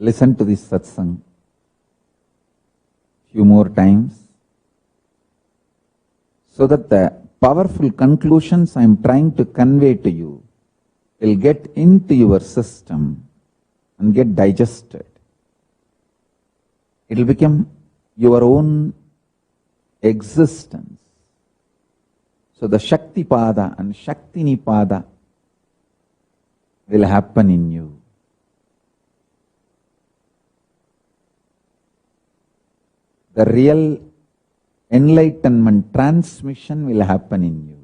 Listen to this satsang few more times, so that the powerful conclusions I am trying to convey to you will get into your system and get digested. It will become your own existence. So the Shakti Pada and Shakti Nipada will happen in you. The real enlightenment transmission will happen in you.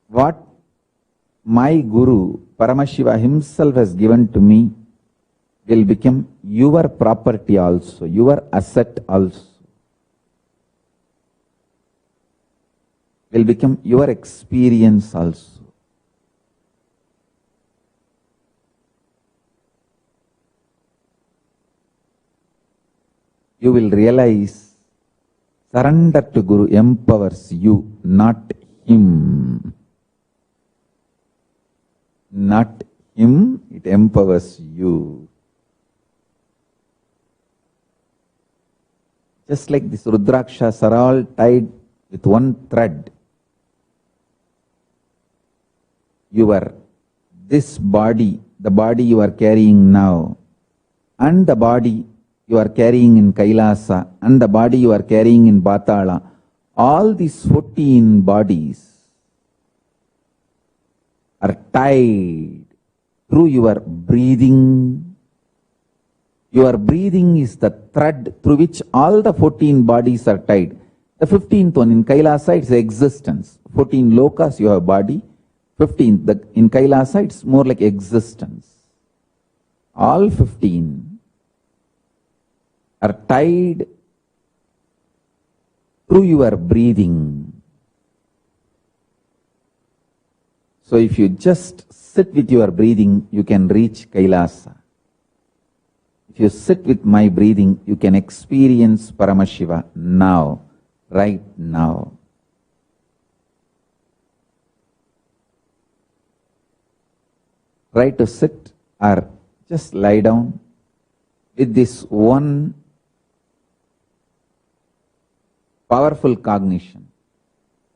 What my Guru, Paramashiva himself has given to me will become your property also, your asset also. Will become your experience also. You will realize surrender to Guru empowers you, not him. Not him, it empowers you. Just like these Rudrakshas are all tied with one thread. This body, the body you are carrying now, and the body you are carrying in Kailasa, and the body you are carrying in Batala, all these 14 bodies are tied through your breathing. Your breathing is the thread through which all the 14 bodies are tied. The 15th one in Kailasa, it's existence. 14 lokas, you have body. 15th, in Kailasa, it's more like existence. All 15 are tied through your breathing. So if you just sit with your breathing, you can reach Kailasa. If you sit with my breathing, you can experience Paramashiva now, right now. Try to sit or just lie down with this one powerful cognition.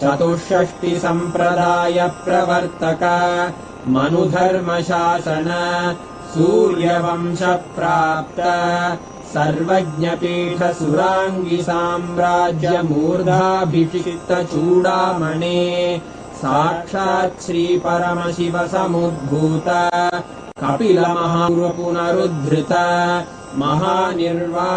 चतुष्षष्टिसम्प्रदाय प्रवर्तक मनुधर्मशासन सूर्यवंशप्राप्त सर्वज्ञपीठ सुराङ्गी साम्राज्यमूर्धाभिषिक्तचूडामणे साक्षात् श्रीपरमशिव समुद्भूत कपिलमहापुनरुद्धृत महानिर्वाण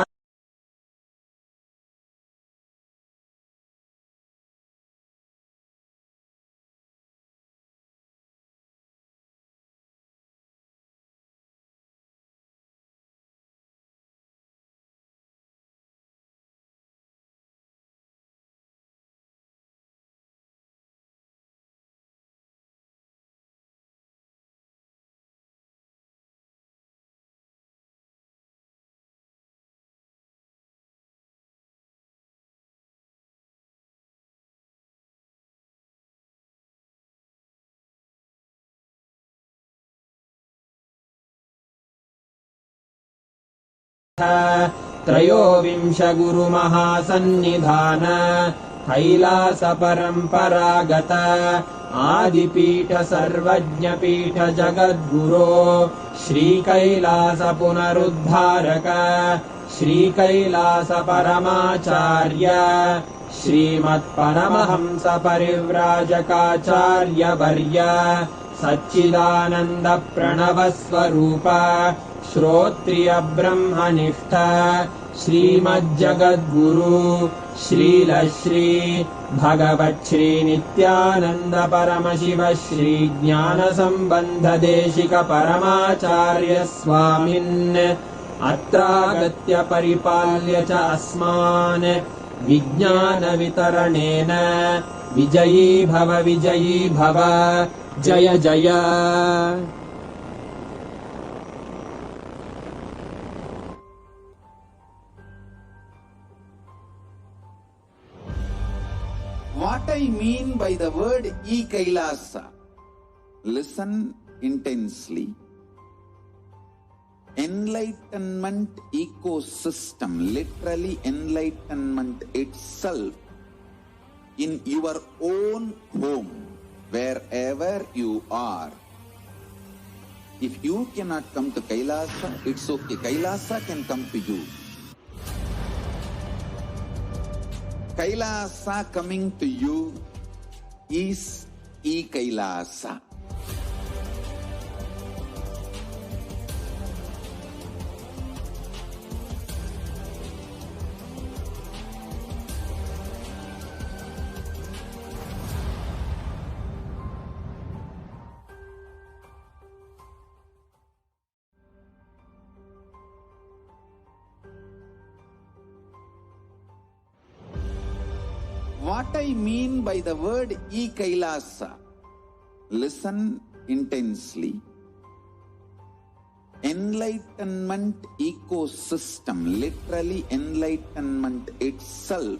त्रयोविंश गुरु महासन्निधान कैलास परम्परागत आदिपीठ सर्वज्ञपीठ जगद्गुरो श्री कैलास पुनरुद्धारक श्री कैलास परमाचार्य श्रीमत्परमहंस परिव्राजकाचार्य वर्य सच्चिदानंद प्रणव स्वरूप श्रोत्रिय ब्रह्मनिष्ठ श्रीमज्जगद्गुरु श्रील श्री भगवत् श्री नित्यानंद परमशिव श्री ज्ञान संबंध देशिक परमाचार्य स्वामिन् अत्रागत्य परिपाल्य च अस्मान् विज्ञान वितरणेन विजयी भव जय जय।
What I mean by the word KAILASA, listen intensely. Enlightenment ecosystem, literally enlightenment itself, in your own home, wherever you are. If you cannot come to KAILASA, it's okay. KAILASA can come to you. KAILASA coming to you is KAILASA. What I mean by the word KAILASA, listen intensely. Enlightenment ecosystem, literally enlightenment itself,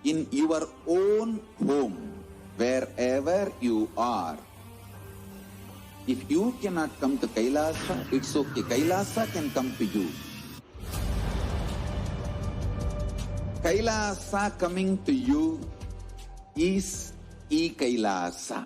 in your own home, wherever you are. If you cannot come to KAILASA, it's okay. KAILASA can come to you. KAILASA coming to you is KAILASA.